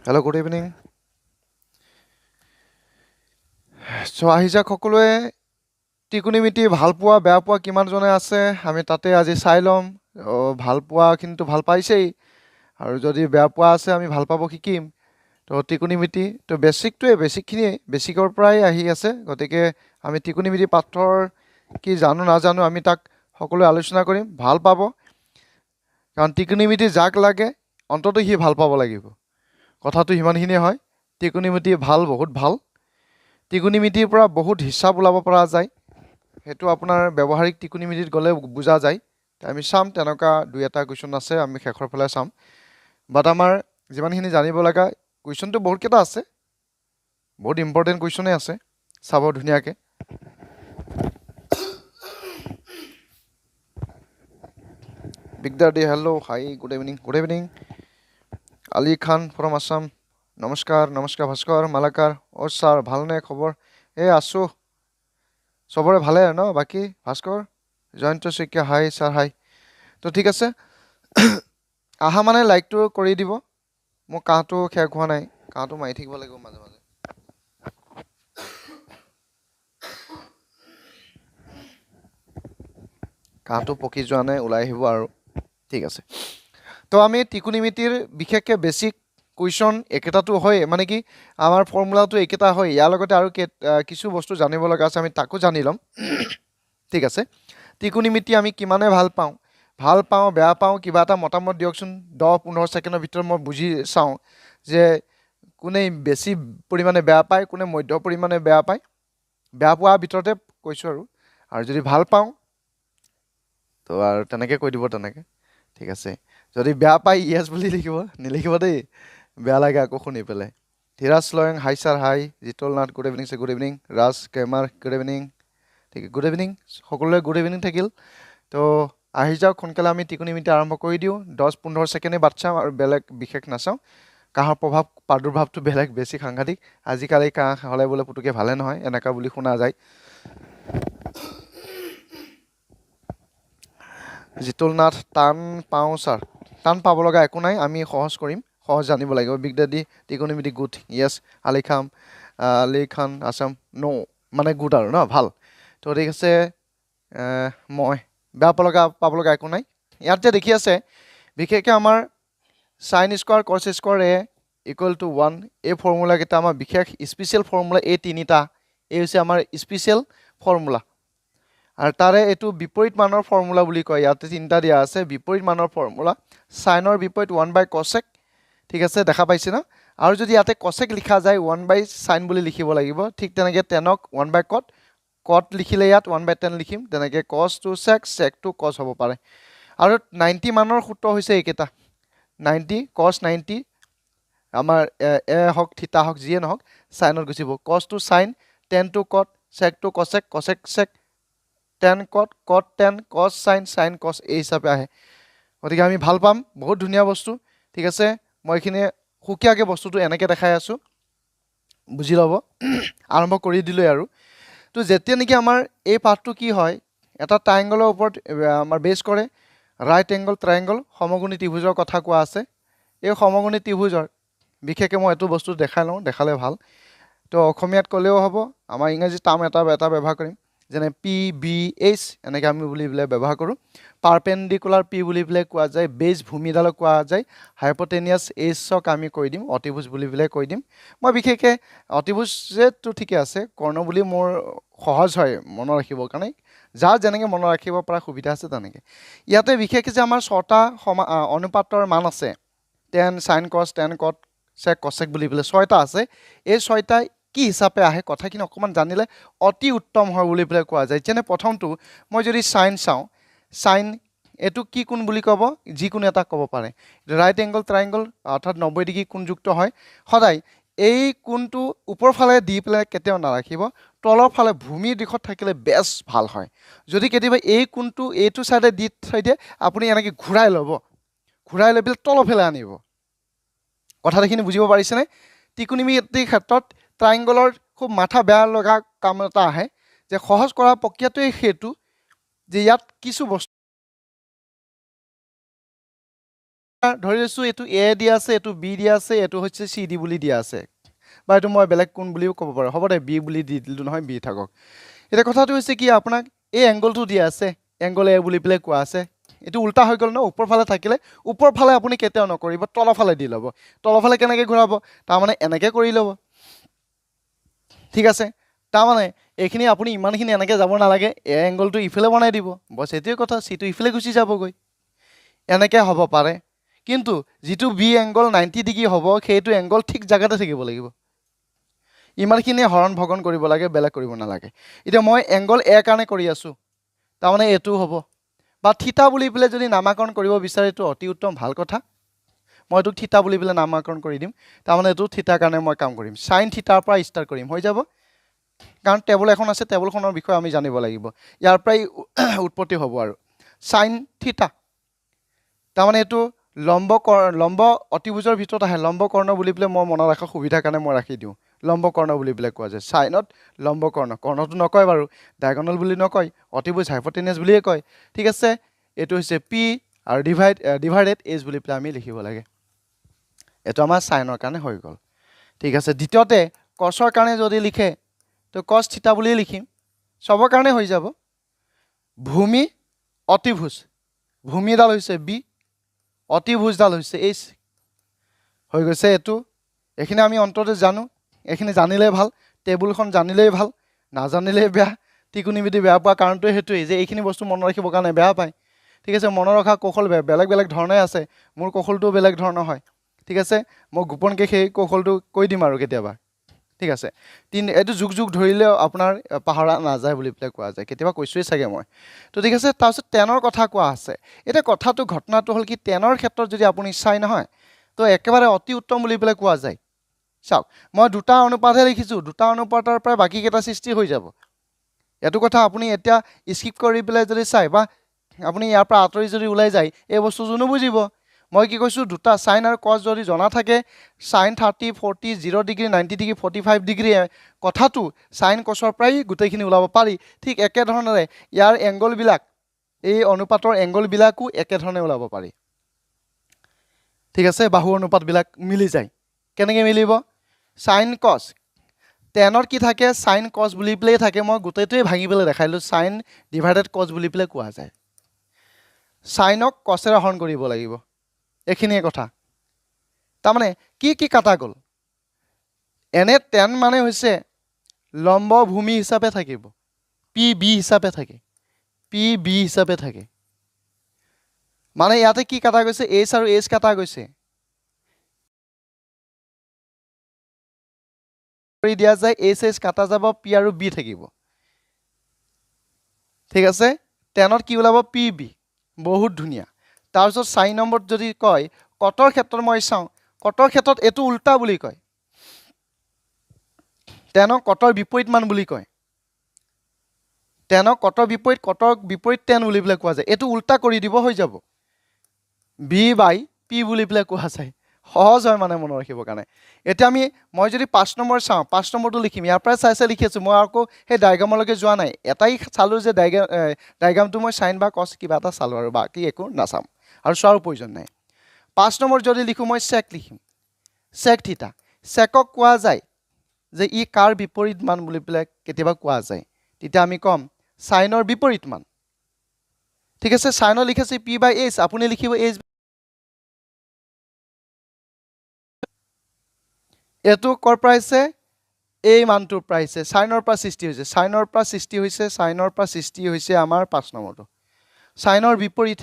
Hello' good evening. চ' আহি যাওক সকলোৱে। ত্ৰিকোণমিতি ভাল পোৱা বেয়া পোৱা কিমানজনে আছে আমি তাতে আজি চাই ল'ম। ভাল পোৱা কিন্তু ভাল পাইছেই, আৰু যদি বেয়া পোৱা আছে আমি ভাল পাব শিকিম। তো ত্ৰিকোণমিতি তো বেছিকখিনিয়ে বেছিকৰ পৰাই আহি আছে, গতিকে আমি ত্ৰিকোণমিতি পাঠৰ কি জানো নাজানো আমি তাক সকলোৱে আলোচনা কৰিম। ভাল পাব, কাৰণ ত্ৰিকোণমিতি যাক লাগে অন্ততঃ সি ভাল পাব লাগিব। কথাটো সিমানখিনিয়ে হয়। ত্ৰিকোণমিতি ভাল, বহুত ভাল। ত্ৰিকোণমিতিৰ পৰা বহুত হিচাপ ওলাব পৰা যায়, সেইটো আপোনাৰ ব্যৱহাৰিক ত্ৰিকোণমিতিত গ'লে বুজা যায়। আমি চাম, তেনেকুৱা দুই এটা কুৱেশ্যন আছে, আমি শেষৰ ফালে চাম। বাট আমাৰ যিমানখিনি জানিব লগা কুৱেশ্যনটো বহুতকেইটা আছে, বহুত ইম্পৰ্টেণ্ট কুৱেশ্যনেই আছে, চাব ধুনীয়াকৈ। বিগদাৰ ডে, hello', hi, good evening, good evening. Ali Khan from Assam, নমস্কাৰ নমস্কাৰ। ভাস্কৰ মালাকাৰ, অ' ছাৰ ভালনে খবৰ? আছোঁ, চবৰে ভালে ন? বাকী ভাস্কৰ, জয়ন্ত শইকীয়া, হাই ছাৰ, হাই। তো ঠিক আছে, আহা মানে লাইকটো কৰি দিব। মোৰ কাহটো শেষ হোৱা নাই, কাহটো মাৰি থাকিব লাগিব মাজে মাজে। কাহটো পকি যোৱা নাই, ওলাই আহিব আৰু। ঠিক আছে, তো আমি ত্ৰিকোণমিতিৰ বিশেষকৈ বেছিক কুৱেশ্যন একেটাতো হয়, মানে কি আমাৰ ফৰ্মুলাটো একেটা হয়। ইয়াৰ লগতে আৰু কিছু বস্তু জানিব লগা আছে, আমি তাকো জানি ল'ম। ঠিক আছে, ত্ৰিকোণমিতি আমি কিমানে ভাল পাওঁ বেয়া পাওঁ, কিবা এটা মতামত দিয়কচোন। 10-15 ছেকেণ্ডৰ ভিতৰত মই বুজি চাওঁ যে কোনে বেছি পৰিমাণে বেয়া পায়, কোনে মধ্য পৰিমাণে বেয়া পায়। বেয়া পোৱাৰ ভিতৰতে কৈছোঁ আৰু যদি ভাল পাওঁ তো আৰু তেনেকৈ কৈ দিব তেনেকৈ। ঠিক আছে, যদি বেয়া পায় য়েছ বুলি লিখিব, নিলিখিব দেই, বেয়া লাগে আকৌ শুনি পেলাই। ধীৰাজ লয়ং, hi sir, hi. Jital Nath, good evening sir, good evening. Raj কেমাৰ, গুড ইভিনিং। ঠিক আছে, গুড ইভিনিং সকলোৰে, গুড ইভিনিং থাকিল। তো আহি যাওক সোনকালে, আমি ত্ৰিকোণমিতি আৰম্ভ কৰি দিওঁ। 10-15 ছেকেণ্ডে বাট চাওঁ আৰু বেলেগ বিশেষ নাচাওঁ। কাহৰ প্ৰাদুৰ্ভাৱটো বেলেগ, বেছি সাংঘাতিক। আজিকালি কাহ হ'লে বোলে পুতুকে ভালে নহয়, এনেকুৱা বুলি শুনা যায়। জিতুল নাথ, টান পাওঁ ছাৰ। টান পাব লগা একো নাই, আমি সহজ কৰিম, সহজ জানিব লাগিব। বিগ ডেডি, ত্ৰিকোণমিতি গুড, য়েছ। আলী খান আছাম, ন' মানে গুড আৰু ন, ভাল। তো ঠিক আছে, মই বেয়া পাব লগা একো নাই। ইয়াত যে দেখি আছে, বিশেষকৈ আমাৰ চাইন স্কোৱাৰ কছ স্কোৱাৰ এ ইকুৱেল টু 1, এই ফৰ্মুলাকেইটা আমাৰ বিশেষ স্পেচিয়েল ফৰ্মুলা। এই তিনিটা এই হৈছে আমাৰ স্পেচিয়েল ফৰ্মুলা, আৰু তাৰে এইটো বিপৰীত মানৰ ফৰ্মুলা বুলি কয়। ইয়াতে তিনিটা দিয়া আছে, বিপৰীত মানৰ ফৰ্মুলা। চাইনৰ বিপৰীত 1/cosec, ঠিক আছে, দেখা পাইছে ন? আৰু যদি ইয়াতে কচেক লিখা যায় 1/sin বুলি লিখিব লাগিব। ঠিক তেনেকৈ টেনক 1/cot, কট লিখিলে ইয়াত 1/10 লিখিম। তেনেকৈ cos to sec, sec to cos হ'ব পাৰে। আৰু 90 মানৰ সূত্ৰ হৈছে এইকেইটা। 90 cos 90 আমাৰ এ হওক থিতা হওক যিয়ে নহওক, চাইনত গুচিব। cos to sin, tan to cot, sec to cosec, cosec sec, tan cot, cot tan, cos sin, sin cos, এই হিচাপে আহে। গতিকে আমি ভাল পাম, বহুত ধুনীয়া বস্তু। ঠিক আছে, মই এইখিনি সুকীয়াকৈ বস্তুটো এনেকৈ দেখাই আছোঁ, বুজি ল'ব। আৰম্ভ কৰি দিলোঁৱেই আৰু। তো যেতিয়া নেকি আমাৰ এই পাঠটো কি হয়, এটা ট্ৰাইংগলৰ ওপৰত আমাৰ বেছ কৰে। ৰাইট এংগল ট্ৰাইংগল, সমকোণী ত্ৰিভুজৰ কথা কোৱা আছে। এই সমকোণী ত্ৰিভুজৰ বিশেষকৈ মই এইটো বস্তু দেখাই লওঁ, দেখালে ভাল। তো অসমীয়াত ক'লেও হ'ব, আমাৰ ইংৰাজী টাৰ্ম এটা ব্যৱহাৰ কৰিম, যেনে PBH, এনেকৈ আমি বুলি পেলাই ব্যৱহাৰ কৰোঁ। পাৰপেণ্ডিকুলাৰ পি বুলি পেলাই কোৱা যায়, বেজ ভূমিডালক কোৱা যায়। হাইপটেনিয়াছ এইচক আমি কৈ দিম অতিভুজ বুলি পেলাই কৈ দিম। মই বিশেষকৈ অতিভুজটো ঠিকে আছে, কৰ্ণ বুলি মোৰ সহজ হয় মনত ৰাখিবৰ কাৰণে। যাৰ যেনেকৈ মনত ৰাখিব পৰা সুবিধা আছে তেনেকৈ। ইয়াতে বিশেষকৈ যে আমাৰ 6টা অনুপাতৰ মান আছে, tan, sin cos, tan cot, sec cosec বুলি পেলাই 6টা আছে। এই 6টাই কি হিচাপে আহে, কথাখিনি অকণমান জানিলে অতি উত্তম হয় বুলি পেলাই কোৱা যায়। যেনে প্ৰথমটো মই যদি চাইন চাওঁ, চাইন এইটো কি কোণ বুলি ক'ব, যিকোনো এটা ক'ব পাৰে। ৰাইট এংগল ট্ৰাইংগল অৰ্থাৎ 90 ডিগ্ৰী কোণযুক্ত হয়। সদায় এই কোণটো ওপৰ ফালে দি পেলাই কেতিয়াও নাৰাখিব, তলৰ ফালে ভূমিৰ দিশত থাকিলে বেছ ভাল হয়। যদি কেতিয়াবা এই কোণটো এইটো চাইডে দি থৈ দিয়ে, আপুনি এনেকৈ ঘূৰাই ল'ব, ঘূৰাই লৈ পেলাই তলৰ ফালে আনিব। কথাখিনি বুজিব পাৰিছেনে? ত্ৰিকোণমিতিৰ ক্ষেত্ৰত ট্ৰাইংগলৰ খুব মাথা বেয়া লগা কাম এটা আহে, যে সহজ কৰা প্ৰক্ৰিয়াটোৱে সেইটো যে ইয়াত কিছু বস্তু ধৰি লৈছোঁ এইটো এ দিয়া আছে, এইটো বি দিয়া আছে, এইটো হৈছে চি ডি বুলি দিয়া আছে, বা এইটো মই বেলেগ কোণ বুলিও ক'ব পাৰোঁ। হ'ব দে, বি বুলি দি দিলোঁ নহয়, বি থাকক। এতিয়া কথাটো হৈছে কি, আপোনাক এই এংগলটো দিয়া আছে, এংগল এ বুলি পেলাই কোৱা আছে। এইটো উল্টা হৈ গ'ল ন, ওপৰ ফালে থাকিলে ওপৰ ফালে আপুনি কেতিয়াও নকৰিব, তলৰ ফালে দি ল'ব। তলৰ ফালে কেনেকৈ ঘূৰাব, তাৰমানে এনেকৈ কৰি ল'ব। ঠিক আছে, তাৰমানে এইখিনি আপুনি ইমানখিনি এনেকৈ যাব নালাগে, এ এংগলটো ইফালে বনাই দিব, বছ এইটোৱে কথা, চিটো ইফালে গুচি যাবগৈ। এনেকৈ হ'ব পাৰে, কিন্তু যিটো বি এংগল 90 ডিগ্ৰী হ'ব, সেইটো এংগল ঠিক জেগাতে থাকিব লাগিব। ইমানখিনি হৰণ ভগন কৰিব লাগে, বেলেগ কৰিব নালাগে। এতিয়া মই এংগল এ কাৰণে কৰি আছোঁ, তাৰমানে এইটো হ'ব। বা থিতা বুলি পেলাই যদি নামাকৰণ কৰিব বিচাৰে, এইটো অতি উত্তম ভাল কথা। মই এইটোক থিতা বুলি পেলাই নামাকৰণ কৰি দিম, তাৰমানে এইটো থিতাৰ কাৰণে মই কাম কৰিম। চাইন থিতাৰ পৰা ষ্টাৰ্ট কৰিম, হৈ যাব। কাৰণ টেবুল এখন আছে, টেবুলখনৰ বিষয়ে আমি জানিব লাগিব, ইয়াৰ পৰাই উৎপত্তি হ'ব। আৰু চাইন থিতা, তাৰমানে এইটো লম্ব অতিভুজৰ ভিতৰত আহে, লম্ব কৰ্ণ বুলি পেলাই মই মনত ৰখাৰ সুবিধাৰ কাৰণে মই ৰাখি দিওঁ, লম্ব কৰ্ণ বুলি পেলাই কোৱা যায়। চাইনত লম্ব কৰ্ণ, কৰ্ণটো নকয় বাৰু, ডায়গনল বুলি নকয়, অতিভুজ হাইপটেনিয়াছ বুলিয়ে কয়। ঠিক আছে, এইটো হৈছে পি আৰু ডিভাইডেড এইচ বুলি পেলাই আমি লিখিব লাগে। এইটো আমাৰ চাইনৰ কাৰণে হৈ গ'ল। ঠিক আছে, দ্বিতীয়তে কছৰ কাৰণে যদি লিখে, তো কছ থিতা বুলিয়ে লিখিম, চবৰ কাৰণে হৈ যাব। ভূমি অতিভুজ, ভূমিডাল হৈছে বি, অতিভুজডাল হৈছে এইচ, হৈ গৈছে এইটো। এইখিনি আমি অন্ততে জানো, এইখিনি জানিলেই ভাল, টেবুলখন জানিলেই ভাল, নাজানিলেই বেয়া। ত্ৰিকোণমিতি বেয়া পোৱা কাৰণটোৱে সেইটোৱেই যে এইখিনি বস্তু মনত ৰাখিবৰ কাৰণে বেয়া পায়। ঠিক আছে, মনত ৰখা কৌশল বেলেগ বেলেগ ধৰণে আছে, মোৰ কৌশলটোও বেলেগ ধৰণৰ হয়। ঠিক আছে, মই গোপনকৈ সেই কৌশলটো কৈ দিম আৰু কেতিয়াবা। ঠিক আছে, এইটো যুগ যুগ ধৰিলেও আপোনাৰ পাহৰা নাযায় বুলি পেলাই কোৱা যায়, কেতিয়াবা কৈছোৱেই চাগে মই। তো ঠিক আছে, তাৰপিছত টেনৰ কথা কোৱা আছে। এতিয়া কথাটো ঘটনাটো হ'ল কি, টেনৰ ক্ষেত্ৰত যদি আপুনি চাই নহয়, তো একেবাৰে অতি উত্তম বুলি পেলাই কোৱা যায়। চাওক, মই দুটা অনুপাতহে লিখিছোঁ, দুটা অনুপাতৰ পৰা বাকীকেইটা সৃষ্টি হৈ যাব। এইটো কথা আপুনি এতিয়া স্কিপ কৰি পেলাই যদি চাই, বা আপুনি ইয়াৰ পৰা আঁতৰি যদি ওলাই যায়, এই বস্তুটো নুবুজিব। মই কি কৈছোঁ, দুটা চাইন আৰু কছ যদি জনা থাকে, চাইন 30, 40, 0 ডিগ্ৰী, 90 ডিগ্ৰী, 45 ডিগ্ৰী, কথাটো চাইন কছৰ পৰাই গোটেইখিনি ওলাব পাৰি। ঠিক একেধৰণেৰে ইয়াৰ এংগলবিলাক, এই অনুপাতৰ এংগলবিলাকো একেধৰণে ওলাব পাৰি। ঠিক আছে, বাহু অনুপাতবিলাক মিলি যায়। কেনেকৈ মিলিব, চাইন কছ, টেনত কি থাকে, চাইন কছ বুলি পেলাই থাকে। মই গোটেইটোৱে ভাঙি পেলাই দেখাইলোঁ, চাইন ডিভাইডেড কছ বুলি পেলাই কোৱা যায়। চাইনক কছেৰে হৰণ কৰিব লাগিব, এইখিনিয়ে কথা। তাৰমানে কি কি কাটা গ'ল, এনে টেন মানে হৈছে লম্ব ভূমি হিচাপে থাকিব, পি বি হিচাপে থাকে, পি বি হিচাপে থাকে। মানে ইয়াতে কি কাটা গৈছে, এইচ আৰু এইচ কাটা গৈছে, দিয়া যায়, এইচ এইচ কাটা যাব, পি আৰু বি থাকিব। ঠিক আছে, টেনত কি ওলাব, পি বি, বহুত ধুনীয়া। তাৰপিছত 4 নম্বৰত যদি কয়, কটৰ ক্ষেত্ৰত মই চাওঁ, কটৰ ক্ষেত্ৰত এইটো উল্টা বুলি কয়, টেনক কটৰ বিপৰীত মান বুলি কয়। টেনক কটৰ বিপৰীত টেন বুলি পেলাই কোৱা যায়। এইটো উল্টা কৰি দিব, হৈ যাব, বি বাই পি বুলি পেলাই কোৱা যায়। সহজ হয় মানে মনত ৰাখিবৰ কাৰণে। এতিয়া মই যদি 5 নম্বৰ চাওঁ, 5 নম্বৰটো লিখিম, ইয়াৰ পৰাই চাই লিখি আছোঁ, মই আকৌ সেই ডায়েগ্ৰামলৈকে যোৱা নাই। এটাই চালোঁ যে ডায়েগ্ৰামটো মই চাইন বা কছ কিবা এটা চালোঁ, আৰু বাকী একো নাচাম আৰু চোৱাৰো প্ৰয়োজন নাই। 5 নম্বৰ যদি লিখোঁ, মই চেক লিখিম, চেক থিতা। চেকক কোৱা যায় যে ই কাৰ বিপৰীত মান বুলি পেলাই কেতিয়াবা কোৱা যায়, তেতিয়া আমি ক'ম চাইনৰ বিপৰীত মান। ঠিক আছে, চাইনৰ লিখিছে পি বাই এইচ, আপুনি লিখিব এইচ। এইটো ক'ৰ পৰা আহিছে, এই মানটোৰ পৰা আহিছে, চাইনৰ পৰা সৃষ্টি হৈছে, চাইনৰ পৰা সৃষ্টি হৈছে, চাইনৰ পৰা সৃষ্টি হৈছে আমাৰ 5 নম্বৰটো। চাইনৰ বিপৰীত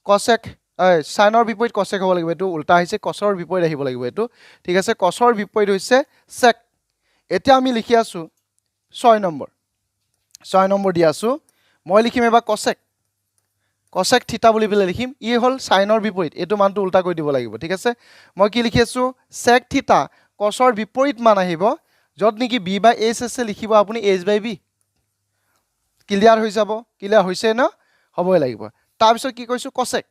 কছেক, চাইনৰ বিপৰীত কছেক হ'ব লাগিব, এইটো উল্টা আহিছে, কছৰ বিপৰীত আহিব লাগিব এইটো। ঠিক আছে, কছৰ বিপৰীত হৈছে চেক। এতিয়া আমি লিখি আছোঁ 6 নম্বৰ, 6 নম্বৰ দি আছোঁ, মই লিখিম এবাৰ কছেক, কছেক থিতা বুলি পেলাই লিখিম। ই হ'ল চাইনৰ বিপৰীত, এইটো মানটো উল্টা কৰি দিব লাগিব। ঠিক আছে, মই কি লিখি আছোঁ, চেক থিতা, কছৰ বিপৰীত মান আহিব, য'ত নেকি বি বাই এইচ আছে, লিখিব আপুনি এইচ বাই বি। ক্লিয়াৰ হৈ যাব, ক্লিয়াৰ হৈছে ন, হ'বই লাগিব। তাৰপিছত কি কৈছোঁ, কছেক,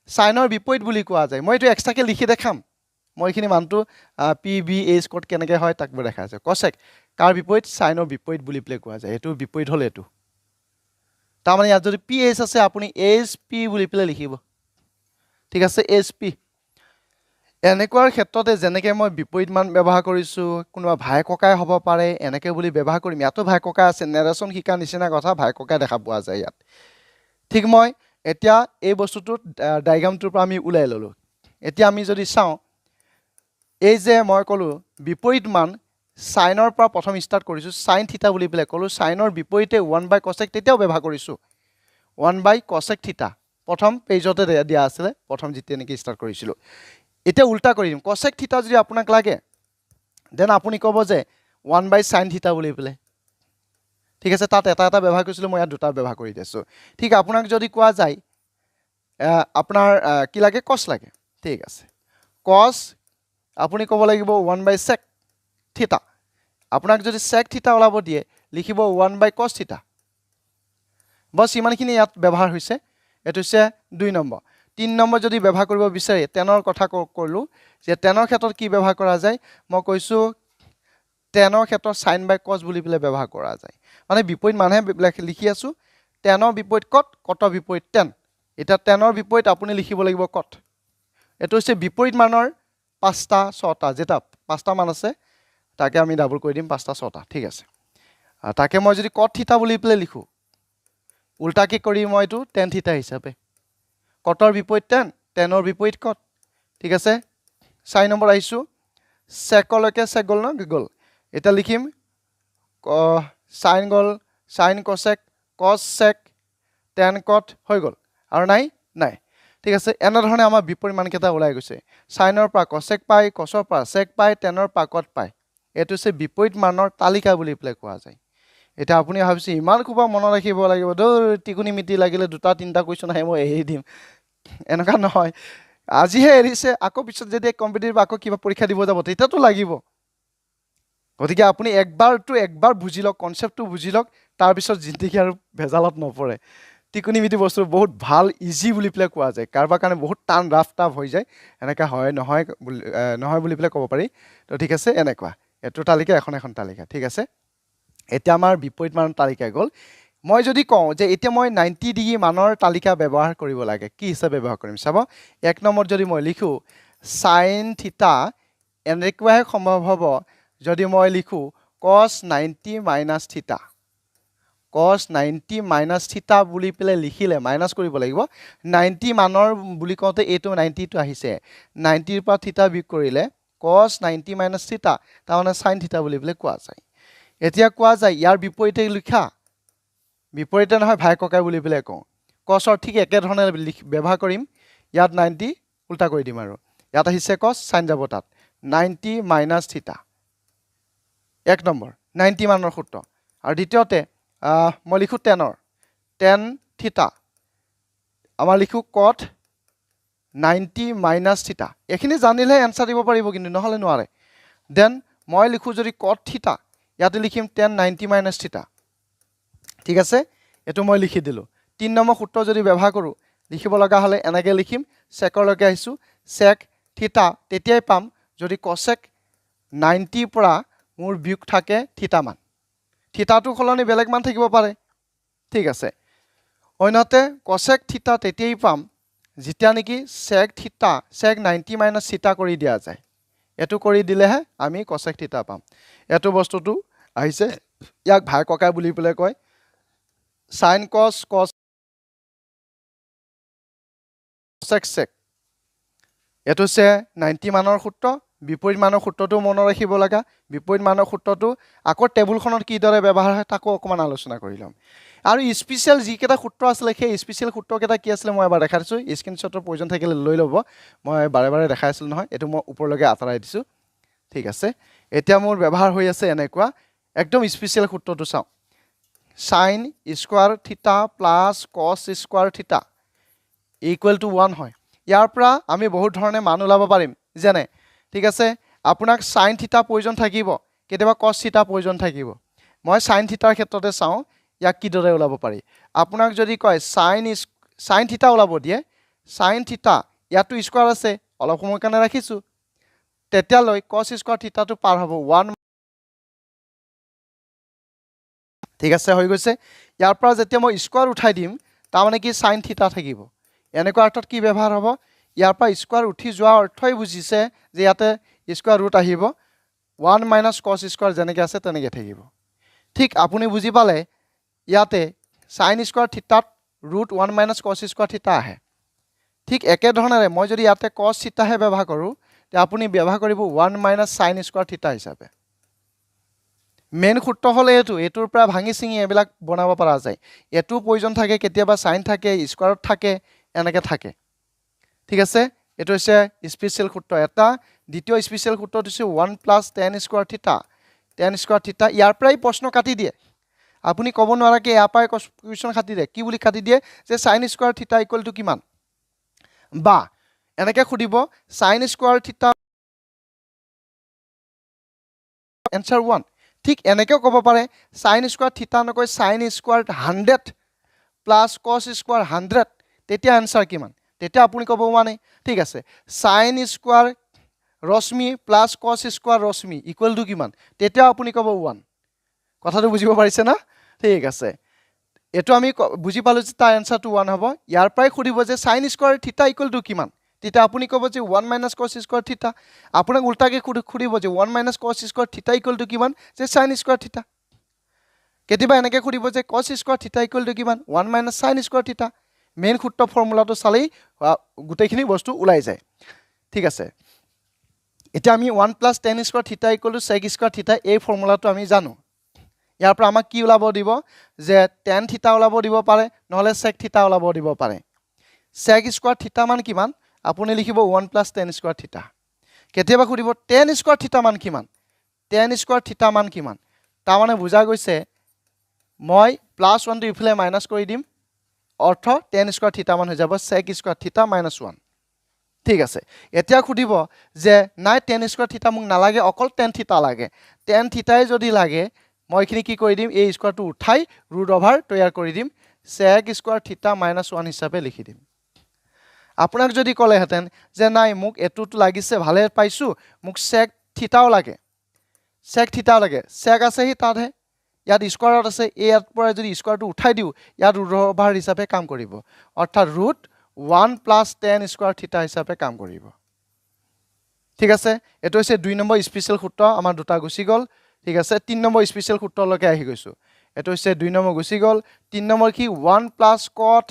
চাইনৰ বিপৰীত বুলি কোৱা যায়। মই এইটো এক্সট্ৰাকৈ লিখি দেখাম, মই এইখিনি মানটো পি বি এইচ ক'ত কেনেকৈ হয় তাক মই দেখাই আছোঁ। কছেক কাৰ বিপৰীত, চাইনৰ বিপৰীত বুলি পেলাই কোৱা যায়। এইটো বিপৰীত হ'ল এইটো, তাৰমানে ইয়াত যদি পি এইচ আছে, আপুনি এইচ পি বুলি পেলাই লিখিব। ঠিক আছে, এইচ পি, এনেকুৱাৰ ক্ষেত্ৰতে যেনেকৈ মই বিপৰীত মান ব্যৱহাৰ কৰিছোঁ, কোনোবা ভাই ককাই হ'ব পাৰে এনেকৈ বুলি ব্যৱহাৰ কৰিম। ইয়াতো ভাই ককাই আছে, নেৰেশ্যন শিকাৰ নিচিনা কথা ভাই ককাই দেখা পোৱা যায় ইয়াত। ঠিক মই এতিয়া এই বস্তুটো ডায়েগ্ৰামটোৰ পৰা আমি ওলাই ল'লোঁ। এতিয়া আমি যদি চাওঁ, এই যে মই ক'লোঁ বিপৰীত মান ছাইনৰ পৰা প্ৰথম ষ্টাৰ্ট কৰিছোঁ, ছাইন থিতা বুলি পেলাই ক'লোঁ। ছাইনৰ বিপৰীতে 1/cosec তেতিয়াও ব্যৱহাৰ কৰিছোঁ, 1/cosec থিতা প্ৰথম পেজতে দিয়া আছিলে, প্ৰথম যেতিয়া নেকি ষ্টাৰ্ট কৰিছিলোঁ। এতিয়া উল্টা কৰি দিম, cosec থিতা যদি আপোনাক লাগে দেন আপুনি ক'ব যে 1/sin থিতা বুলি পেলাই। ঠিক আছে, তাত এটা এটা ব্যৱহাৰ কৰিছিলোঁ, মই ইয়াত দুটা ব্যৱহাৰ কৰি দিছোঁ। ঠিক আপোনাক যদি কোৱা যায় আপোনাৰ কি লাগে, কছ লাগে, ঠিক আছে, কছ আপুনি ক'ব লাগিব 1/sec থিতা। আপোনাক যদি sec থিতা ওলাব দিয়ে লিখিব 1/cos থিতা। বছ ইমানখিনি ইয়াত ব্যৱহাৰ হৈছে। এইটো হৈছে 2 নম্বৰ। 3 নম্বৰ যদি ব্যৱহাৰ কৰিব বিচাৰে টেনৰ কথা ক'লোঁ যে টেনৰ ক্ষেত্ৰত কি ব্যৱহাৰ কৰা যায়, মই কৈছোঁ টেনৰ ক্ষেত্ৰত sin/cos বুলি পেলাই ব্যৱহাৰ কৰা যায়। মানে বিপৰীত মানহে লিখি আছোঁ, টেনৰ বিপৰীত কট, কটৰ বিপৰীত টেন। এতিয়া টেনৰ বিপৰীত আপুনি লিখিব লাগিব কট। এইটো হৈছে বিপৰীত মানৰ 5টা 6টা, যেটা 5টা মান আছে তাকে আমি ডাবল কৰি দিম, 5টা 6টা, ঠিক আছে। তাকে মই যদি কট থিতা বুলি পেলাই লিখোঁ, উল্টাকে কৰি মই এইটো টেন থিতা হিচাপে, কটৰ বিপৰীত টেন, টেনৰ বিপৰীত কট, ঠিক আছে। 4 নম্বৰ আহিছোঁ, চেকলৈকে চেক গ'ল ন, গ'ল। এতিয়া লিখিম চাইন গ'ল, চাইন কচেক, কচ চেক, টেন কট হৈ গ'ল, আৰু নাই, ঠিক আছে। এনেধৰণে আমাৰ বিপৰীত মানকেইটা ওলাই গৈছে। চাইনৰ পৰা কচেক পায়, কচৰ পৰা চেক পায়, টেনৰ পৰা কট পায়। এইটো হৈছে বিপৰীত মানৰ তালিকা বুলি পেলাই কোৱা যায়। এতিয়া আপুনি ভাবিছে ইমান সোপা মনত ৰাখিব লাগিব, টিকুনি মিতি লাগিলে 2-3টা কুৱেশ্যন আহে মই এৰি দিম, এনেকুৱা নহয়। আজিহে এৰিছে, আকৌ পিছত যেতিয়া কম্পিটিটিভ আকৌ কিবা পৰীক্ষা দিব যাব তেতিয়াতো লাগিব। গতিকে আপুনি একবাৰ বুজি লওক, কনচেপ্টটো বুজি লওক, তাৰপিছত জিন্দিগী আৰু ভেজালত নপৰে। টিকুনি মিতি বস্তু বহুত ভাল, ইজি বুলি পেলাই কোৱা যায়। কাৰোবাৰ কাৰণে বহুত টান, ৰাফ টাফ হৈ যায়, এনেকুৱা হয় নহয় বুলি পেলাই ক'ব পাৰি। তো ঠিক আছে, এনেকুৱা এইটো তালিকা, এখন তালিকা, ঠিক আছে। এতিয়া আমাৰ বিপৰীত মানৰ তালিকা গ'ল। মই যদি কওঁ যে এতিয়া মই 90 ডিগ্ৰী মানৰ তালিকা ব্যৱহাৰ কৰিব লাগে, কি হিচাপে ব্যৱহাৰ কৰিম চাব। 1 নম্বৰত যদি মই লিখোঁ চাইন থিতা, এনেকুৱাহে সম্ভৱ হ'ব যদি মই লিখোঁ cos 90 মাইনাছ থিতা। cos 90 মাইনাছ থিতা বুলি পেলাই লিখিলে মাইনাছ কৰিব লাগিব। 90 মানৰ বুলি কওঁতে এইটো 90টো আহিছে, 90ৰ পৰা থিতা বিয়োগ কৰিলে cos 90 মাইনাছ থিতা, তাৰমানে চাইন থিতা বুলি পেলাই কোৱা যায়। এতিয়া কোৱা যায় ইয়াৰ বিপৰীতে লিখা, বিপৰীতে নহয় ভাই ককাই বুলি পেলাই কওঁ। কছৰ ঠিক একেধৰণে ব্যৱহাৰ কৰিম, ইয়াত 90 উল্টা কৰি দিম, আৰু ইয়াত আহিছে কছ, চাইন যাব তাত, 90 মাইনাছ থিতা। 1 নম্বৰ 90 মানৰ সূত্ৰ। আৰু দ্বিতীয়তে মই লিখোঁ টেন থিতা, আমাৰ লিখোঁ কট 90 মাইনাছ থিতা। এইখিনি জানিলেহে এনচাৰ দিব পাৰিব, কিন্তু নহ'লে নোৱাৰে। দেন মই লিখোঁ যদি কট থিতা, ইয়াতে লিখিম টেন 90 মাইনাছ থিতা, ঠিক আছে। এইটো মই লিখি দিলোঁ। 3 নম্বৰ সূত্ৰ যদি ব্যৱহাৰ কৰোঁ, লিখিব লগা হ'লে এনেকৈ লিখিম, চেকলৈকে আহিছোঁ, চেক থিতা তেতিয়াই পাম যদি কচেক 90ৰ পৰা মোৰ বিয়োগ থাকে থিতা মান। থিতাটো সলনি বেলেগ মান থাকিব পাৰে, ঠিক আছে। অন্যহাতে কচেক থিতা তেতিয়াই পাম যেতিয়া নেকি চেক 90 মাইনাছ থিতা কৰি দিয়া যায়। এইটো কৰি দিলেহে আমি কচেক থিতা পাম। এইটো বস্তুটো আহিছে, ইয়াক ভাই ককাই বুলি পেলাই কয়। চাইন কচ, কচেক চেক, এইটো হৈছে 90 মানৰ সূত্ৰ। বিপৰীত মানৰ সূত্ৰটো মনত ৰাখিব লগা। বিপৰীত মানৰ সূত্ৰটো আকৌ টেবুলখনত কিদৰে ব্যৱহাৰ হয় তাকো অকণমান আলোচনা কৰি ল'ম। আৰু স্পেচিয়েল যিকেইটা সূত্ৰ আছিলে সেই স্পেচিয়েল সূত্ৰকেইটা কি আছিলে মই এবাৰ দেখাই দিছোঁ। স্ক্ৰীনশ্বটৰ প্ৰয়োজন থাকিলে লৈ ল'ব, মই বাৰে বাৰে দেখাই আছিলোঁ নহয়, এইটো মই ওপৰলৈকে আঁতৰাই দিছোঁ, ঠিক আছে। এতিয়া মোৰ ব্যৱহাৰ হৈ আছে এনেকুৱা, একদম স্পেচিয়েল সূত্ৰটো চাওঁ। চাইন স্কোৱাৰ থিতা প্লাছ কছ স্কোৱাৰ থিতা ইকুৱেল টু 1 হয়। ইয়াৰ পৰা আমি বহুত ধৰণে মান ওলাব পাৰিম, যেনে ঠিক আছে আপোনাক চাইন থিতা প্ৰয়োজন থাকিব, কেতিয়াবা কছ থিতা প্ৰয়োজন থাকিব। মই চাইন থিতাৰ ক্ষেত্ৰতে চাওঁ ইয়াক কিদৰে ওলাব পাৰি। আপোনাক যদি কয় চাইন থিতা ওলাব দিয়ে, চাইন থিতা ইয়াতো স্কোৱাৰ আছে, অলপ সময় কাৰণে ৰাখিছোঁ, তেতিয়ালৈ কছ স্কোৱাৰ থিতাটো পাৰ হ'ব 1, ঠিক আছে, হৈ গৈছে। ইয়াৰ পৰা যেতিয়া মই স্কোৱাৰ উঠাই দিম তাৰমানে কি চাইন থিতা থাকিব। এনেকুৱা অৰ্থত কি ব্যৱহাৰ হ'ব, ইয়াৰ পৰা স্কোৱাৰ উঠি যোৱা অৰ্থই বুজিছে যে ইয়াতে স্কোৱাৰ ৰুট আহিব 1 মাইনাছ কছ স্কোৱাৰ যেনেকৈ আছে তেনেকৈ থাকিব ঠিক আপুনি বুজি পালে ইয়াতে সাইন স্কোৱাৰ থিটাত ৰুট 1 মাইনাছ কছ স্কোৱাৰ থিটা আহে ঠিক একেধৰণেৰে মই যদি ইয়াতে কছ থিটাহে ব্যৱহাৰ কৰোঁ তে আপুনি ব্যৱহাৰ কৰিব 1 মাইনাছ সাইন স্কোৱাৰ থিটা হিচাপে মেইন সূত্ৰ হ'ল এইটোৰ পৰা ভাঙি চিঙি এইবিলাক বনাব পৰা যায় এইটো প্ৰয়োজন থাকে কেতিয়াবা সাইন থাকে স্কোৱাৰত থাকে এনেকৈ থাকে ঠিক আছে এইটো হৈছে স্পেচিয়েল সূত্ৰ এটা দ্বিতীয় স্পেচিয়েল সূত্ৰটো হৈছে 1 প্লাছ টেন স্কোৱাৰ থিটা ইয়াৰ পৰাই প্ৰশ্ন কাটি দিয়ে আপুনি ক'ব নোৱাৰাকে ইয়াৰ পৰাই কুৱেশ্যন কাটি দিয়ে কি বুলি কাটি দিয়ে যে সাইন স্কোৱাৰ থিটা ইকুৱেল টু কিমান বা এনেকৈ সুধিব সাইন স্কোৱাৰ থিটা এনচাৰ 1 ঠিক এনেকৈও ক'ব পাৰে সাইন স্কোৱাৰ থিটা নকৈ সাইন স্কোৱাৰ 100 প্লাছ কছ স্কোৱাৰ 100 তেতিয়া এনচাৰ কিমান তেতিয়া আপুনি ক'ব মানে ঠিক আছে সাইন স্কোৱাৰ ৰশ্মি প্লাছ কছ স্কোৱাৰ ৰশ্মি ইকুৱেল টু কিমান তেতিয়া আপুনি ক'ব 1 কথাটো বুজিব পাৰিছে না ঠিক আছে এইটো আমি বুজি পালোঁ যে তাৰ এনচাৰটো 1 হ'ব ইয়াৰ পৰাই সুধিব যে সাইন স্কোৱাৰ থিটা ইকুৱেল টু কিমান তেতিয়া আপুনি ক'ব যে 1 মাইনাছ কছ স্কোৱাৰ থিটা আপোনাক উল্টাকৈ সুধিব যে 1 মাইনাছ কছ স্কোৱাৰ থিটা ইকুৱেল টু কিমান যে সাইন স্কোৱাৰ থিটা কেতিয়াবা এনেকৈ সুধিব যে কছ স্কোৱাৰ থিটা ইকুৱেল টু কিমান 1 মাইনাছ সাইন স্কোৱাৰ থিটা মেইন সূত্ৰ ফৰ্মুলাটো চালেই গোটেইখিনি বস্তু ওলাই যায় ঠিক আছে এতিয়া আমি 1 প্লাছ টেন স্কোৱাৰ থিটা ইকুৱেল টু চেক স্কোৱাৰ থিটা এই ফৰ্মুলাটো আমি জানো ইয়াৰ পৰা আমাক কি ওলাব দিব যে টেন থিটা ওলাব দিব পাৰে নহ'লে চেক থিটা ওলাব দিব পাৰে চেক স্কোৱাৰ থিটা মান কিমান আপুনি লিখিব 1 প্লাছ টেন স্কোৱাৰ থিটা কেতিয়াবা সুধিব টেন স্কোৱাৰ থিটা মান কিমান টেন স্কোৱাৰ থিটা মান কিমান তাৰমানে বুজা গৈছে মই প্লাছ 1টো ইফালে মাইনাছ কৰি দিম অৰ্থ টেন স্কোৱাৰ থিটা মান হৈ যাব চেক স্কোৱাৰ থিটা মাইনাছ 1 ঠিক আছে এতিয়া সুধিব যে নাই টেন স্কোৱাৰ থিটা মোক নালাগে অকল টেন থিটা লাগে টেন থিটাই যদি লাগে মই এইখিনি কি কৰি দিম এই স্কোৱাৰটো উঠাই ৰুট অভাৰ তৈয়াৰ কৰি দিম চেক স্কোৱাৰ থিটা মাইনাছ 1 হিচাপে লিখি দিম আপোনাক যদি ক'লেহেঁতেন যে নাই মোক এইটোতো লাগিছে ভালে পাইছোঁ মোক চেক থিটাও লাগে চেক আছে সি তাতহে ইয়াত স্কোৱাৰত আছে ইয়াৰ পৰা যদি স্কোৱাৰটো উঠাই দিওঁ ইয়াত ৰুট অভাৰ হিচাপে কাম কৰিব অৰ্থাৎ ৰুট 1 প্লাছ টেন স্কোৱাৰ থিটা হিচাপে কাম কৰিব ঠিক আছে এইটো হৈছে 2 নম্বৰ স্পেচিয়েল সূত্ৰ আমাৰ দুটা গুচি গ'ল ঠিক আছে 3 নম্বৰ স্পেচিয়েল সূত্ৰলৈকে আহি গৈছোঁ এইটো হৈছে 2 নম্বৰ গুচি গ'ল 3 নম্বৰ কি 1 প্লাছ কট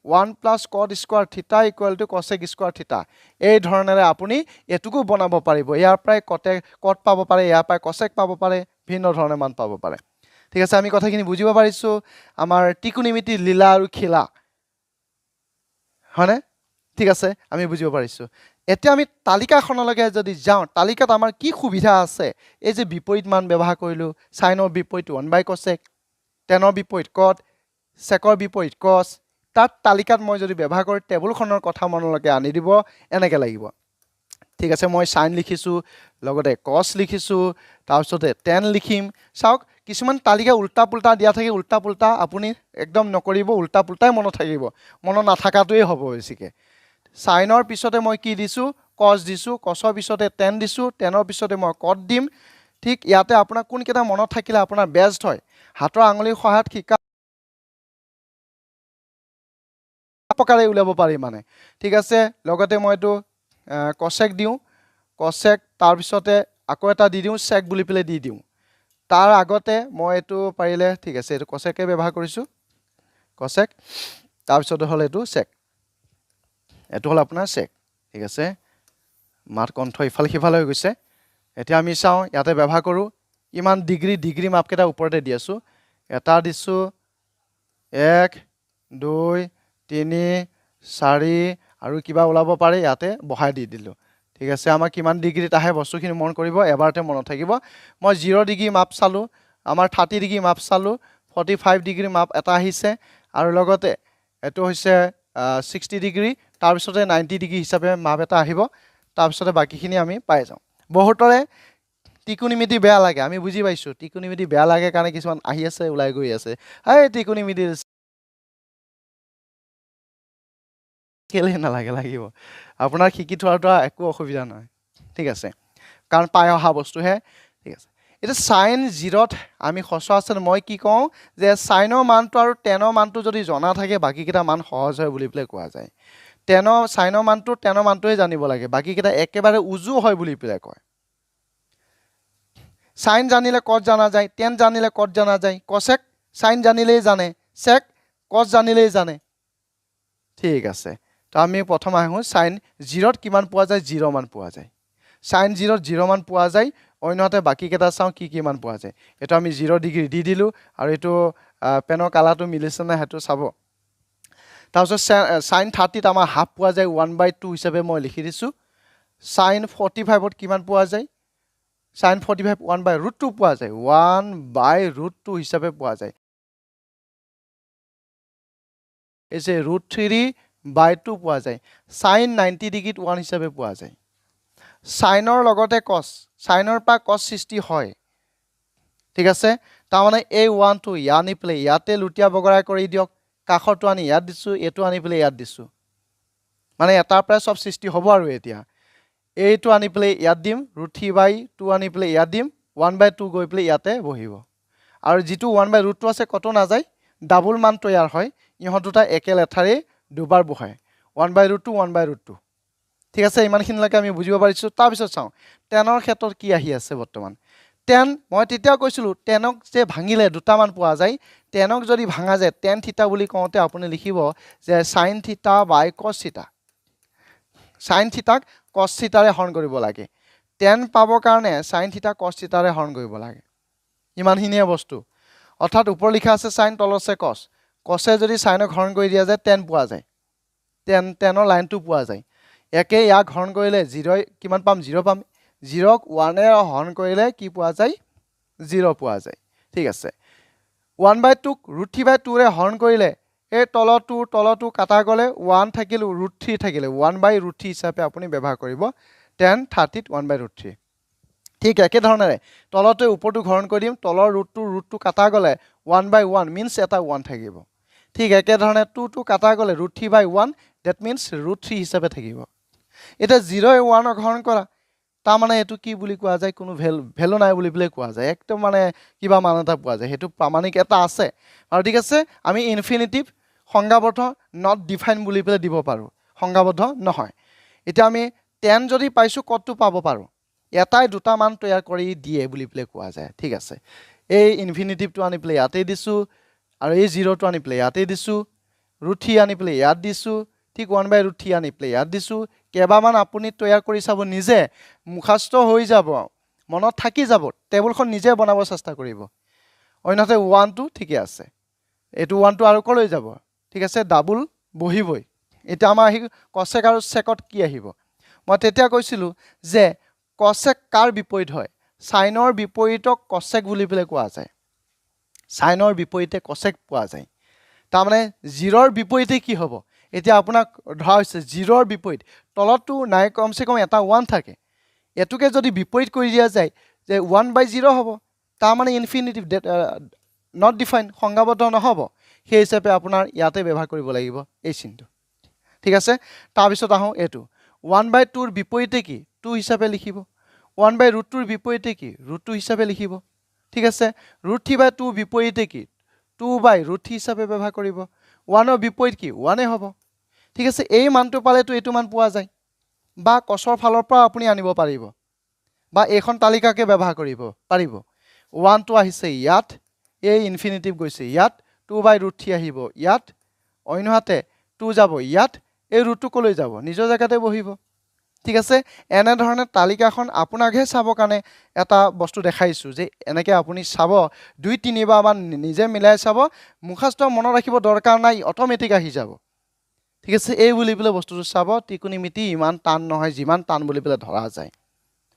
স্কোৱাৰ থিটা ইকুৱেল টু কছেক স্কোৱাৰ থিটা এই ধৰণেৰে আপুনি এটুকু বনাব পাৰিব ইয়াৰ পৰাই কট পাব পাৰে ইয়াৰ পৰাই কছেক পাব পাৰে ভিন্ন ধৰণে মান পাব পাৰে ঠিক আছে আমি কথাখিনি বুজিব পাৰিছোঁ আমাৰ ত্ৰিকোণমিতিৰ লীলা আৰু খেলা হয়নে ঠিক আছে আমি বুজিব পাৰিছোঁ এতিয়া আমি তালিকাখনলৈকে যদি যাওঁ তালিকাত আমাৰ কি সুবিধা আছে এই যে বিপৰীত মান ব্যৱহাৰ কৰিলোঁ সাইনৰ বিপৰীত 1 কছেক টেনৰ বিপৰীত কট চেকৰ বিপৰীত কছ তাত তালিকাত মই যদি ব্যৱহাৰ কৰোঁ টেবুলখনৰ কথা মনলৈকে আনি দিব এনেকৈ লাগিব ঠিক আছে মই সাইন লিখিছোঁ লগতে কছ লিখিছোঁ তাৰপিছতে টেন লিখিম চাওক কিছুমান তালিকা উল্টা পুল্টা দিয়া থাকে উল্টা পুল্টা আপুনি একদম নকৰিব উল্টা পুল্টাই মনত থাকিব মনত নাথাকাটোৱেই হ'ব বেছিকৈ সাইনৰ পিছতে মই কি দিছোঁ কছ দিছোঁ কছৰ পিছতে টেন দিছোঁ টেনৰ পিছতে মই কট দিম ঠিক ইয়াতে আপোনাৰ কোনকেইটা মনত থাকিলে আপোনাৰ বেষ্ট হয় হাতৰ আঙুলিৰ সহায়ত শিকা প্ৰকাৰে উলিয়াব পাৰি মানে ঠিক আছে লগতে মই এইটো কছেক দিওঁ কছেক তাৰপিছতে আকৌ এটা দি দিওঁ চেক বুলি পেলাই দি দিওঁ তাৰ আগতে মই এইটো পাৰিলে ঠিক আছে এইটো কছেকে ব্যৱহাৰ কৰিছোঁ কছেক তাৰপিছতে হ'ল এইটো চেক এইটো হ'ল আপোনাৰ চেক ঠিক আছে মাত কণ্ঠ ইফাল সিফাল হৈ গৈছে এতিয়া আমি চাওঁ ইয়াতে ব্যৱহাৰ কৰোঁ ইমান ডিগ্ৰী মাপকেইটা ওপৰতে দি আছোঁ এটা দিছোঁ 1 2 3 4 আৰু কিবা ওলাব পাৰে ইয়াতে বহাই দি দিলোঁ ঠিক আছে আমাৰ কিমান ডিগ্ৰীত আহে বস্তুখিনি মন কৰিব এবাৰতে মনত থাকিব মই 0 ডিগ্ৰী মাপ চালোঁ আমাৰ 30 ডিগ্ৰী মাপ চালোঁ 45 ডিগ্ৰী মাপ এটা আহিছে আৰু লগতে এইটো হৈছে 60 ডিগ্ৰী তাৰপিছতে 90 ডিগ্ৰী হিচাপে মাপ এটা আহিব তাৰপিছতে বাকীখিনি আমি পাই যাওঁ বহুতৰে ত্ৰিকোণমিতি বেয়া লাগে আমি বুজি পাইছোঁ ত্ৰিকোণমিতি বেয়া লাগে কাৰণে কিছুমান আহি আছে ওলাই গৈ আছে এই ত্ৰিকোণমিতি কেলে নালাগে লাগিব আপোনাৰ শিকি থোৱাটো একো অসুবিধা নহয় ঠিক আছে কাৰণ পাই অহা বস্তুহে ঠিক আছে এতিয়া সাইন 0ত আমি সচৰাচৰ মই কি কওঁ যে সাইনৰ মানটো আৰু টেনৰ মানটো যদি জনা থাকে বাকীকেইটা মান সহজ হয় বুলি পেলাই কোৱা যায় টেনৰ চাইনৰ মানটো টেনৰ মানটোহে জানিব লাগে বাকীকেইটা একেবাৰে উজু হয় বুলি পেলাই কয় সাইন জানিলে কস জানা যায় টেন জানিলে কট জানা যায় কসেক সাইন জানিলেই জানে সেক কস জানিলেই জানে ঠিক আছে তো আমি প্ৰথম আহো সাইন 0 কিমান পোৱা যায় 0 মান পোৱা যায় সাইন 0 0 মান পোৱা যায় অন্যতে বাকি কেইটা চাও কি মান পোৱা যায় এটা আমি 0 ডিগ্ৰী দি দিলো আৰু এটো পেনৰ কালাটো মিলিছে না হেতু চাব তাৰপিছত সাইন 30 ত আমাৰ হাফ পোৱা যায় 1/2 হিচাপে মই লিখি দিছো সাইন 45 ত কিমান পোৱা যায় সাইন 45 1/√2 পোৱা যায় 1/√2 হিচাপে পোৱা যায় এসে √3/2 পোৱা যায় সাইন 90 ডিগ্ৰীত 1 হিচাপে পোৱা যায় সাইনৰ লগতে কস সাইনৰ পা কস সৃষ্টি হয় ঠিক আছে তাৰ মানে এই 1 টো ইয়ানি প্লে ইয়াতে লুটিয়া বগৰা কৰি দিয়ক কাখৰটো আনি ইয়াত দিছো এটো আনি প্লে ইয়াত দিছো মানে এটাৰ পৰা সব সৃষ্টি হ'ব আৰু এতিয়া এইটো আনি প্লে ইয়াত দিম √3/2 আনি প্লে ইয়াত দিম 1/2 গৈ প্লে ইয়াতে বহিব আৰু যেটো 1/√2 আছে কত না যায় ডাবল মান তৈয়াৰ হয় ইহত দুটা একে লেঠাৰে দুবাৰ বহায় 1/√2 1/√2 ঠিক আছে ইমানখিনলৈকে আমি বুজিব পাৰিছো তাৰ পিছত চাও 10ৰ ক্ষেত্ৰত কি আহি আছে বৰ্তমান 10 মই তেতিয়া কৈছিলো 10ক যে ভাঙিলে দুটা মান পোৱা যায় 10ক যদি ভাঙা যায় tan থিটা বুলি কওঁতে আপুনি লিখিব যে sin থিটা / cos থিটা sin থিটাক cos থিটাৰে হৰণ কৰিব লাগে 10 পাবৰ কাৰণে sin থিটা cos থিটাৰে হৰণ কৰিব লাগে ইমানখিনিয়ে বস্তু অৰ্থাৎ ওপৰ লিখা আছে sin তলছে cos cosে যদি sinক হৰণ কৰি দিয়া যায় 10 পোৱা যায় 10ৰ লাইনটো পোৱা যায় একে ইয়াক হৰণ কৰিলে 0 কিমান পাম 0 পাম 0ক 1 এ হৰণ কৰিলে কি পোৱা যায় 0 পোৱা যায় ঠিক আছে 1/2 ক √3/2 ৰে হৰণ কৰিলে এই তলটো কাটা গলে 1 থাকিল √3 থাকিলে 1/√3 হিচাপে আপুনি ব্যৱহাৰ কৰিব 10 30 1/√3 ঠিক একে ধৰণেৰে তলতে ওপৰটো হৰণ কৰি দিম তলৰ ৰুটটো কাটা গলে 1/1 মিন্স এটা 1 থাকিব ঠিক একে ধৰণে 2 টো কাটা গলে √3/1 that means √3 হিচাপে থাকিব এটা 0 এ 1 ক হৰণ কৰা তা মানে এটো কি বুলি কোৱা যায় কোনো ভ্যালু নাই বুলি বলে কোৱা যায় একদম মানে কিবা মান এটা পোৱা যায় হেতু প্ৰামাণিক এটা আছে আৰু ঠিক আছে আমি ইনফিনিটিভ সংজ্ঞাবদ্ধ not define বুলি বলে দিব পাৰো সংজ্ঞাবদ্ধ নহয় এটা আমি 10 যদি পাইছো কতটো পাব পাৰো এটাই দুটা মান তৈয়াৰ কৰি দিয়ে বুলি বলে কোৱা যায় ঠিক আছে এই ইনফিনিটিভটো আনি প্লে ইয়াতে দিছো আৰু এই 0 টো আনি প্লে ইয়াতে দিছো √3 আনি প্লে ইয়াত দিছো ঠিক 1/√3 আনি প্লে ইয়াত দিছো কেবামান আপুনি তৈয়াৰ কৰি চাব নিজে মুখস্থ হৈ যাব মনত থাকি যাব টেবুলখন নিজে বনাব চেষ্টা কৰিব অন্যথা 1 টো ঠিকে আছে এটো 1 টো আৰু কলৈ যাব ঠিক আছে ডাবল বহিবই এটা আমাৰ আহি কসেক আৰু সেকত কি আহিব মই তেতিয়া কৈছিলো যে কসেক কাৰ বিপৰীত হয় সাইনৰ বিপৰীতক কসেক বুলি বলে কোৱা যায় সাইনৰ বিপৰীতে কসেক পোৱা যায় তাৰ মানে 0ৰ বিপৰীতে কি হ'ব এতিয়া আপোনাক ধৰা হৈছে 0ৰ বিপৰীত তলটো নাই কমসে কম এটা 1 থাকে এটুকে যদি বিপৰীত কৰি দিয়া যায় যে 1/0 হ'ব তাৰ মানে ইনফিনিটিভ not define সংজ্ঞাবদ্ধ নহব সেই হিচাপে আপোনাৰ ইয়াতে ব্যৱহাৰ কৰিব লাগিব এই চিনটো ঠিক আছে তাৰ পিছত আহো এটো 1/2 ৰ বিপৰীতে কি 2 হিচাপে লিখিব 1/√2 ৰ বিপৰীতে কি √2 হিচাপে লিখিব ঠিক আছে √3/2 ৰ বিপৰীতে কি 2/√3 হিচাপে ব্যৱহাৰ কৰিব 1 ৰ বিপৰীত কি 1 এ হ'ব ঠিক আছে এই মানটো পালেটো এটো মান পোৱা যায় বা কসৰ ফালৰ পৰা আপুনি আনিব পাৰিব বা এইখন তালিকাকে ব্যৱহাৰ কৰিব পাৰিব 1 টো আহিছে ইয়াত এই ইনফিনিটিভ গৈছে ইয়াত 2/√3 আহিব ইয়াত অন্যহাতে 2 যাব ইয়াত এই ৰুটটো কলৈ যাব নিজৰ জায়গাতে বহিব ঠিক আছে এনে ধৰণে তালিকাখন আপোনাকহে চাব কাৰণে এটা বস্তু দেখাইছো যে এনেকে আপুনি চাব 2-3 বাৰ নিজে মিলাই চাব মুখস্থ মনত ৰাখিব দৰকাৰ নাই অটোমেটিক আহি যাব ঠিক আছে এই বুলি বলে বস্তুটো চাব ত্ৰিকোণমিতি ইমান টান নহয় যিমান টান বুলি বলে ধৰা যায়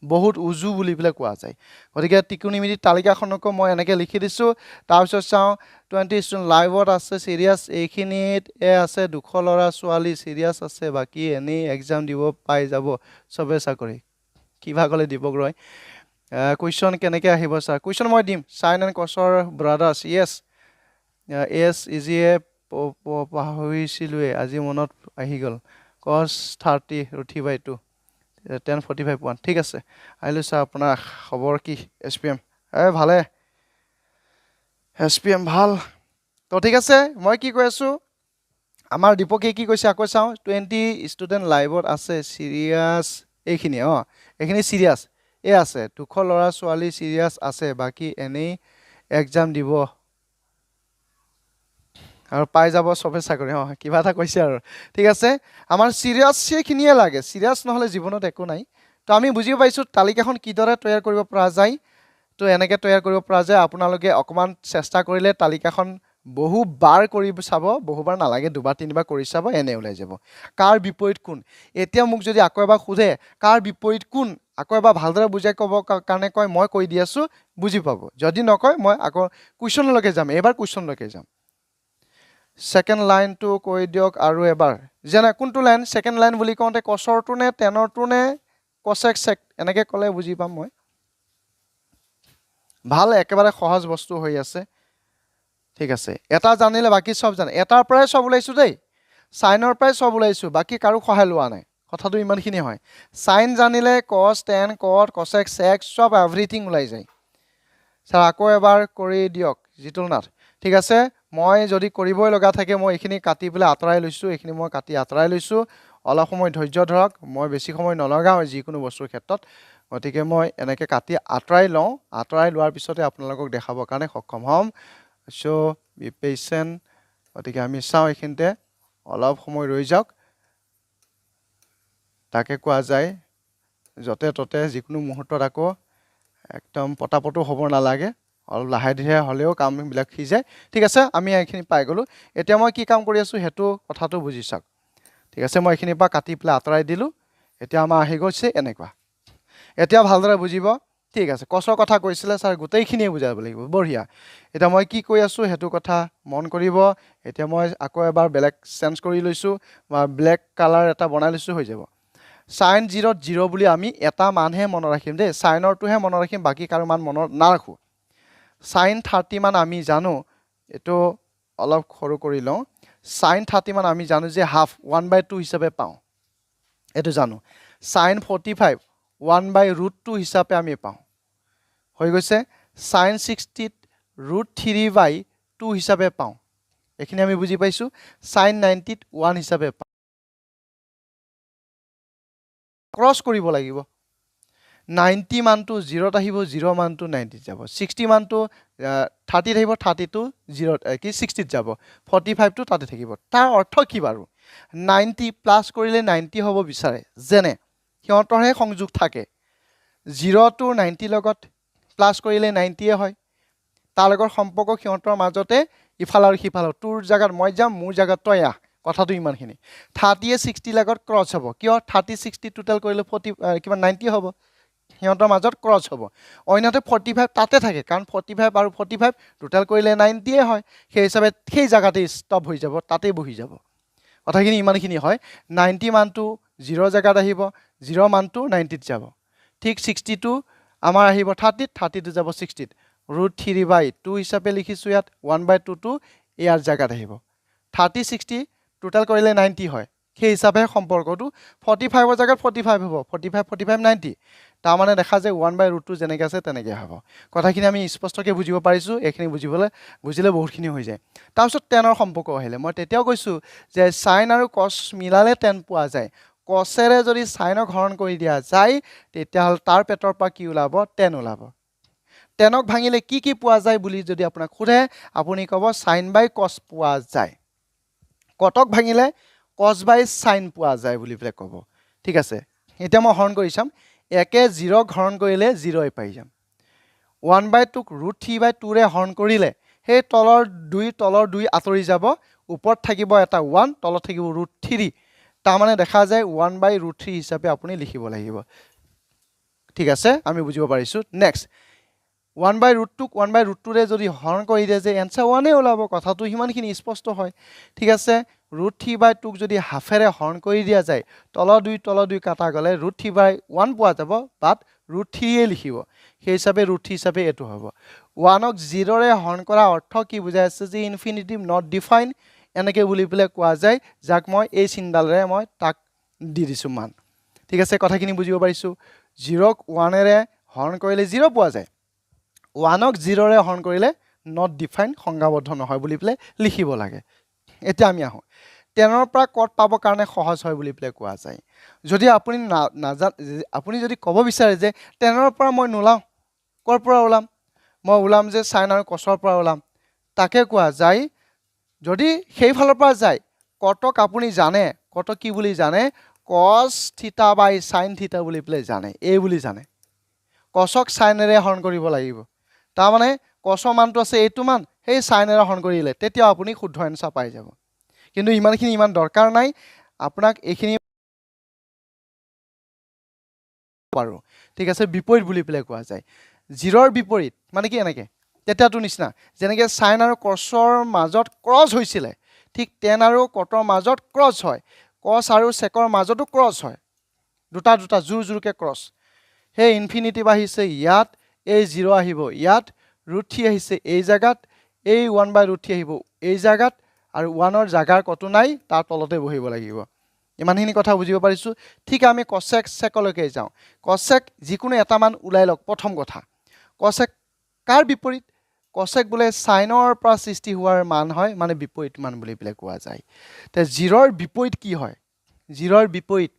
বহুত উজু বুলি বলে কোৱা যায় গতিকে ত্ৰিকোণমিতি তালিকাখনক মই এনেকে লিখি দিছো তাৰ পিছত চাও 20 ষ্টুডেন্ট লাইভত আছে সিৰিয়াস এইখিনিত আছে দুখ লৰা ছোৱালী সিৰিয়াস আছে বাকি এনি এক্সাম দিব পাই যাব সবে চাকৰি কিবা কলে দীপগ্ৰয় কোৱেশ্চন কেনেকে আহিব স্যাৰ কোৱেশ্চন মই দিম sine and cos are brothers yes easy এ পাহৰিছিলুৱে আজি মনত আহি গল cos 30 √3/2 1045 ঠিক আছে আইলো স্যাৰ আপোনাৰ খবৰ কি এসপিএম ভালে এসপিএম ভাল তো ঠিক আছে মই কি কৈ আছো আমাৰ দীপকে কি কৈছে আকৌ চাওঁ 20 ষ্টুডেণ্ট লাইভত আছে চিৰিয়াছ এইখিনি এইখিনি চিৰিয়াছ আছে 200 ল'ৰা ছোৱালী চিৰিয়াছ আছে বাকী এনেই এক্সাম দিব আৰু পাই যাব চবে চাকৰি কিবা এটা কৈছে আৰু ঠিক আছে আমাৰ চিৰিয়াছ সেইখিনিয়ে লাগে চিৰিয়াছ নহ'লে জীৱনত একো নাই তো আমি বুজি পাইছোঁ তালিকাখন কিদৰে তৈয়াৰ কৰিব পৰা যায় তো এনেকৈ তৈয়াৰ কৰিব পৰা যায় আপোনালোকে অকণমান চেষ্টা কৰিলে তালিকাখন বহুবাৰ কৰি চাব বহুবাৰ নালাগে দুবাৰ তিনিবাৰ কৰি চাব এনে ওলাই যাব কাৰ বিপৰীত কোন এতিয়া মোক যদি আকৌ এবাৰ সোধে কাৰ বিপৰীত কোন আকৌ এবাৰ ভালদৰে বুজাই ক'ব কাৰণে কয় মই কৈ দি আছোঁ বুজি পাব যদি নকয় মই আকৌ কুৱেশ্যনলৈকে যাম এইবাৰ কুৱেশ্যনলৈকে যাম ছেকেণ্ড লাইনটো কৈ দিয়ক আৰু এবাৰ যেনে কোনটো লাইন ছেকেণ্ড লাইন বুলি কওঁতে কছৰটো নে টেনৰটো নে কছেক চেক এনেকৈ ক'লে বুজি পাম মই ভাল একেবাৰে সহজ বস্তু হৈ আছে ঠিক আছে এটা জানিলে বাকী সব জানে এটাৰ পৰাই সব ওলাইছোঁ দেই সাইনৰ পৰাই সব ওলাইছোঁ বাকী কাৰো সহায় লোৱা নাই কথাটো ইমানখিনি হয় সাইন জানিলে কছ টেন কট কছেক চেক সব এভৰিথিং ওলাই যায় ছাৰ আকৌ এবাৰ কৰি দিয়ক জিতুল নাথ ঠিক আছে মই যদি কৰিবই লগা থাকে মই এইখিনি কাটি পেলাই আঁতৰাই লৈছোঁ এইখিনি মই কাটি আঁতৰাই লৈছোঁ অলপ সময় ধৈৰ্য ধৰক মই বেছি সময় নলগাওঁ যিকোনো বস্তুৰ ক্ষেত্ৰত গতিকে মই এনেকৈ কাটি আঁতৰাই লওঁ আঁতৰাই লোৱাৰ পিছতে আপোনালোকক দেখাবৰ কাৰণে সক্ষম হ'ম চ' বি পেচেণ্ট গতিকে আমি চাওঁ এইখিনিতে অলপ সময় ৰৈ যাওক তাকে কোৱা যায় য'তে ত'তে যিকোনো মুহূৰ্তত আকৌ একদম পটাপটো হ'ব নালাগে অলপ লাহে ধীৰে হ'লেও কামবিলাক সিজায় ঠিক আছে আমি এইখিনি পাই গ'লোঁ এতিয়া মই কি কাম কৰি আছোঁ সেইটো কথাটো বুজি চাওক ঠিক আছে মই এইখিনিৰ পৰা কাটি পেলাই আঁতৰাই দিলোঁ এতিয়া আমাৰ আহি গৈছে এনেকুৱা এতিয়া ভালদৰে বুজিব ঠিক আছে কছৰ কথা কৈছিলে ছাৰ গোটেইখিনিয়ে বুজাব লাগিব বঢ়িয়া এতিয়া মই কি কৈ আছোঁ সেইটো কথা মন কৰিব এতিয়া মই আকৌ এবাৰ বেলেগ চেঞ্জ কৰি লৈছোঁ বা ব্লেক কালাৰ এটা বনাই লৈছোঁ হৈ যাব সাইন 0 বুলি আমি এটা মানহে মনত ৰাখিম দেই সাইনৰটোহে মনত ৰাখিম বাকী কাৰো মান মনত নাৰাখোঁ সাইন 30 মান আমি জানো এইটো অলপ সৰু কৰি লওঁ সাইন 30 মান আমি জানো যে হাফ 1/2 হিচাপে পাওঁ এইটো জানো সাইন 45 1/√2 হিচাপে আমি পাওঁ হৈ গৈছে সাইন 60 √3/2 হিচাপে পাওঁ এইখিনি আমি বুজি পাইছোঁ সাইন 90 1 হিচাপে পাওঁ ক্ৰছ কৰিব লাগিব 90 মানটো 0ত আহিব 0 মানটো 90ত যাব 60 মানটো 30ত আহিব 30টো 0 কি 60ত যাব 45টো তাতে থাকিব তাৰ অৰ্থ কি বাৰু 90 প্লাছ কৰিলে 90 হ'ব বিচাৰে যেনে সিহঁতৰহে সংযোগ থাকে 0 to 90 লগত প্লাছ কৰিলে 90 হয় তাৰ লগত সম্পৰ্ক সিহঁতৰ মাজতে ইফাল আৰু সিফাল তোৰ জায়গাত মই যাম মোৰ জায়গাত তই আহ কথাটো ইমানখিনি 30 60 লগত ক্ৰছ হ'ব কিয় 30 60 টোটাল কৰিলে 40 কিমান 90 হ'ব সিহঁতৰ মাজত ক্ৰছ হ'ব অন্যতে 45 তাতে থাকে কাৰণ 45 আৰু 45 টোটাল কৰিলে 90 হয় সেই হিচাপে সেই জায়গাতে ষ্টপ হৈ যাব তাতে বহি যাব কথাখিনি ইমানখিনি হয় 90 মানটো 0 জায়গাত আহিব 0 মানটো 90ত যাব ঠিক 62 আমাৰ আহিব 30ত 30টো যাব 60ত √3/2 হিচাপে লিখিছোঁ ইয়াত 1/2টো ইয়াৰ জায়গাত আহিব 30 60 টোটাল কৰিলে 90 হয় সেই হিচাপে সম্পৰ্কটো 45ৰ জায়গাত 45 হ'ব 45 45 90 তাৰমানে দেখা যায় 1/√2 যেনেকৈ আছে তেনেকৈ হ'ব কথাখিনি আমি স্পষ্টকৈ বুজিব পাৰিছোঁ এইখিনি বুজিলে বহুতখিনি হৈ যায় তাৰপিছত টেনৰ সম্পৰ্ক আহিলে মই তেতিয়াও কৈছোঁ যে সাইন আৰু কছ মিলালে টেন পোৱা যায় কছেৰে যদি সাইনক হৰণ কৰি দিয়া যায় তেতিয়াহ'লে তাৰ পেটৰ পৰা কি ওলাব টেন ওলাব টেনক ভাঙিলে কি কি পোৱা যায় বুলি যদি আপোনাক সোধে আপুনি ক'ব সাইন বাই কছ পোৱা যায় কটক ভাঙিলে কছ বাই সাইন পোৱা যায় বুলি পেলাই ক'ব ঠিক আছে এতিয়া মই হৰণ কৰি চাম একে 0 হৰণ কৰিলে 0 পাই যাম 1/2ক √3/2ৰে হৰণ কৰিলে সেই তলৰ 2 আঁতৰি যাব ওপৰত থাকিব এটা 1 তলত থাকিব √3 তাৰমানে দেখা যায় 1/√3 হিচাপে আপুনি লিখিব লাগিব ঠিক আছে আমি বুজিব পাৰিছোঁ নেক্সট 1/√2ক 1/√2ৰে যদি হৰণ কৰি দিয়ে যে এনচাৰ 1 ওলাব কথাটো সিমানখিনি স্পষ্ট হয় ঠিক আছে √3/2ক যদি হাফেৰে হৰণ কৰি দিয়া যায় তলৰ 2 কাটা গ'লে √3/1 পোৱা যাব বাট √3য়ে লিখিব সেই হিচাপে √3 হিচাপে এইটো হ'ব 1ক 0ৰে হৰণ কৰা অৰ্থ কি বুজাই আছে যে ইনফিনিটিভ নট ডিফাইন এনেকৈ বুলি পেলাই কোৱা যায় যাক মই এই চিনডালেৰে মই তাক দি দিছোঁ মান ঠিক আছে কথাখিনি বুজিব পাৰিছোঁ 0ক 1ৰে হৰণ কৰিলে 0 পোৱা যায় 1ক 0ৰে হৰণ কৰিলে নট ডিফাইন সংজ্ঞাবদ্ধ নহয় বুলি পেলাই লিখিব লাগে এতিয়া আমি আহোঁ 10ৰ পৰা কট পাবৰ কাৰণে সহজ হয় বুলি পেলাই কোৱা যায় যদি আপুনি আপুনি যদি ক'ব বিচাৰে যে 10ৰ পৰা মই নোলাও কৰ পৰা ওলাম মই ওলাম যে সাইন আৰু কছৰ পৰা ওলাম তাকে কোৱা যায় যদি সেই ফালৰ পৰা যায় কটক আপুনি জানে কটক কি বুলি জানে cos থিটা বাই sin থিটা বুলি পেলাই জানে এই বুলি জানে কছক সাইনেৰে হৰণ কৰিব লাগিব তাৰ মানে কছৰ মানটো আছে এইটো মান সেই সাইনেৰে হৰণ কৰিলে তেতিয়া আপুনি শুদ্ধ এনসাৰ পাই যাব কিন্তু ইমানখিনি ইমান দৰকাৰ নাই আপোনাক এইখিনি পাৰো ঠিক আছে বিপৰীত বুলি পেলাই কোৱা যায় 0ৰ বিপৰীত মানে কি এনেকে তেতিয়াটো নিচিনা যেনেকে সাইন আৰু কছৰ মাজত ক্ৰছ হৈছিলে ঠিক 10 আৰু কটৰ মাজত ক্ৰছ হয় cos আৰু sec ৰ মাজতো ক্ৰছ হয় দুটা জোৰকে ক্ৰছ হে ইনফিনিটি বাহিছে ইয়াত এই 0 আহিব ইয়াত √3 আহিছে এই জায়গাত এই 1/√3 আহিব এই জায়গাত আৰু 1ৰ জাগাৰ কতো নাই তাৰ তলতে বহিব লাগিব ইমানখিনি কথা বুজিব পাৰিছো ঠিক আমি cosec sec লৈকে যাও cosec যিকোনো এটা মান উলাই লওক প্ৰথম কথা cosec কাৰ বিপৰীত cosec বোলে সাইনৰ পৰা সৃষ্টি হোৱাৰ মান হয় মানে বিপৰীত মান বুলি পেলে কোৱা যায় তে 0ৰ বিপৰীত কি হয় 0ৰ বিপৰীত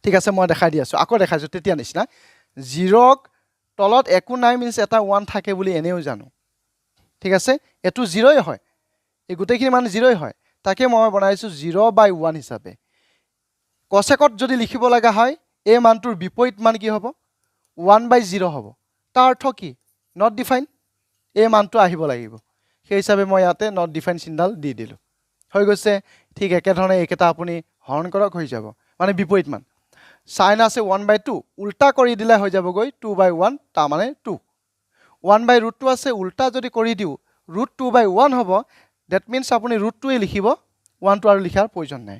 ঠিক আছে মই দেখাই দি আছো আকৌ দেখাইছো তেতিয়া নিচিনা 0ক তলত একো নাই মিন্স এটা 1 থাকে বুলি এনেও জানো ঠিক আছে এটো 0ই হয় এই গোটেইখিনি মান 0ই হয় তাকে মই বনাইছো 0/1 হিচাপে cosecত যদি লিখিব লাগা হয় এই মানটোৰ বিপৰীত মান কি হ'ব 1/0 হ'ব তাৰ অৰ্থ কি নট ডিফাইন এই মানটো আহিব লাগিব সেই হিচাপে মই ইয়াতে নট ডিফাইন চিহ্নডাল দি দিলো হৈ গৈছে ঠিক একে ধৰণে এইকেটা আপুনি হৰণ কৰক হৈ যাব মানে বিপৰীত মান sin আছে 1/2 উল্টা কৰি দিলে হৈ যাব গৈ 2/1 তা মানে 2 1/√2 আছে উল্টা যদি কৰি দিও √2/1 হ'ব দ্যাট মিন্স আপুনি √2 এ লিখিব 1 টো আৰু লিখাৰ প্ৰয়োজন নাই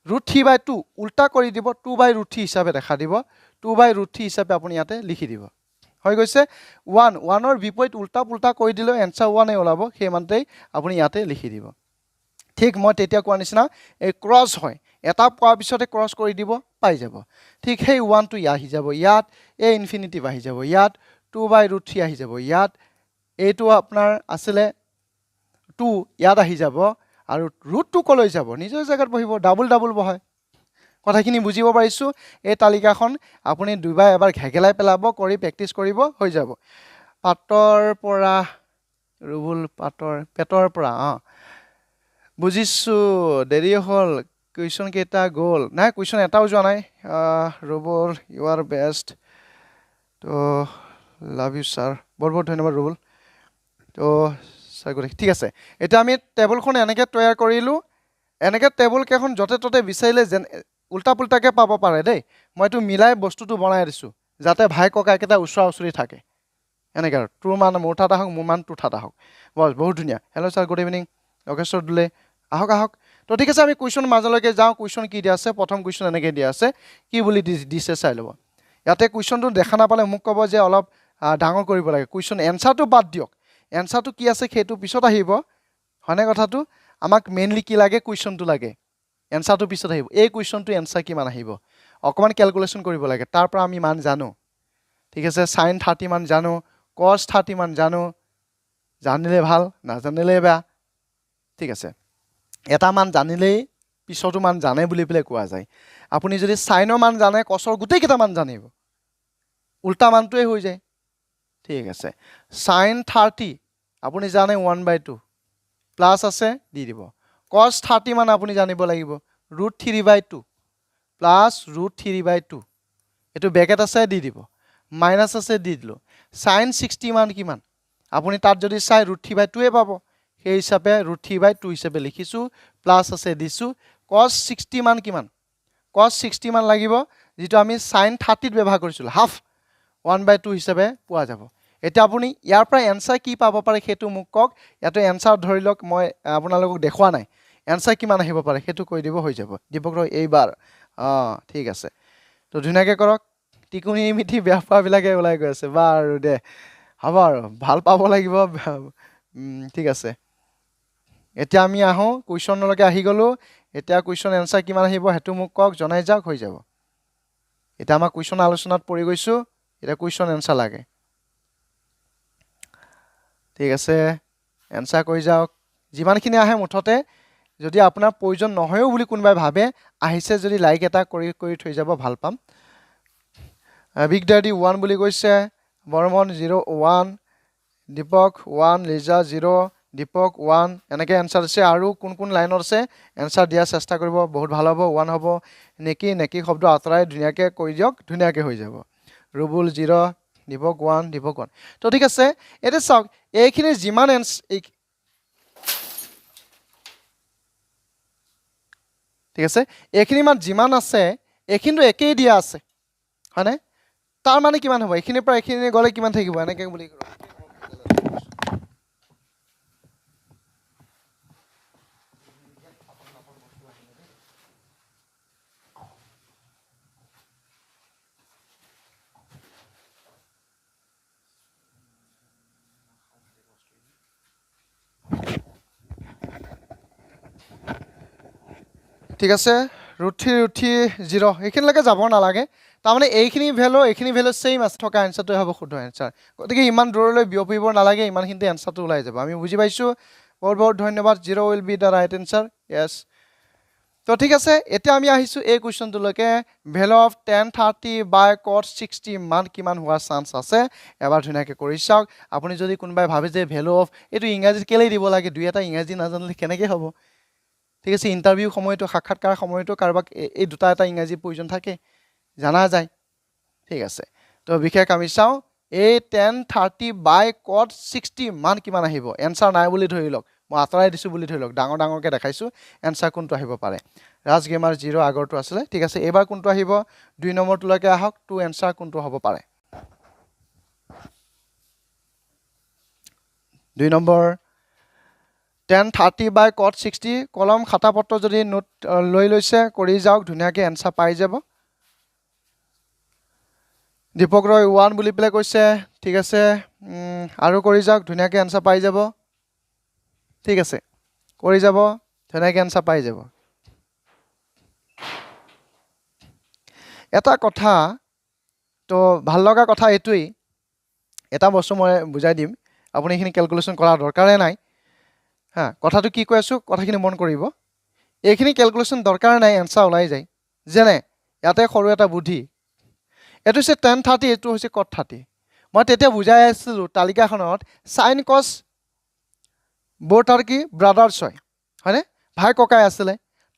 √3/2 উল্টা কৰি দিব 2/√3 হিচাপে দেখা দিব 2/√3 হিচাপে আপুনি ইয়াতে লিখি দিব হৈ গৈছে 1ৰ বিপৰীত উল্টা পুল্টা কৰি দিলে এনসাৰ 1 এ ওলাব সেই মানতেই আপুনি ইয়াতে লিখি দিব ঠিক মই তেতিয়া কোৱা নিচিনা এই ক্ৰছ হয় এটা পোৱাৰ পিছতে ক্ৰছ কৰি দিব পাই যাব ঠিক সেই 1 টো আহি যাব ইয়াত এই ইনফিনিটি আহি যাব ইয়াত 2/√3 আহি যাব ইয়াত এইটো আপোনাৰ আছিল 2 ইয়াত আহি যাব আৰু √2 কলৈ যাব নিজৰ জায়গাত বহিব ডাবল বহায় কথাখিনি বুজিব পাৰিছো এই তালিকাখন আপুনি দুইবাৰ এবাৰ ঘেগেলাই পেলাব কৰি প্ৰেক্টিস কৰিব হৈ যাব পাতৰ পৰা ৰুবুল পাতৰ পেটৰ পৰা বুজিছো দেৰি হল কুৱেশ্যন কেটা গল নাই কুৱেশ্যন এটাও যোৱা নাই ৰুবুল ইউ আৰ বেষ্ট তো লাভ ইউ স্যাৰ বহুত ধন্যবাদ ৰুবুল তো ঠিক আছে এটা আমি টেবুলখন এনেকে তৈয়াৰ কৰিলো এনেকে টেবুল কেখন যতে ততে বিচাৰিলে উল্টা পুল্টাকে পাব পাৰে দেই মইটো মিলাই বস্তুটো বনাই দিছো যাতে ভাই ককাই কেটা উছৰা উছৰি থাকে এনেকে তোৰ মান মোৰ ঠাটা হক মোৰ মান তোৰ ঠাটা হক বস বহুত ধুনিয়া hello sir good evening Lokeswar দুলে আহক তো ঠিক আছে আমি কুৱেশ্যন মাজলৈকে যাও কুৱেশ্যন কি দিয়া আছে প্ৰথম কুৱেশ্যন এনেকে দিয়া আছে কি বুলি দিছে চাই লব ইয়াতে কুৱেশ্যনটো দেখা নাপালে মোক ক'ব যে অলপ ডাঙৰ কৰিব লাগে কুৱেশ্যন এনসাৰটো বাদ দিয়ক এনসাৰটো কি আছে সেইটো পিছত আহিব হনে কথাটো আমাক মেইনলি কি লাগে কুৱেশ্যনটো লাগে এনসাৰটো পিছত আহিব এই কুৱেশ্যনটো এনসাৰ কিমান আহিব অকমান ক্যালকুলেশন কৰিব লাগে তাৰ পৰা আমি মান জানো ঠিক আছে sin 30 মান জানো cos 30 মান জানো জানিলে ভাল না জানিলে বেয়া ঠিক আছে এটা মান জানিলেই পিছতো মান জানে বুলি পেলে কোৱা যায় আপুনি যদি সাইনৰ মান জানে cosৰ গোটেই কেটা মান জানিব উল্টা মানটোই হৈ যায় ঠিক আছে sin 30 আপুনি জানে 1/2 প্লাস আছে দি দিব cos 30 মান আপুনি জানিব লাগিব √3/2 প্লাস √3/2 এটো ব্ৰেকেট আছে দি দিব মাইনাস আছে দি দিলো sin 60 মান কিমান আপুনি তাত যদি চাই √3/2 এ পাব সেই হিচাপে √3/2 হিচাপে লিখিছো প্লাস আছে দিছো cos 60 মান কিমান cos 60 মান লাগিব যেটো আমি sin 30 ত ব্যৱহাৰ কৰিছিল হাফ 1/2 হিচাপে পোৱা যাব এটা আপুনি ইয়াৰ পৰা এনসাৰ কি পাব পাৰে হেতু মোক কক ইয়াতে এনসাৰ ধৰি লওক মই আপোনালোকক দেখুৱা নাই এনসাৰ কিমান আহিব পাৰে হেতু কৈ দিব হৈ যাব দীপক ৰয় এইবাৰ ঠিক আছে তো ধুনিয়াকে কৰক টিকুনি মিঠি বেয়া পোৱা বিলাকে ওলাই গৈ আছে বাৰু দে হ'ব আৰু ভাল পাব লাগিব ঠিক আছে এতিয়া আমি আহো কুৱেশ্যনলৈকে আহি গলো এতিয়া কুৱেশ্যন এনসাৰ কিমান আহিব হেতু মোক কক জনাই যাওক হৈ যাব এটা আমাৰ কুৱেশ্যন আলোচনাত পৰি গৈছো এটা কুৱেশ্যন এনসাৰ লাগে ঠিক আছে এনসাৰ কৈ যাওক যিমানখিনি আহে মুঠতে যদি আপোনাৰ প্ৰয়োজন নহয়ও বুলি কোনোবাই ভাবে আহিছে যদি লাইক এটা কৰি থৈ যাব ভাল পাম বিগ ডেডি 1 বুলি কৈছে বৰ্মন 01 দীপক 1 লিজা 0 দীপক 1 এনেকৈ এনসাৰ আছে আৰু কোন লাইনত আছে এনসাৰ দিয়াৰ চেষ্টা কৰিব বহুত ভাল হ'ব 1 হ'ব নেকি শব্দ আঁতৰাই ধুনীয়াকৈ কৈ দিয়ক ধুনীয়াকৈ হৈ যাব ৰুবুল 0 দীপক 1 তো ঠিক আছে এতিয়া চাওক এইখিনি যিমান ঠিক আছে এইখিনি মান যিমান আছে এইখিনিতো একেই দিয়া আছে হয়নে তাৰ মানে কিমান হ'ব এইখিনিৰ পৰা এইখিনি গ'লে কিমান থাকিব এনেকৈ বুলি ঠিক আছে ৰুট 0 এইখিনিলৈকে যাব নালাগে তাৰমানে এইখিনি ভেলু সেম আছে থকা এনসাৰটোৱে হ'ব শুদ্ধ এনসাৰ গতিকে ইমান দূৰলৈ বিয়পিব নালাগে ইমানখিনিতে এনসাৰটো ওলাই যাব আমি বুজি পাইছোঁ বহুত ধন্যবাদ 0 will be the right answer yes তো ঠিক আছে এতিয়া আমি আহিছোঁ এই কুৱেশ্যনটোলৈকে ভেলু অফ 1030 বাই cot 60 মান কিমান হোৱাৰ চান্স আছে এবাৰ ধুনীয়াকৈ কৰি চাওক আপুনি যদি কোনোবাই ভাবে যে ভেলু অফ এইটো ইংৰাজীত কেলেই দিব লাগে দুই এটা ইংৰাজী নাজানিলে কেনেকৈ হ'ব ঠিক আছে ইণ্টাৰভিউ সময়তো সাক্ষাৎকাৰ সময়তো কাৰোবাক এই দুটা এটা ইংৰাজী প্ৰয়োজন থাকে জানা যায় ঠিক আছে তো বিশেষ আমি চাওঁ এই 1030 বাই cot 60 মান কিমান আহিব এনসাৰ নাই বুলি ধৰি লওক মই আঁতৰাই দিছোঁ বুলি ধৰি লওক ডাঙৰকৈ দেখাইছোঁ এনসাৰ কোনটো আহিব পাৰে ৰাজ গেমাৰ 0 আগৰটো আছিলে ঠিক আছে এইবাৰ কোনটো আহিব 2 নম্বৰটোলৈকে আহক টু এনসাৰ কোনটো হ'ব পাৰে 2 নম্বৰ 1030 বাই cot 60 কলম খাতা পত্ৰ যদি নোট লৈ লৈছে কৰি যাওক ধুনীয়াকৈ এনসাৰ পাই যাব দীপক ৰয় 1 বুলি পেলাই কৈছে ঠিক আছে আৰু কৰি যাওক ধুনীয়াকৈ এনসাৰ পাই যাব ঠিক আছে কৰি যাব ধুনীয়াকৈ এনসাৰ পাই যাব এটা কথা তো ভাল লগা কথা এইটোৱেই এটা বস্তু মই বুজাই দিম আপুনি এইখিনি কেলকুলেশ্যন কৰাৰ দৰকাৰে নাই হা কথাটো কি কৈ আছোঁ কথাখিনি মন কৰিব এইখিনি কেলকুলেশ্যন দৰকাৰ নাই এনসাৰ ওলাই যায় যেনে ইয়াতে সৰু এটা বুদ্ধি এইটো হৈছে 1030 এইটো হৈছে cot 30 মই তেতিয়া বুজাই আছিলোঁ তালিকাখনত সাইন কছ বোথ আৰু কি ব্ৰাদাৰ্ছ হয়নে ভাই ককাই আছিলে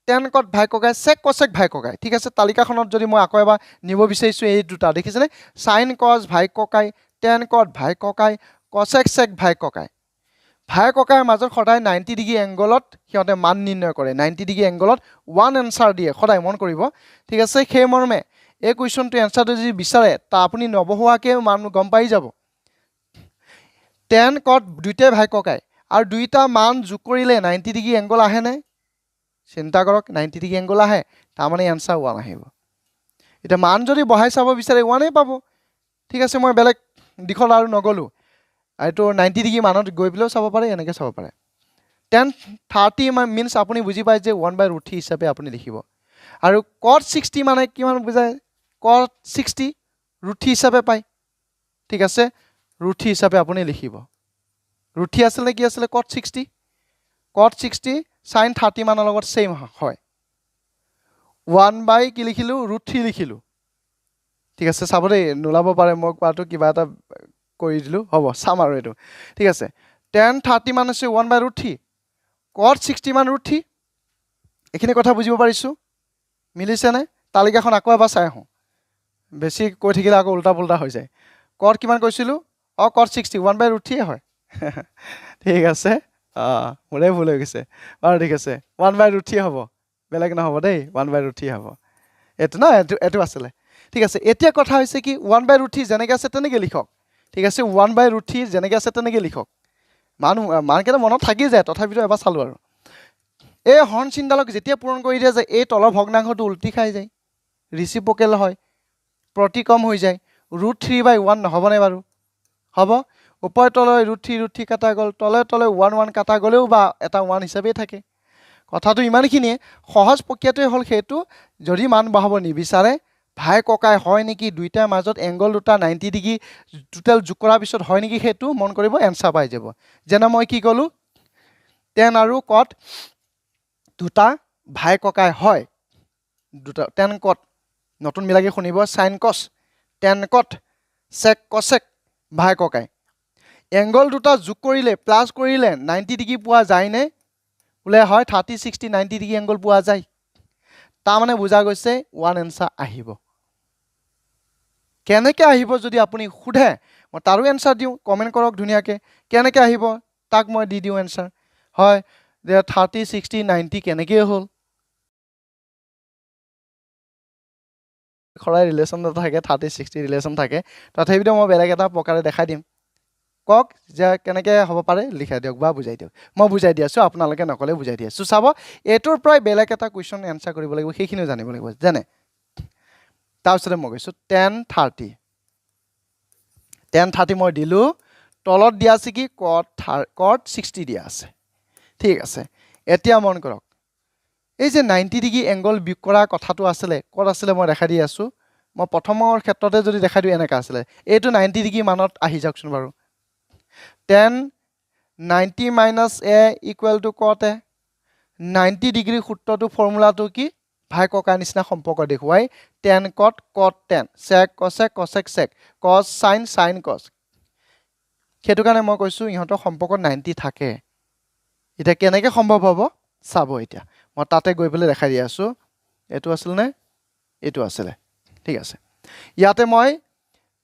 10 cot ভাই ককাই sec cosec ভাই ককাই ঠিক আছে তালিকাখনত যদি মই আকৌ এবাৰ নিব বিচাৰিছোঁ এই দুটা দেখিছেনে সাইন কছ ভাই ককাই 10 cot ভাই ককাই cosec sec ভাই ককাই মাজত সদায় 90 ডিগ্ৰী এংগলত সিহঁতে মান নিৰ্ণয় কৰে 90 ডিগ্ৰী এংগলত ওৱান এনসাৰ দিয়ে সদায় মন কৰিব ঠিক আছে সেই মৰ্মে এই কুৱেশ্যনটো এনসাৰটো যদি বিচাৰে তা আপুনি নবহুৱাকৈ মান গম পাই যাব 10 cot দুইটাই ভাই ককাই আৰু দুইটা মান যোগ কৰিলে 90 ডিগ্ৰী এংগল আহেনে চিন্তা কৰক 90 ডিগ্ৰী এংগল আহে তাৰমানে এনসাৰ 1 আহিব এতিয়া মান যদি বহাই চাব বিচাৰে 1 পাব ঠিক আছে মই বেলেগ দিশত আৰু নগ'লোঁ এইটো 90 ডিগ্ৰী মানত গৈ পেলাইও চাব পাৰে এনেকৈ চাব পাৰে 1030 মিনছ আপুনি বুজি পায় যে 1/√3 হিচাপে আপুনি লিখিব আৰু cot 60 মানে কিমান বুজায় cot 60 √3 হিচাপে পায় ঠিক আছে √3 হিচাপে আপুনি লিখিব √3 আছিল নে কি আছিলে cot 60 sin 30 মানৰ লগত সেম হয় 1 কি লিখিলোঁ √3 লিখিলোঁ ঠিক আছে চাব দেই নোলাব পাৰে মই কোৱাটো কিবা এটা কৰি দিলোঁ হ'ব চাম আৰু এইটো ঠিক আছে 1030 মান আছে 1/√3 cot 60 মান √3 এইখিনি কথা বুজিব পাৰিছোঁ মিলিছেনে তালিকাখন আকৌ এবাৰ চাই আহোঁ বেছি কৈ থাকিলে আকৌ উল্টা পুল্টা হৈ যায় cot কিমান কৈছিলোঁ cot 60 1/√3 হয় ঠিক আছে মোৰে ভুল হৈ গৈছে বাৰু ঠিক আছে 1/√3 হ'ব বেলেগ নহ'ব দেই 1/√3 হ'ব এইটো ন এইটো আছিলে ঠিক আছে এতিয়া কথা হৈছে কি 1/√3 যেনেকৈ আছে তেনেকৈ লিখক ঠিক আছে 1/√3 যেনেকৈ আছে তেনেকৈ লিখক মানকেইটা মনত থাকি যায় তথাপিতো এবাৰ চালোঁ আৰু এই হৰ্ণ চিনডালক যেতিয়া পূৰণ কৰি দিয়ে যে এই তলৰ ভগ্নাংশটো উল্টি খাই যায় ৰিচিপ্ৰকেল হয় প্ৰতিকম হৈ যায় √3/1 নহ'বনে বাৰু হ'ব ওপৰে তলৈ √3 কাটা গ'ল তলে 1 কাটা গ'লেও বা এটা 1 হিচাপেই থাকে কথাটো ইমানখিনিয়ে সহজ প্ৰক্ৰিয়াটোৱে হ'ল সেইটো যদি মান বহাব নিবিচাৰে ভাই ককাই হয় নেকি দুইটাৰ মাজত এংগল দুটা 90 ডিগ্ৰী টোটেল যোগ কৰাৰ পিছত হয় নেকি সেইটো মন কৰিব এনসাৰ পাই যাব যেনে মই কি ক'লোঁ 10 আৰু cot দুটা ভাই ককাই হয় দুটা টেন কট নতুন বিলাকে শুনিব সাইন কস টেন কট সেক কসেক ভাই ককাই এংগল দুটা যোগ কৰিলে প্লাছ কৰিলে 90 ডিগ্ৰী পোৱা যায় নে বোলে হয় 30 60 90 ডিগ্ৰী এংগল পোৱা যায় তাৰ মানে বুজা গৈছে ওৱান এনসাৰ আহিব কেনেকৈ আহিব যদি আপুনি খুধে মই তাৰো এনসাৰ দিওঁ কমেন্ট কৰক ধুনিয়াকে কেনেকৈ আহিব তাক মই দি দিওঁ এনসাৰ হয় যে 30 60 90 কেনেকৈ হ'ল খৰাই ৰিলেচন থাকে 30 60 ৰিলেচন থাকে তথাপিতো মই বেলেগ এটা প্ৰকাৰে দেখাই দিম কক যে কেনেকৈ হ'ব পাৰে লিখাই দিয়ক বা বুজাই দিয়ক মই বুজাই দি আছোঁ আপোনালোকে নকলে বুজাই দি আছোঁ চাব এটোৰ পৰাই বেলেগ এটা কুৱেশ্যন এনসাৰ কৰিব লাগিব সেইখিনিও জানিব লাগিব যেনে তাৰপিছতে মই কৈছোঁ 10 30 মই দিলোঁ তলত দিয়া আছে কি কট 60 দিয়া আছে ঠিক আছে এতিয়া মন কৰক এই যে 90 ডিগ্ৰী এংগল বিয়োগ কৰা কথাটো আছিলে ক'ত আছিলে মই দেখাই দি আছোঁ মই প্ৰথমৰ ক্ষেত্ৰতে যদি দেখাই দিওঁ এনেকা আছিলে এইটো 90 ডিগ্ৰী মানত আহি যাওকচোন বাৰু 10 90 minus a equal to cot a 90 degree সূত্ৰটো ফৰ্মুলাটো কি ভাই ককাৰ নিচিনা সম্পৰ্ক দেখুৱাই 10 cot cot 10 sec cosec cosec sec cos sin sin cos সেইটো কাৰণে মই কৈছোঁ ইহঁতৰ সম্পৰ্ক 90 থাকে এটা কেনেকৈ সম্ভৱ হ'ব চাব এতিয়া মই তাতে গৈ পেলাই দেখাই দি আছোঁ এটো আছিল নে এটো আছিল ঠিক আছে ইয়াতে মই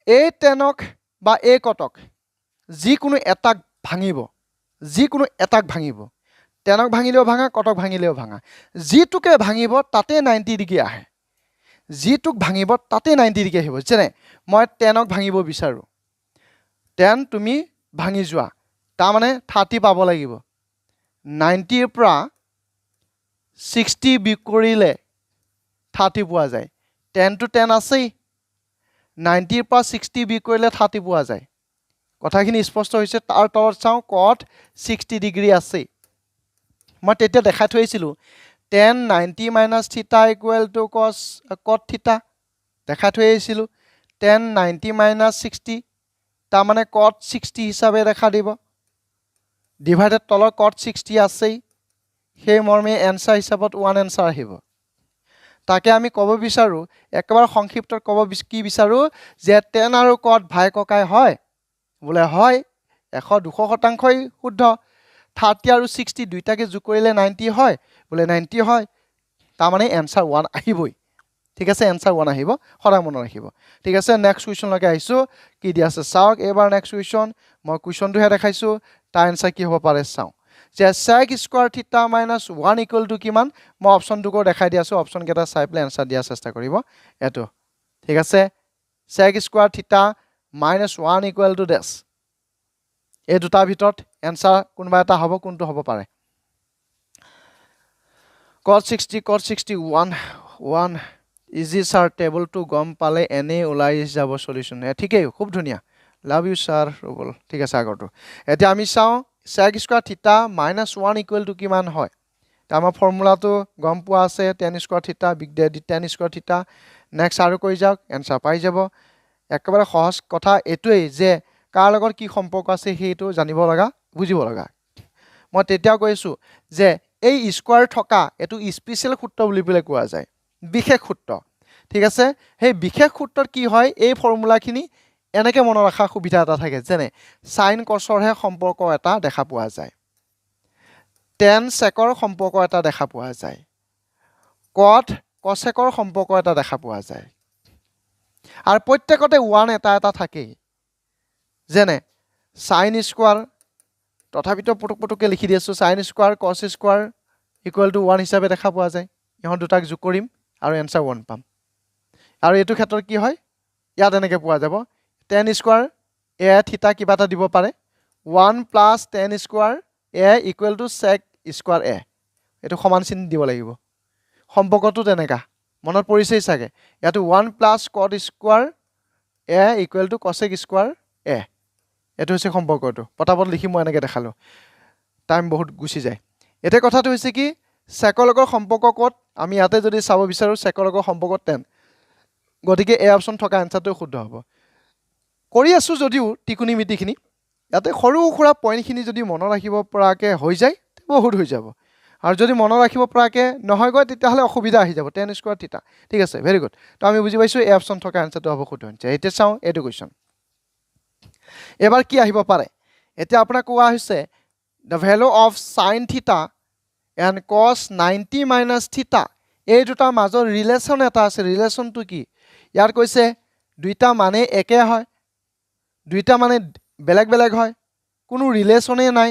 এই 10ক বা এই কটক যিকোনো এটাক ভাঙিব 10ক ভাঙিলেও ভাঙা কটক ভাঙিলেও ভাঙা যিটোকে ভাঙিব তাতে 90 ডিগ্ৰী আহে যিটোক ভাঙিব তাতে 90 ডিগ্ৰী আহিব যেনে মই 10ক ভাঙিব বিচাৰোঁ 10 তুমি ভাঙি যোৱা তাৰ মানে 30 পাব লাগিব 90 ৰ পৰা 60 বিয়োগ কৰিলে 30 পোৱা যায় 10 to 10 আছেই 90 ৰ পৰা 60 বিয়োগ কৰিলে 30 পোৱা যায় কথাখিনি স্পষ্ট হৈছে তাৰ তলত চাওঁ কট 60 ডিগ্ৰী আছে মই তেতিয়া দেখাই থৈছিলোঁ 10 90 minus theta equal to cot theta দেখাই থৈ আহিছিলোঁ 10 90 minus 60 তাৰ মানে cot 60 হিচাপে দেখা দিব ডিভাইডেড তলৰ cot 60 আছেই সেই মৰ্মে এনসাৰ হিচাপত ওৱান এনসাৰ আহিব তাকে আমি ক'ব বিচাৰোঁ একেবাৰে সংক্ষিপ্তত ক'ব কি বিচাৰোঁ যে 10 আৰু cot ভাই ককাই হয় বোলে হয় 100-200% শুদ্ধ 30 আৰু 60 দুইটাকে যোগ কৰিলে 90 হয় বোলে 90 হয় তাৰ মানে এনসাৰ 1 আহিবই ঠিক আছে এনসাৰ 1 আহিব সদায় মনত ৰাখিব ঠিক আছে নেক্সট কুৱেশ্যন লগে আহিছোঁ কি দিয়া আছে চাওক এবাৰ নেক্সট কুৱেশ্যন মই কুৱেশ্যনটোহে দেখাইছোঁ তাৰ এনসাৰ কি হ'ব পাৰে চাওঁ যে sec square theta minus 1 equal to কিমান মই অপচনটোকো দেখাই দি আছোঁ অপচন কেইটা চাই পেলাই এনসাৰ দিয়াৰ চেষ্টা কৰিব এটো ঠিক আছে sec square theta minus 1 equal to this এই দুটাৰ ভিতৰত এনসাৰ কোনবা এটা হ'ব কোনটো হ'ব পাৰে cos 60 cos 61 1 ইজি স্যাৰ টেবলটো গম পালে এনে ওলাই যাব সলিউশন ঠিকই খুব ধুনিয়া লাভ ইউ স্যাৰ ৰবল ঠিক আছে আগৰটো এতিয়া আমি চাওঁ sec square theta minus 1 equal to কিমান হয় তা আমাৰ ফৰ্মুলাটো গম পোৱা আছে tan square theta big daddy tan square theta next আৰু কৈ যাওক এনসাৰ পাই যাব একেবাৰে সহজ কথা এটোই যে কাৰ লগত কি সম্পৰ্ক আছে সেইটো জানিব লগা বুজিব লগা মই তেতিয়া কৈছো যে এই স্কয়াৰ থকা এটো স্পেশাল সূত্ৰ বুলি পেলে কোৱা যায় বিশেষ সূত্ৰ ঠিক আছে সেই বিশেষ সূত্ৰৰ কি হয় এই ফৰ্মুলাখিনি এনেকে মনত ৰাখা সুবিধা এটা থাকে যেনে sin cosৰহে সম্পৰ্ক এটা দেখা পোৱা যায় tan secৰ সম্পৰ্ক এটা দেখা পোৱা যায় cot cosecৰ সম্পৰ্ক এটা দেখা পোৱা যায় আৰু প্ৰত্যেকতে 1 এটা থাকে যেনে sin স্কয়াৰ তথাপিতো পটককে লিখি দিছো sin square cos square equal to 1 হিচাপে দেখা পোৱা যায় ইহত দুটাক যোগ কৰিম আৰু এনসাৰ 1 পাম আৰু এটো ক্ষেত্ৰত কি হয় ইয়াত এনেকে পোৱা যাব tan স্কয়াৰ a থিতা কিবা এটা দিব পাৰে 1 plus tan square a equal to sec square a এটো সমান চিন দিব লাগিব সম্পৰ্কটো তেনেকা মনত পৰিছেই চাগে ইয়াতো 1 plus cot square a equal to cosec square a এটো হৈছে সম্পৰ্কটো পটাপট লিখি মই এনেকে দেখালো টাইম বহুত গুছি যায় এতে কথাটো হৈছে কি সেকলকৰ সম্পৰ্ক কত আমি ইয়াতে যদি চাব বিচাৰো সেকলকৰ সম্পৰ্ক 10 গতিকে এ অপচন থকা আনসাৰটো শুদ্ধ হ'ব কৰি আছো যদিও টিকুনি মিটিখিনি ইয়াতে সৰু খুৰা পইণ্টখিনি যদি মনত ৰাখিব পৰাকে হৈ যায় বহুত হৈ যাব আৰু যদি মনত ৰাখিব পৰাকৈ নহয়গৈ তেতিয়াহ'লে অসুবিধা আহি যাব tan স্কোৱাৰ থিটা ঠিক আছে ভেৰি গুড তো আমি বুজি পাইছোঁ এই অপশ্যন থকা এনচাৰটো হ'ব শুদ্ধ এনচাৰ এতিয়া চাওঁ এইটো কুৱেশ্যন এবাৰ কি আহিব পাৰে এতিয়া আপোনাক কোৱা হৈছে the value of sine theta and কছ 90 মাইনাছ থিটা এই দুটাৰ মাজৰ ৰিলেশ্যন এটা আছে ৰিলেশ্যনটো কি ইয়াত কৈছে দুইটা মানে একে হয় দুইটা মানে বেলেগ বেলেগ হয় কোনো ৰিলেশ্যনেই নাই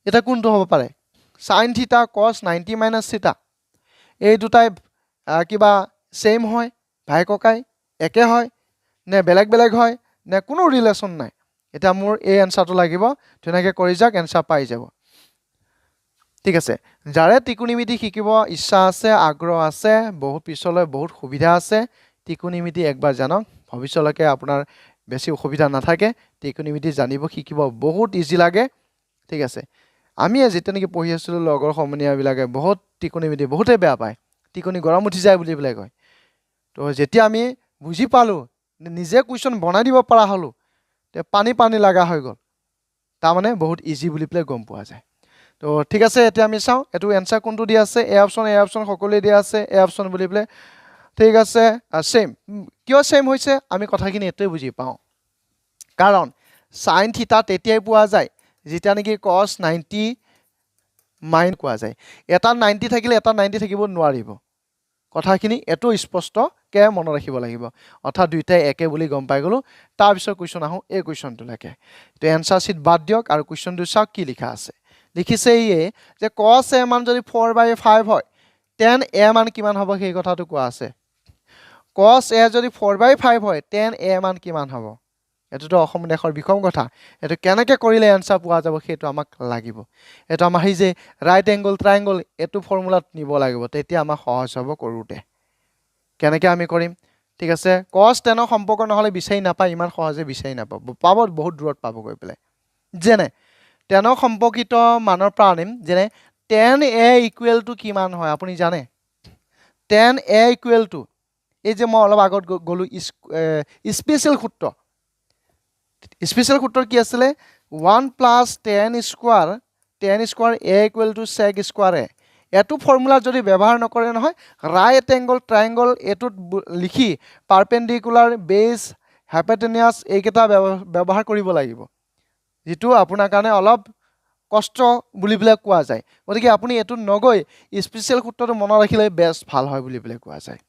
এটা কোনটো হ'ব পাৰে সাইন থিটা কছ 90 মাইনাছ থিটা এই দুটাই কিবা সেম হয় ভাই ককাই একে হয় নে বেলেগ বেলেগ হয় নে কোনো ৰিলেশ্যন নাই এটা মোৰ এই এনসাৰটো লাগিব ধুনীয়াকৈ কৰি যাওক এনসাৰ পাই যাব ঠিক আছে যাৰে ত্ৰিকোণমিতি শিকিব ইচ্ছা আছে আগ্ৰহ আছে বহুত পিছলৈ বহুত সুবিধা আছে ত্ৰিকোণমিতি একবাৰ জানক ভৱিষ্যলৈকে আপোনাৰ বেছি অসুবিধা নাথাকে ত্ৰিকোণমিতি জানিব শিকিব বহুত ইজি লাগে ঠিক আছে আমি যেতিয়া নেকি পঢ়ি আছিলোঁ লগৰ সমনীয়াবিলাকে বহুত ত্ৰিকোণমিতি বহুতে বেয়া পায় ত্ৰিকোণী গৰম উঠি যায় বুলি পেলাই কয় তো যেতিয়া আমি বুজি পালোঁ নিজে কুৱেশ্যন বনাই দিব পৰা হ'লোঁ তে পানী লগা হৈ গ'ল তাৰমানে বহুত ইজি বুলি পেলাই গম পোৱা যায় তো ঠিক আছে এতিয়া আমি চাওঁ এইটো এনসাৰ কোনটো দিয়া আছে এ অপশ্যন সকলোৱে দিয়া আছে এ অপশ্যন বুলি পেলাই ঠিক আছে সেম কিয় সেম হৈছে আমি কথাখিনি এটোৱে বুজি পাওঁ কাৰণ সাইন থিটা তেতিয়াই পোৱা যায় যেতিয়া নেকি কছ 90 মাইন কোৱা যায় এটা 90 থাকিলে এটা 90 থাকিব নোৱাৰিব কথাখিনি এটো স্পষ্টকৈ মনত ৰাখিব লাগিব অৰ্থাৎ দুইটাই একে বুলি গম পাই গ'লো তাৰপিছত কুৱেশ্যন আহোঁ এই কুৱেশ্যনটোলৈকে তো এনসাৰ চিট বাদ দিয়ক আৰু কুৱেশ্যনটো চাওক কি লিখা আছে লিখিছে ইয়ে যে কছ এ মান যদি 4/5 হয় tan এ মান কিমান হ'ব সেই কথাটো কোৱা আছে কছ এ যদি 4/5 হয় tan এ মান কিমান হ'ব এটোতো অসম দেশৰ বিষম কথা এটো কেনেকৈ কৰিলে এনসাৰ পোৱা যাব সেইটো আমাক লাগিব এটো আমাৰ এই যে ৰাইট এংগল ট্ৰায়াঙ্গল এটো ফৰ্মুলাত নিব লাগিব তেতিয়া আমাৰ সহজ হ'ব কৰোতে কেনেকৈ আমি কৰিম ঠিক আছে কছ tan সম্পৰ্ক নহলে বিচাৰি নাপায় ইমান সহজে বিচাৰি নাপাব পাব বহুত দূৰত পাব গৈ পেলাই যেনে tan সম্পৰ্কিত মানৰ পৰা আনিম যেনে tan a ইকুৱেল টু কিমান হয় আপুনি জানে tan a ইকুৱেল টু এই যে মই অলপ আগত গলো স্পেশাল সূত্ৰ কি আছিলে 1 + tan square a equal to sec square a এটো ফৰ্মুলা যদি ব্যৱহাৰ নকৰে নহয় ৰাইট এংগল ট্ৰায়াঙ্গল এটোত লিখি পাৰপেন্ডিকুলাৰ বেস হাইপোটেনিয়াছ এইকেইটা ব্যৱহাৰ কৰিব লাগিব যেটো আপোনাৰ কাৰণে অলপ কষ্ট বুলি বলে কোৱা যায় গতিকে আপুনি এটো নগৈ স্পেশাল সূত্ৰটো মনত ৰাখিলে বেষ্ট ভাল হয় বুলি বলে কোৱা যায়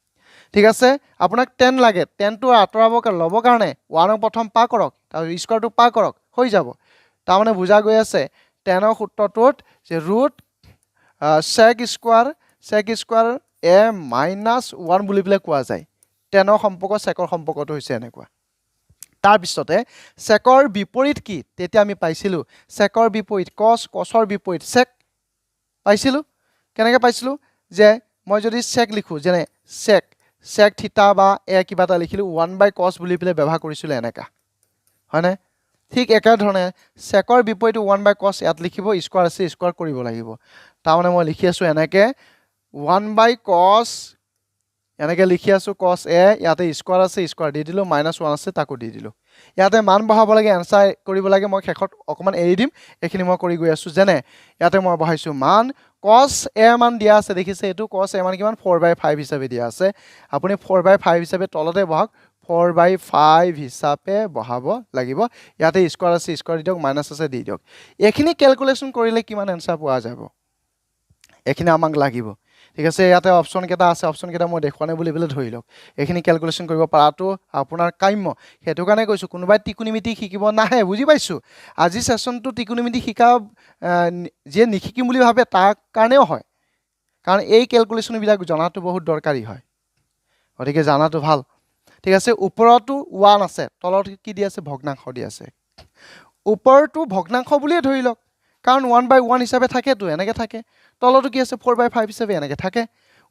ঠিক আছে আপোনাক 10 লাগে 10 টো আঁতৰাব ল'ব কাৰণে 1 প্ৰথম পা কৰক তাৰ স্কয়াৰটো পা কৰক হৈ যাব তাৰ মানে বুজা গৈ আছে 10 সূত্ৰটোত যে ৰুট sec স্কয়াৰ a - 1 বুলি বলে কোৱা যায় 10 সম্পৰ্ক সেকৰ সম্পৰ্কটো হৈছে এনেকুৱা তাৰ পিছতে সেকৰ বিপৰীত কি তেতিয়া আমি পাইছিলো সেকৰ বিপৰীত কছৰ বিপৰীত sec পাইছিলো কেনেকৈ পাইছিলো যে মই যদি sec লিখো যেনে sec থিটা বা এ কিবা এটা লিখিলো 1/cos বুলি পেলে ব্যৱহাৰ কৰিছিল এনেকা হয়নে ঠিক একে ধৰণে সেকৰ বিপৰীত 1/cos ইয়াত লিখিব স্কয়াৰ আছে স্কয়াৰ কৰিব লাগিব তাৰমানে মই লিখি আছো এনেকে 1/cos এনেকে লিখি আছো cos a ইয়াতে স্কয়াৰ আছে স্কয়াৰ দি দিলো -1 আছে তাকো দি দিলো ইয়াতে মান বহাব লাগে এনসাৰ কৰিব লাগে মই শেষত অকমান এৰি দিম এখিনি মই কৰি গৈ আছো যেনে ইয়াতে মই বহাইছো মান cos a মান দিয়া আছে দেখিছে এটো cos a মান কিমান 4/5 হিচাপে দিয়া আছে আপুনি 4/5 হিচাপে তলতে বহাক 4/5 হিচাপে বহাব লাগিব ইয়াতে স্কয়াৰ আছে স্কয়াৰ দি দিয়ক মাইনাস আছে দি দিয়ক এখিনি ক্যালকুলেশন কৰিলে কিমান এনসাৰ পোৱা যাব এখিনি আমাক লাগিব ঠিক আছে ইয়াতে অপচন কেটা আছে অপচন কেটা মই দেখুৱানে বুলি বলে ধৰি লওক এখিনি ক্যালকুলেশন কৰিব পাৰাটো আপোনাৰ কাম্য হেতু কাৰণে কৈছো কোনোবাই ত্ৰিকোণমিতি শিকিব নাহে বুজি পাইছো আজি সেশনটো ত্ৰিকোণমিতি শিকা যে নিশিকিম বুলি ভাবে তাৰ কাৰণেও হয় কাৰণ এই ক্যালকুলেশন বিলাক জনাটো বহুত দৰকাৰী হয় গতিকে জানাটো ভাল ঠিক আছে ওপৰটো 1 আছে তলত কি দি আছে ভগ্নাংশ দি আছে ওপৰটো ভগ্নাংশ বুলিয়ে ধৰি লওক কাৰণ 1/1 হিচাপে থাকে তো এনেকে থাকে তলটো কি আছে 4/5 হিচাপে এনেকে থাকে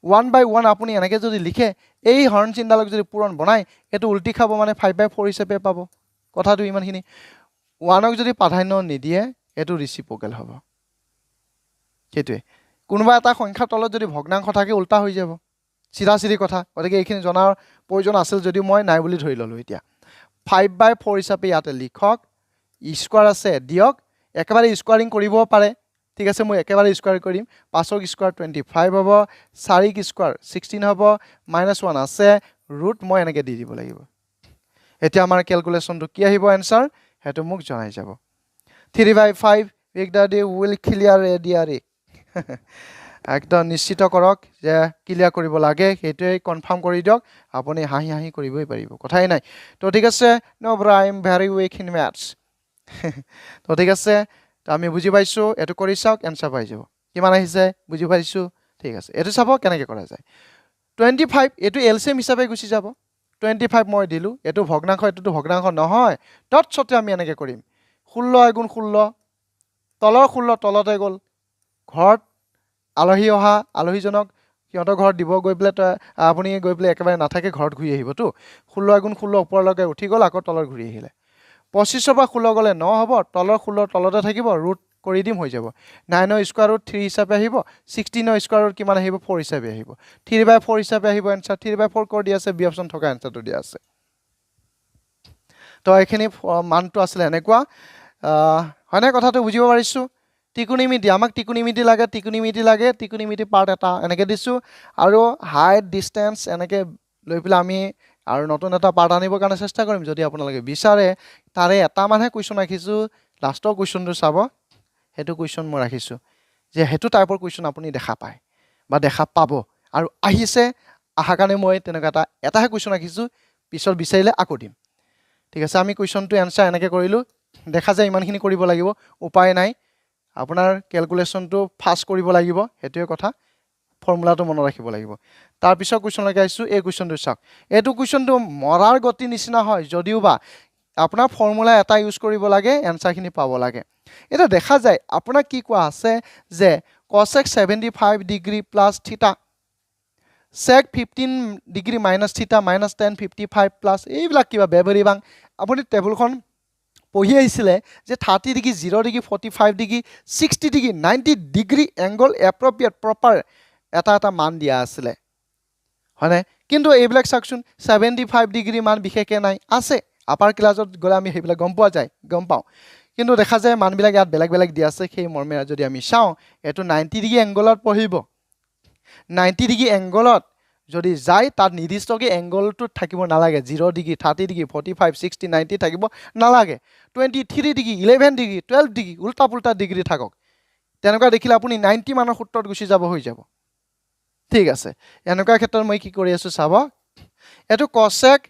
1/1 আপুনি এনেকে যদি লিখে এই হৰণ চিহ্নডালক যদি পূৰণ বনাই এটো উল্টি খাব মানে 5/4 হিচাপে পাব কথাটো ইমানখিনি 1ক যদি প্ৰাধান্য নিদিয়ে এটো ৰেচিপ্ৰকেল হ'ব কেটোৱে কোনোবা এটা সংখ্যা তলত যদি ভগ্নাংশ থাকে উল্টা হৈ যাব চিধা কথা গতিকে এইখিনি জনাৰ প্ৰয়োজন আছিল যদি মই নাই বুলি ধৰি ললো এতিয়া 5/4 হিচাপে ইয়াতে লিখক স্কয়াৰ আছে দিয়ক একেবাৰে স্কয়াৰিং কৰিব পাৰে ঠিক আছে মই একেবাৰে স্কোৱাৰ কৰিম 5ক স্কোৱাৰ 25 হ'ব 4ক স্কোৱাৰ 16 হ'ব -1 আছে ৰুট মই এনেকৈ দি দিব লাগিব এতিয়া আমাৰ ক্যালকুলেশনটো কি আহিব आंसर হেতু মোক জনাই যাব 3/5 big daddy will clear ADRE একদম নিশ্চিত কৰক যে ক্লিয়াৰ কৰিব লাগে হেতুৱে কনফাৰ্ম কৰি দিয়ক আপুনি হাঁহি হাঁহি কৰিবই পাৰিব কথাই নাই তো ঠিক আছে no bro I am very weak in maths তো ঠিক আছে তো আমি বুজি পাইছো এটো কৰি চাওক आंसर পাই যাব কিমান আহিছে বুজি পাইছো ঠিক আছে এটো চাব কেনেকৈ কৰা যায় 25 এটো এলসিএম হিচাপে গুছি যাব 25 মই দিলু এটো ভগ্নাংশ এটোটো ভগ্নাংশ নহয় তৎসতে আমি এনেকৈ কৰিম 16 * 16 তলৰ 16 তলতে গল ঘৰত আলহী অহা আলহীজনক সিহঁতৰ ঘৰত দিব গৈ পেলে আপুনি গৈ পেলে একেবাৰে নাথাকে ঘৰত ঘূৰি আহিব তো 16 * 16 ওপৰলৈকে উঠি গল আকৌ তলৰ ঘূৰি আহিলে 25 পৰা 16 গলে 9 হ'ব তলৰ 16 তলতে থাকিব ৰুট কৰি দিম হৈ যাব 9 ৰ স্কয়াৰ ৰুট 3 হিচাপে আহিব 16 ৰ স্কয়াৰ ৰুট কিমান আহিব 4 হিচাপে আহিব 3/4 হিচাপে আহিব आंसर 3/4 কৰি দি আছে বি অপচন থকা आंसरটো দি আছে তো এখিনি মানটো আসলে এনেকুৱা হয়নে কথাটো বুজিব পাৰিছো ত্ৰিকোণমিতি আমাক ত্ৰিকোণমিতি লাগে পাৰ্ট এটা এনেকৈ দিছো আৰু হাইট ডিসটেন্স এনেকৈ লৈ পেলা আমি আৰু নতুন এটা পাৰ্ট আনিবৰ কাৰণে চেষ্টা কৰিম যদি আপোনালোকে বিচাৰে তাৰে এটা মানে কোৱেশ্চন ৰাখিছো লাষ্টৰ কোৱেশ্চনটো চাব হেতু কোৱেশ্চন মই ৰাখিছো যে হেতু টাইপৰ কোৱেশ্চন আপুনি দেখা পায় বা দেখা পাব আৰু আহিছে আহা কাৰণে মই তেনেকা এটাহে কোৱেশ্চন ৰাখিছো পিছত বিচাৰিলে আকৌ দিম ঠিক আছে আমি কোৱেশ্চনটো आंसर এনেকৈ কৰিলো দেখা যায় ইমানখিনি কৰিব লাগিব উপায় নাই আপোনাৰ ক্যালকুলেশনটো ফাস্ট কৰিব লাগিব হেতুৱে কথা ফৰ্মুলাটো মনত ৰাখিব লাগিব তাৰ পিছত কোৱেশ্চন লগাই আইছো এই কোৱেশ্চনটো চাওক এটো কোৱেশ্চনটো মৰাৰ গতি নিচিনা হয় যদিও বা আপোনাৰ ফৰ্মুলা এটা ইউজ কৰিব লাগে आंसर খিনি পাব লাগে এটা দেখা যায় আপোনাৰ কি কোৱা আছে যে cosec 75 ডিগ্ৰী প্লাস থিটা sec 15 ডিগ্ৰী মাইনাস থিটা মাইনাস tan 55 প্লাস এইবিলাক কিবা বেবৰি বাং আপুনি টেবুলখন পঢ়ি আহিছিলে যে 30 degree 0 degree 45 degree 60 degree 90 degree angle appropriate proper এটা মান দিয়া আছিলে হয়নে কিন্তু এইবিলাক চাকচোন 75 ডিগ্ৰী মান বিশেষকে নাই আছে আপাৰ ক্লাছত গলে আমি হেবিলাক গম পাও কিন্তু দেখা যায় মানবিলাক ইয়াত বেলেগ দিয়া আছে সেই মৰ্মে যদি আমি চাও এটো 90 ডিগ্ৰী এংগলত পঢ়িব 90 ডিগ্ৰী এংগলত যদি যায় তাত নিৰ্দিষ্টকে এংগলটো থাকিব নালাগে 0 ডিগ্ৰী 30 ডিগ্ৰী 45 60 90 থাকিব নালাগে 23 ডিগ্ৰী 11 ডিগ্ৰী 12 ডিগ্ৰী উল্টা পুল্টা ডিগ্ৰী থাকক তেনেকুৱা দেখিলে আপুনি 90 মানৰ সূত্ৰত গুছি যাব হৈ যাব ঠিক আছে এনেকুৱা ক্ষেত্ৰত মই কি কৰি আছো চাব এটো cosec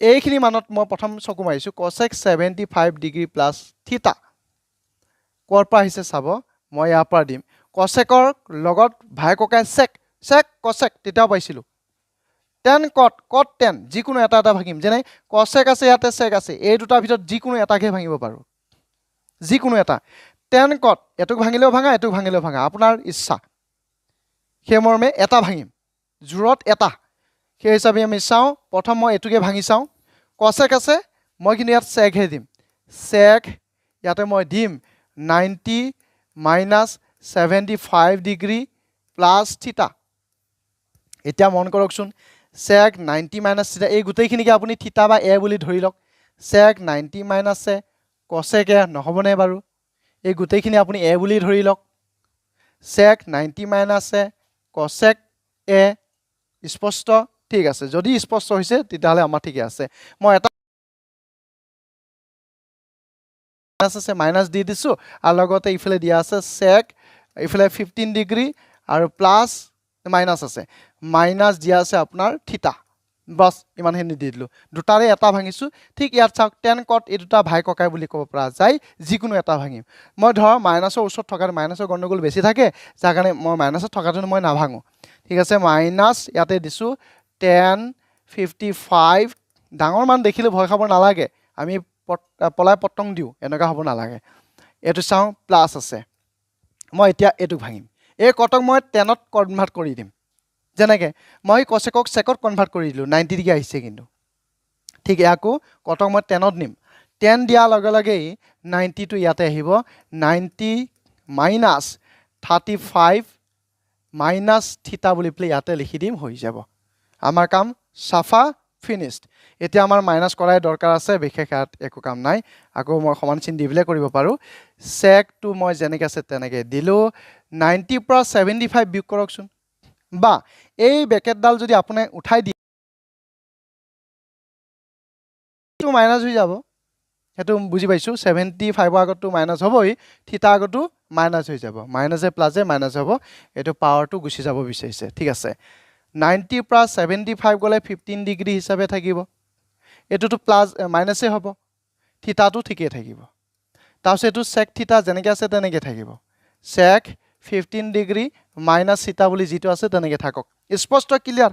এইখিনি মানত মই প্ৰথম চকু মাৰিছো cosec 75 ডিগ্ৰী প্লাস থিটা কৰ পৰা আহিছে চাব মই ইয়াৰ পৰা দিম cosecৰ লগত ভাই ককাই sec cosec তেতিয়াও পাইছিলো tan cot tan যিকোনো এটা ভাঙিম যেনে cosec আছে ইয়াতে sec আছে এই দুটাৰ ভিতৰত যিকোনো এটাকে ভাঙিব পাৰো যিকোনো এটা tan cot এটুক ভাঙিলেও ভাঙা আপোনাৰ ইচ্ছা হেমৰমে এটা ভাঙিম জুৰত এটা সেই হিচাপে আমি চাও প্ৰথম মই এটুকে ভাঙি চাও cosec আছে মই কিন্তু ইয়াত sec হে দিম sec ইয়াতে মই দিম 90 minus 75 ডিগ্ৰী প্লাস থিটা এতিয়া মন কৰকচোন sec 90 minus থিটা এই গুটেইখিনিকে আপুনি থিটা বা a বুলি ধৰি লওক sec 90 minus cosec a নহবনে বাৰু এই গুটেইখিনি আপুনি a বুলি ধৰি লওক sec 90 minus cosec a স্পষ্ট ঠিক আছে যদি স্পষ্ট হৈছে তেতিয়াহলে আমাৰ ঠিক আছে মই এটা আছে মাইনাস দি দিছো আৰু লগতে ইফালে দিয়া আছে sec ইফালে 15 ডিগ্ৰী আৰু প্লাস মাইনাস আছে মাইনাস দিয়া আছে আপোনাৰ থিটা বাস ইমানখিনি দি দিলো দুটাৰে এটা ভাঙিছো ঠিক ইয়াত চাওক tan cot এই দুটা ভাই ককাই বুলি ক'ব পৰা যায় যিকোনো এটা ভাঙিম মই ধৰ মাইনাসৰ ওচৰত থকা মাইনাসৰ গণ্ডগোল বেছি থাকে যাৰ কাৰণে মই মাইনাসত থকাটো মই নাভাঙো ঠিক আছে মাইনাস ইয়াতে দিছো tan 55 ডাঙৰ মান দেখিলে ভয় খাব নালাগে আমি পলাই পটং দিও এনেকা হ'ব নালাগে এটো চাও প্লাস আছে মই এতিয়া এটু ভাঙিম এই কটক মই 10ত কনভাৰ্ট কৰি দিম যেনেকে মই cosecক secত কনভাৰ্ট কৰি দিলো 90 ডিগ্ৰী আহিছে কিন্তু ঠিক ইয়াকো কটক মই 10ত নিম 10 দিয়া লগে লগে 90 টো ইয়াতে আহিব 90 minus 35 minus থিটা বুলি প্লে ইয়াতে লিখি দিম হৈ যাব আমাৰ কাম সাফা ফিনিছড এতিয়া আমাৰ মাইনাছ কৰাই দৰকাৰ আছে বিশেষ ইয়াত একো কাম নাই আকৌ মই সমান চিন দি পেলাই কৰিব পাৰোঁ চেকটো মই যেনেকৈ আছে তেনেকৈ দিলোঁ 90 পৰা 75 বিয়োগ কৰকচোন বা এই ব্ৰেকেটডাল যদি আপুনি উঠাই দিয়ে এইটো মাইনাছ হৈ যাব সেইটো বুজি পাইছোঁ 75ৰ আগতটো মাইনাছ হ'বই থিতা আগতো মাইনাছ হৈ যাব মাইনাছে প্লাছে মাইনাছ হ'ব এইটো পাৱাৰটো গুচি যাব বিচাৰিছে ঠিক আছে 90 পৰা 75 গ'লে 15 ডিগ্ৰী হিচাপে থাকিব এইটোতো প্লাছ মাইনাছে হ'ব থিতাটো ঠিকেই থাকিব তাৰপিছত এইটো চেক থিতা যেনেকৈ আছে তেনেকৈ থাকিব চেক 15 ডিগ্ৰী মাইনাছ থিতা বুলি যিটো আছে তেনেকৈ থাকক স্পষ্ট ক্লিয়াৰ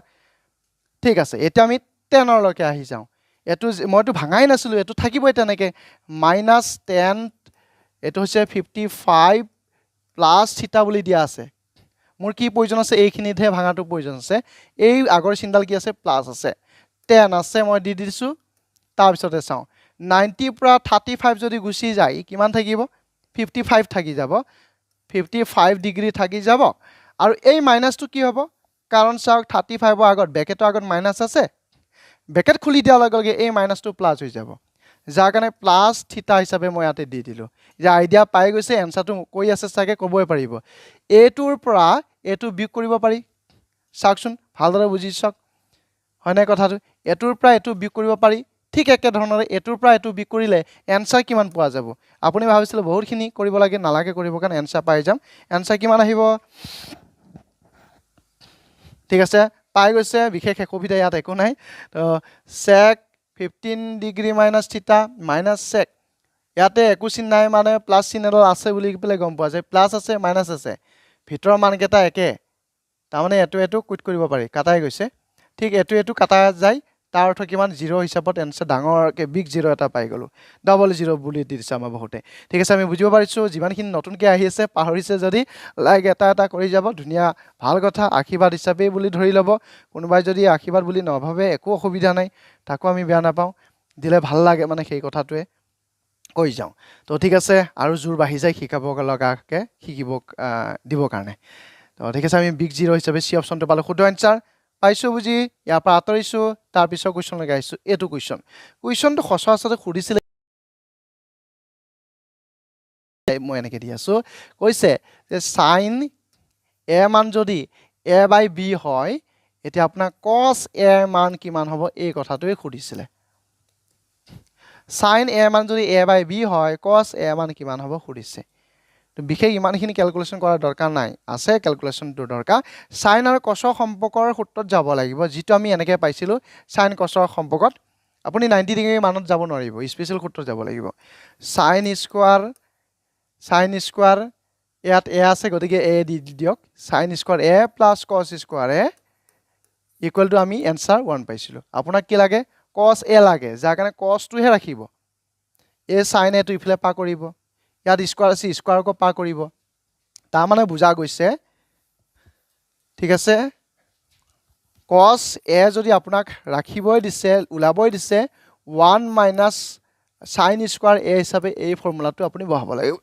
ঠিক আছে এতিয়া আমি 10লৈকে আহি যাওঁ এইটো মইতো ভাঙাই নাছিলোঁ এইটো থাকিবই তেনেকৈ মাইনাছ 10 এইটো হৈছে 55 প্লাছ থিতা বুলি দিয়া আছে মোৰ কি প্ৰয়োজন আছে এইখিনিতহে ভাঙাটো প্ৰয়োজন আছে এই আগৰ চিনডাল কি আছে প্লাছ আছে 10 আছে মই দি দিছোঁ তাৰপিছতে চাওঁ 90 পৰা 35 যদি গুচি যায় কিমান থাকিব 55 থাকি যাব 55 ডিগ্ৰী থাকি যাব আৰু এই মাইনাছটো কি হ'ব কাৰণ চাওক 35ৰ আগত ব্ৰেকেটৰ আগত মাইনাছ আছে ব্ৰেকেট খুলি দিয়াৰ লগে লগে এই মাইনাছটো প্লাছ হৈ যাব যাৰ কাৰণে প্লাছ থিতা হিচাপে মই ইয়াতে দি দিলোঁ যে আইডিয়া পাই গৈছে এনচাৰটো কৈ আছে চাগে ক'বই পাৰিব এইটোৰ পৰা এইটো বিয়োগ কৰিব পাৰি চাওকচোন ভালদৰে বুজি চাওক হয়নে কথাটো এইটোৰ পৰা এইটো বিয়োগ কৰিব পাৰি ঠিক একেধৰণৰে এইটোৰ পৰা এইটো বিয়োগ কৰিলে এনচাৰ কিমান পোৱা যাব আপুনি ভাবিছিলে বহুতখিনি কৰিব লাগে নালাগে কৰিব কাৰণে এনচাৰ পাই যাম এনচাৰ কিমান আহিব ঠিক আছে পাই গৈছে বিশেষ অসুবিধা ইয়াত একো নাই তো চেক 15 ডিগ্ৰী মাইনাছ থিতা মাইনাছ চেক ইয়াতে একো চিন নাই মানে প্লাছ চিন এডাল আছে বুলি পেলাই গম পোৱা যায় প্লাছ আছে মাইনাছ আছে ভিতৰৰ মানকেইটা একে তাৰমানে এইটো কুইট কৰিব পাৰি কাটাই গৈছে ঠিক এইটো কাটা যায় তাৰ অৰ্থ কিমান 0 হিচাপত এনচাৰ ডাঙৰকৈ বিগ 0 এটা পাই গ'লোঁ ডাবল 0 বুলি দি দিছে আমাৰ বহুতে ঠিক আছে আমি বুজিব পাৰিছোঁ যিমানখিনি নতুনকৈ আহি আছে পাহৰিছে যদি লাইক এটা কৰি যাব ধুনীয়া ভাল কথা আশীৰ্বাদ হিচাপেই বুলি ধৰি ল'ব কোনোবাই যদি আশীৰ্বাদ বুলি নাভাবে একো অসুবিধা নাই তাকো আমি বেয়া নাপাওঁ দিলে ভাল লাগে মানে সেই কথাটোৱে কৈ যাওঁ তো ঠিক আছে আৰু জোৰ বাঢ়ি যায় শিকাব লগাকৈ শিকিব দিবৰ কাৰণে তো ঠিক আছে আমি বিগ 0 হিচাপে চি অপশ্যনটো পালোঁ শুদ্ধ এনচাৰ পাইছোঁ বুজি ইয়াৰ পৰা আঁতৰিছোঁ তাৰপিছত কুৱেশ্যনলৈকে আহিছোঁ এইটো কুৱেশ্যনটো সচৰাচৰতে সুধিছিলে মই এনেকৈ দি আছোঁ কৈছে যে চাইন এ মান যদি এ বাই বি হয় এতিয়া আপোনাৰ কছ এ মান কিমান হ'ব এই কথাটোৱে সুধিছিলে চাইন এ মান যদি এ বাই বি হয় কছ এ মান কিমান হ'ব সুধিছে তো বিশেষ ইমানখিনি কেলকুলেশ্যন কৰাৰ দৰকাৰ নাই আছে কেলকুলেশ্যনটো দৰকাৰ চাইন আৰু কছৰ সম্পৰ্কৰ সূত্ৰত যাব লাগিব যিটো আমি এনেকৈ পাইছিলোঁ চাইন কছৰ সম্পৰ্কত আপুনি 90 ডিগ্ৰী মানত যাব নোৱাৰিব স্পেচিয়েল সূত্ৰত যাব লাগিব চাইন স্কোৱাৰ ইয়াত এ আছে গতিকে এ দি দিয়ক চাইন স্কোৱাৰ এ প্লাছ কছ স্কোৱাৰ এ ইকুৱেল টু আমি এনচাৰ 1 পাইছিলোঁ আপোনাক কি লাগে কছ এ লাগে যাৰ কাৰণে কছটোহে ৰাখিব এই চাইন এটো ইফালে পাৰ কৰিব ইয়াত স্কোৱাৰ আছে স্কোৱাৰকো পাৰ কৰিব তাৰমানে বুজা গৈছে ঠিক আছে কছ এ যদি আপোনাক ৰাখিবই দিছে ওলাবই দিছে 1 মাইনাছ চাইন স্কোৱাৰ এ হিচাপে এই ফৰ্মুলাটো আপুনি বহাব লাগিব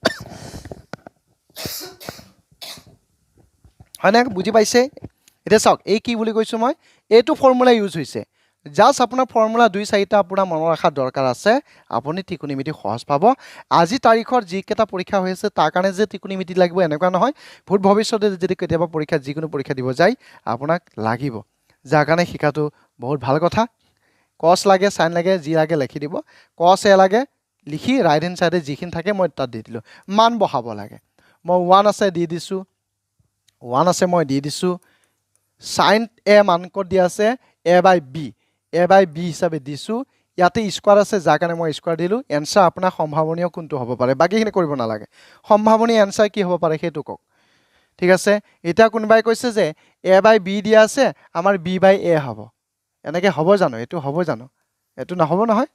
হয়নে বুজি পাইছে এতিয়া চাওক এই কি বুলি কৈছোঁ মই এইটো ফৰ্মুলা ইউজ হৈছে জাষ্ট আপোনাৰ ফৰ্মুলা 2-4টা আপোনাৰ মনত ৰখাৰ দৰকাৰ আছে আপুনি ত্ৰিকোণমিতি সহজ পাব আজি তাৰিখৰ যিকেইটা পৰীক্ষা হৈ আছে তাৰ কাৰণে যে ত্ৰিকোণমিতি লাগিব এনেকুৱা নহয় ভূত ভৱিষ্যতে যদি কেতিয়াবা পৰীক্ষা যিকোনো পৰীক্ষা দিব যায় আপোনাক লাগিব যাৰ কাৰণে শিকাটো বহুত ভাল কথা কছ লাগে চাইন লাগে যি লাগে লিখি দিব কছ এ লাগে লিখি ৰাইট হেণ্ড চাইডে যিখিনি থাকে মই তাত দি দিলোঁ মান বহাব লাগে মই 1 আছে দি দিছোঁ 1 আছে মই দি দিছোঁ চাইন এ মান ক'ত দিয়া আছে এ বাই বি হিচাপে দিছোঁ ইয়াতে স্কোৱাৰ আছে যাৰ কাৰণে মই স্কোৱাৰ দিলোঁ এনচাৰ আপোনাৰ সম্ভাৱনীয় কোনটো হ'ব পাৰে বাকীখিনি কৰিব নালাগে সম্ভাৱনীয় এনচাৰ কি হ'ব পাৰে সেইটো কওক ঠিক আছে এতিয়া কোনোবাই কৈছে যে এ বাই বি দিয়া আছে আমাৰ বি বাই এ হ'ব এনেকৈ হ'ব জানো এইটো হ'ব জানো এইটো নহ'ব নহয়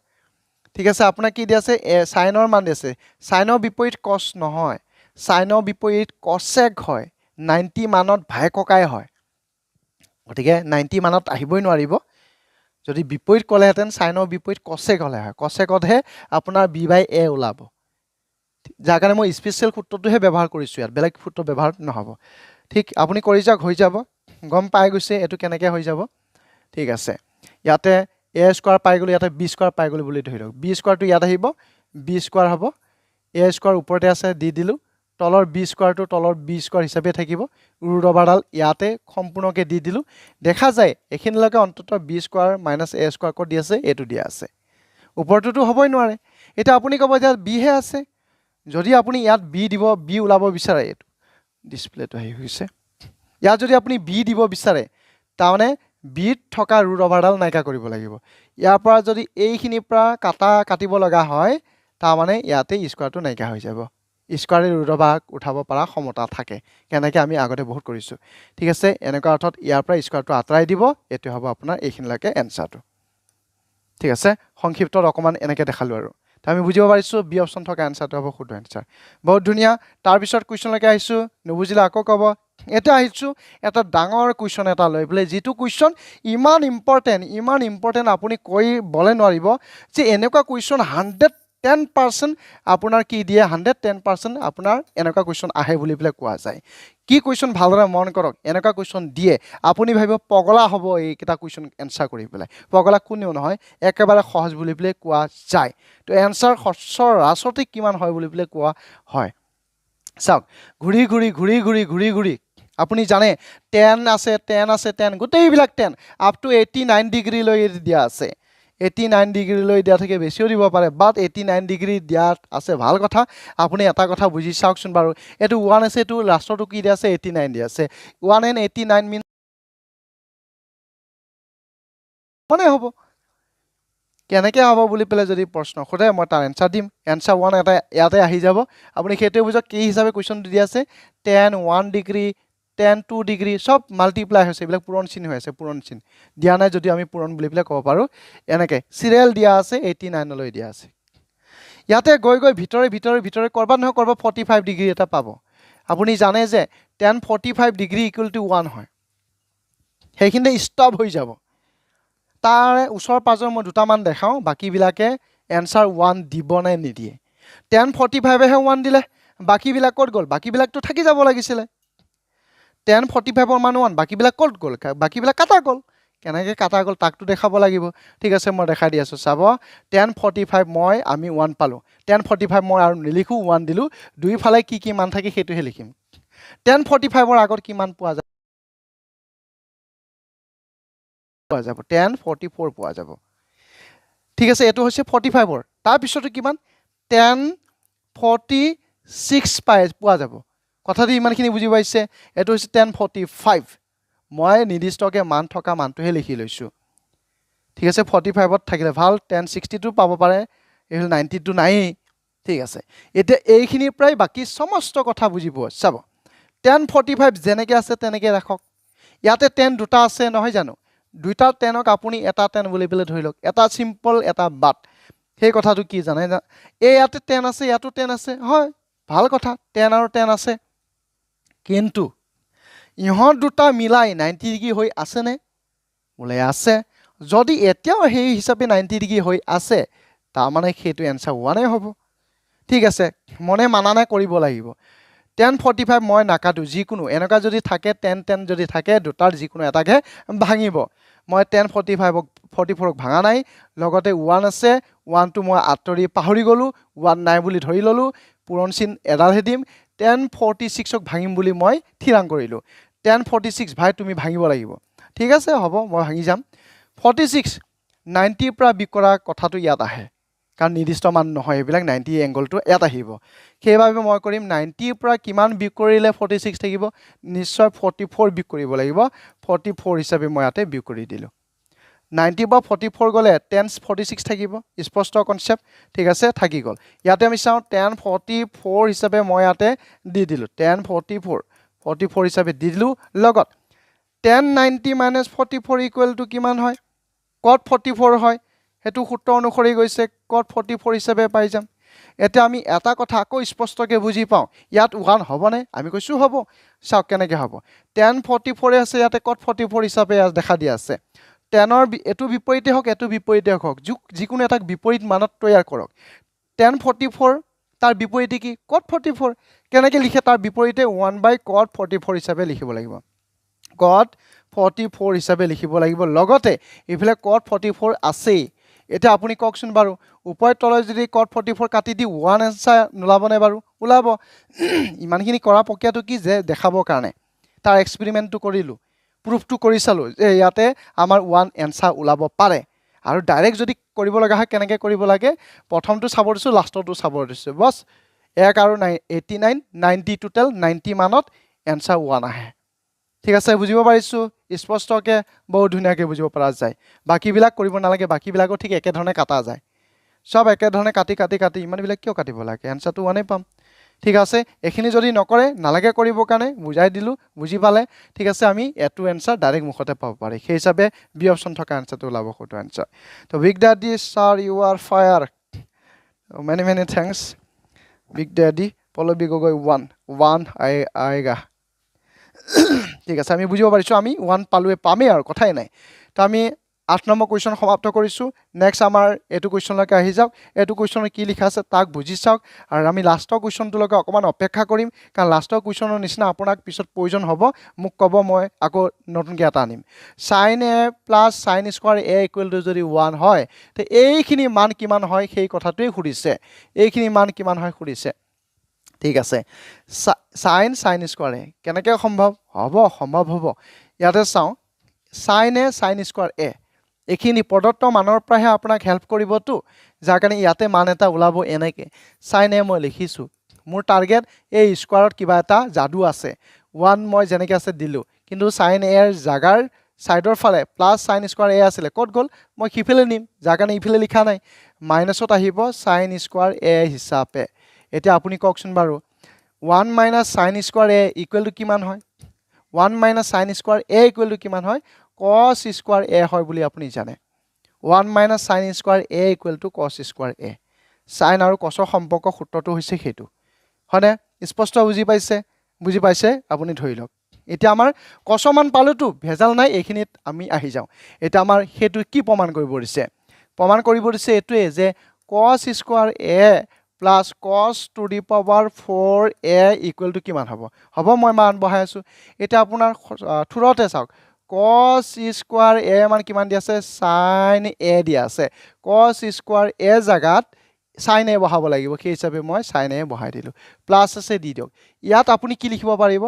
ঠিক আছে আপোনাক কি দিয়া আছে চাইনৰ মান দি আছে চাইনৰ বিপৰীত কছ নহয় চাইনৰ বিপৰীত কছেক হয় 90 মানত ভাই ককাই হয় গতিকে 90 মানত আহিবই নোৱাৰিব যদি বিপৰীত ক'লেহেঁতেন চাইনৰ বিপৰীত কছেক হ'লে হয় কছেকতহে আপোনাৰ বি বাই এ ওলাব যাৰ কাৰণে মই স্পেচিয়েল সূত্ৰটোহে ব্যৱহাৰ কৰিছোঁ ইয়াত বেলেগ সূত্ৰ ব্যৱহাৰ নহ'ব ঠিক আপুনি কৰি যাওক হৈ যাব গম পাই গৈছে এইটো কেনেকৈ হৈ যাব ঠিক আছে ইয়াতে এ স্কোৱাৰ পাই গ'লোঁ ইয়াতে বি স্কোৱাৰ পাই গ'লোঁ বুলি ধৰি লওক বি স্কোৱাৰটো ইয়াত আহিব বি স্কোৱাৰ হ'ব এ স্কোৱাৰ ওপৰতে আছে দি দিলোঁ তলৰ বি স্কোৱাৰটো তলৰ বি স্কোৱাৰ হিচাপে থাকিব ৰুট অভাৰডাল ইয়াতে সম্পূৰ্ণকৈ দি দিলোঁ দেখা যায় এইখিনিলৈকে অন্ততঃ বি স্কোৱাৰ মাইনাছ এ স্কোৱাৰ ক'ত দি আছে এইটো দিয়া আছে ওপৰটোতো হ'বই নোৱাৰে এতিয়া আপুনি ক'ব যে বিহে আছে যদি আপুনি ইয়াত বি দিব বি ওলাব বিচাৰে এইটো ডিছপ্লেটো আহি হৈছে ইয়াত যদি আপুনি বি দিব বিচাৰে তাৰমানে বিত থকা ৰুট অভাৰডাল নাইকিয়া কৰিব লাগিব ইয়াৰ পৰা যদি এইখিনিৰ পৰা কাটিব লগা হয় তাৰমানে ইয়াতে স্কোৱাৰটো নাইকিয়া হৈ যাব স্কোৱাৰে ৰুট অভাৰ উঠাব পৰা ক্ষমতা থাকে কেনেকৈ আমি আগতে বহুত কৰিছোঁ ঠিক আছে এনেকুৱা অৰ্থত ইয়াৰ পৰা স্কোৱাৰটো আঁতৰাই দিব এইটো হ'ব আপোনাৰ এইখিনিলৈকে এনচাৰটো ঠিক আছে সংক্ষিপ্তত অকণমান এনেকৈ দেখালোঁ আৰু তো আমি বুজিব পাৰিছোঁ বি অপশ্যন থকা এনচাৰটো হ'ব শুদ্ধ এনচাৰ বহুত ধুনীয়া তাৰপিছত কুৱেশ্যনলৈকে আহিছোঁ নুবুজিলে আকৌ ক'ব এতিয়া আহিছোঁ এটা ডাঙৰ কুৱেশ্যন এটা লৈ পেলাই যিটো কুৱেশ্যন ইমান ইম্পৰ্টেণ্ট আপুনি কৰিবলে নোৱাৰিব যে এনেকুৱা কুৱেশ্যন 110% আপোনাৰ কি দিয়ে 110% আপোনাৰ এনেকুৱা কুৱেশ্যন আহে বুলি পেলাই কোৱা যায় কি কুৱেশ্যন ভালদৰে মন কৰক এনেকুৱা কুৱেশ্যন দিয়ে আপুনি ভাবিব পগলা হ'ব এইকেইটা কুৱেশ্যন এনচাৰ কৰি পেলাই পগলা কোনেও নহয় একেবাৰে সহজ বুলি পেলাই কোৱা যায় তো এনচাৰ সচৰাচৰতে কিমান হয় বুলি পেলাই কোৱা হয় চাওক ঘূৰি ঘূৰি আপুনি জানে 10 আছে গোটেইবিলাক 10 আপ টু 89 ডিগ্ৰীলৈ দিয়া আছে 89 ডিগ্ৰীলৈ দিয়া থাকে বেছিও দিব পাৰে বাট 89 ডিগ্ৰী দিয়াত আছে ভাল কথা আপুনি এটা কথা বুজি চাওকচোন বাৰু এইটো 1 আছে এইটো লাষ্টৰটো কি দিয়া আছে 89 দিয়া আছে 1 and 89 মিন মানে হ'ব কেনেকৈ হ'ব বুলি পেলাই যদি প্ৰশ্ন সোধে মই তাৰ এনচাৰ দিম এনচাৰ 1 এটা ইয়াতে আহি যাব আপুনি সেইটোৱে বুজক কি হিচাপে কুৱেশ্যনটো দিয়া আছে 10 1 ডিগ্ৰী 10 2 ডিগ্ৰী সব মাল্টিপ্লাই হৈছে এইবিলাক পূৰণ চিন হৈ আছে পূৰণ চিন দিয়া নাই যদি আমি পূৰণ বুলি পেলাই ক'ব পাৰোঁ এনেকৈ চিৰিয়েল দিয়া আছে 89লৈ দিয়া আছে ইয়াতে গৈ ভিতৰে ক'ৰবাত নহয় ক'ৰবাত 45 ডিগ্ৰী এটা পাব আপুনি জানে যে 10 45 ডিগ্ৰী ইকুৱেল টু 1 হয় সেইখিনিতে ষ্টপ হৈ যাব তাৰে ওচৰ পাজৰ মই দুটামান দেখাওঁ বাকীবিলাকে এনচাৰ 1 দিব নে নিদিয়ে 10 45হে 1 দিলে বাকীবিলাক ক'ত গ'ল বাকীবিলাকতো থাকি যাব লাগিছিলে 10 45ৰ মান 1 বাকীবিলাক ক'ত গ'ল বাকীবিলাক কাটা গ'ল কেনেকৈ কাটা গ'ল তাকতো দেখাব লাগিব ঠিক আছে মই দেখাই দি আছোঁ চাব 10 45 আমি 1 পালোঁ 10 45 মই আৰু নিলিখোঁ 1 দিলোঁ দুইফালে কি মান থাকে সেইটোহে লিখিম 10 45ৰ আগত কিমান পোৱা যায় 10 44 পোৱা যাব ঠিক আছে এইটো হৈছে 45ৰ তাৰপিছতো কিমান 10 46 পোৱা যাব কথাটো ইমানখিনি বুজি পাইছে এইটো হৈছে 10 45 মই নিৰ্দিষ্টকৈ মান থকা মানটোহে লিখি লৈছোঁ ঠিক আছে 45ত থাকিলে ভাল 10 62 পাব পাৰে এই 92 নাইয়েই ঠিক আছে এতিয়া এইখিনিৰ পৰাই বাকী সমস্ত কথা বুজিব চাব 10 45 যেনেকৈ আছে তেনেকৈ ৰাখক ইয়াতে 10 দুটা আছে নহয় জানো দুইটা 10ক আপুনি এটা 10 বুলি পেলাই ধৰি লওক এটা চিম্পল এটা বাট সেই কথাটো কি জানে এই ইয়াতে 10 আছে ইয়াতো 10 আছে হয় ভাল কথা 10 আৰু 10 আছে কিন্তু ইহঁত দুটা মিলাই 90 ডিগ্ৰী হৈ আছেনে বোলে আছে যদি এতিয়াও সেই হিচাপে 90 ডিগ্ৰী হৈ আছে তাৰমানে সেইটো এনচাৰ 1 হ'ব ঠিক আছে মনে মানানে কৰিব লাগিব 10 45 মই নাকাটো যিকোনো এনেকুৱা যদি থাকে 10 10 যদি থাকে দুটাৰ যিকোনো এটাকে ভাঙিব মই 10 45ক 44ক ভাঙা নাই লগতে 1 আছে 1টো মই আঁতৰি পাহৰি গ'লোঁ 1 নাই বুলি ধৰি ল'লোঁ পূৰণ চিন এডালহে দিম 10 46ক ভাঙিম বুলি মই থিৰাং কৰিলোঁ 10 46 ভাই তুমি ভাঙিব লাগিব ঠিক আছে হ'ব মই ভাঙি যাম 46 90ৰ পৰা বিয়োগ কৰা কথাটো ইয়াত আহে কাৰণ নিৰ্দিষ্ট মান নহয় এইবিলাক 90 এংগলটো ইয়াত আহিব সেইবাবে মই কৰিম 90ৰ পৰা কিমান বিয়োগ কৰিলে 46 থাকিব নিশ্চয় 44 বিয়োগ কৰিব লাগিব 44 হিচাপে মই ইয়াতে বিয়োগ কৰি দিলোঁ 90 পৰা 44 গ'লে 10 46 থাকিব স্পষ্ট কনচেপ্ট ঠিক আছে থাকি গ'ল ইয়াতে আমি চাওঁ 10 44 হিচাপে মই ইয়াতে দি দিলোঁ 10 44 হিচাপে দি দিলোঁ লগত 10 90 মাইনাছ 44 ইকুৱেল টু কিমান হয় কট 44 হয় সেইটো সূত্ৰ অনুসৰি গৈছে কট 44 হিচাপে পাই যাম এতিয়া আমি এটা কথা আকৌ স্পষ্টকৈ বুজি পাওঁ ইয়াত 1 হ'বনে আমি কৈছোঁ হ'ব চাওক কেনেকৈ হ'ব 10 44 আছে ইয়াতে কট 44 হিচাপে দেখা দিয়া আছে 10ৰ এইটো বিপৰীতে হওক এইটো বিপৰীতে হওক যিকোনো এটা বিপৰীত মানত তৈয়াৰ কৰক 10 44 তাৰ বিপৰীতে কি কট 44 কেনেকৈ লিখে তাৰ বিপৰীতে 1/cot 44 হিচাপে লিখিব লাগিব cot 44 হিচাপে লিখিব লাগিব লগতে ইফালে cot 44 আছেই এটা আপুনি কওকচোন বাৰু ওপৰ তলে যদি cot 44 কাটি দি 1 আনসাৰ নোলাবনে বাৰু ওলাব ইমানখিনি কৰা প্ৰক্ৰিয়াটো কি যে দেখাবৰ কাৰণে তাৰ এক্সপেৰিমেন্টটো কৰিলো প্ৰুফটো কৰি চালো যে ইয়াতে আমাৰ 1 আনসাৰ ওলাব পাৰে আৰু ডাইৰেক্ট যদি কৰিব লগা হয় কেনেকৈ কৰিব লাগে প্ৰথমটো চাব দিছো লাষ্টটো চাব দিছো বস 1 আৰু 89 90 টোটাল 90 মানত আনসাৰ 1 আহে ঠিক আছে বুজিব পাৰিছো স্পষ্টকে বহুত ধুনীয়াকৈ বুজিব পৰা যায় বাকিবিলাক কৰিব নালাগে বাকিবিলাকো ঠিক একে ধৰণে কাটা যায় সব একে ধৰণে কাটি ইমানবিলাক কিয় কাটিব লাগে আনসাৰটো 1 পাম ঠিক আছে এখিনি যদি নকৰে নালাগে কৰিব কাৰণে বুজাই দিলো বুজি পালে ঠিক আছে আমি এটো আনসাৰ ডাইৰেক্ট মুখতে পাব পাৰি সেই হিচাপে বি অপচন থকা আনসাৰটো ওলাব কোটো আনসাৰ তো big daddy sir you are fire many thanks big daddy Pallabi Gogoi 1 আইগা ঠিক আছে আমি বুজিব পাৰিছো আমি 1 পালুৱে পামেই আৰু কথাই নাই তো আমি 8 নম্বৰ কোৱেশ্চন সমাপ্ত কৰিছো নেক্সট আমাৰ এটো কোৱেশ্চনলৈকে আহি যাওক এটো কোৱেশ্চনত কি লিখা আছে তাক বুজি চাওক আৰু আমি লাষ্টৰ কোৱেশ্চনটোলৈকে অকমান অপেক্ষা কৰিম কাৰণ লাষ্টৰ কোৱেশ্চনৰ নিচিনা আপোনাক পিছত প্ৰয়োজন হ'ব মোক ক'ব মই আকৌ নতুনকৈ এটা আনিম sin a plus sin square a equal to যদি 1 হয় তে এইখিনি মান কিমান হয় সেই কথাটোই সুধিছে এইখিনি মান কিমান হয় সুধিছে ঠিক আছে sin square কেনেকৈ সম্ভৱ হ'ব ইয়াতে চাও sin a sin square a এখিনি প্ৰদত্ত মানৰ পৰাহে আপোনাক হেল্প কৰিবটো যাৰ কাৰণে ইয়াতে মান এটা ওলাব এনেকে sin a মই লিখিছো মোৰ টাৰ্গেট এই স্কয়াৰত কিবা এটা জাদু আছে 1 মই যেনেকৈ আছে দিলো কিন্তু sin a এৰ জাগাৰ সাইডৰ ফালে প্লাস sin square a আছিল ক'ত গল মই কিফালে নিম যাৰ কাৰণে ইফালে লিখা নাই মাইনাসত আহিব sin square a হিচাপে এতিয়া আপুনি কওকচোন বাৰু 1 minus sin square a equal to কিমান হয় 1 minus sin square a equal to কিমান হয় cos square a হয় বুলি আপুনি জানে 1 minus sin square a equal to cos square a sin আৰু cos সম্পৰ্ক সূত্ৰটো হৈছে হেতু হয়নে স্পষ্ট বুজি পাইছে আপুনি ধৰি লওক এতিয়া আমাৰ cos মান পালোটো ভেজাল নাই এখিনিত আমি আহি যাও এটা আমাৰ হেতু কি প্ৰমাণ কৰিব দিছে এটোৱে যে cos square a plus cos to the power 4a equal to কিমান হ'ব মই মান বহাই আছো এটা আপোনাৰ থুৰতে চাওক cos square a মান কিমান দি আছে sin a দি আছে cos square a জাগাত sin a বহাব লাগিব সেই হিচাপে মই sin a বহাই দিলো প্লাস আছে দি দিওক ইয়াত আপুনি কি লিখিব পাৰিব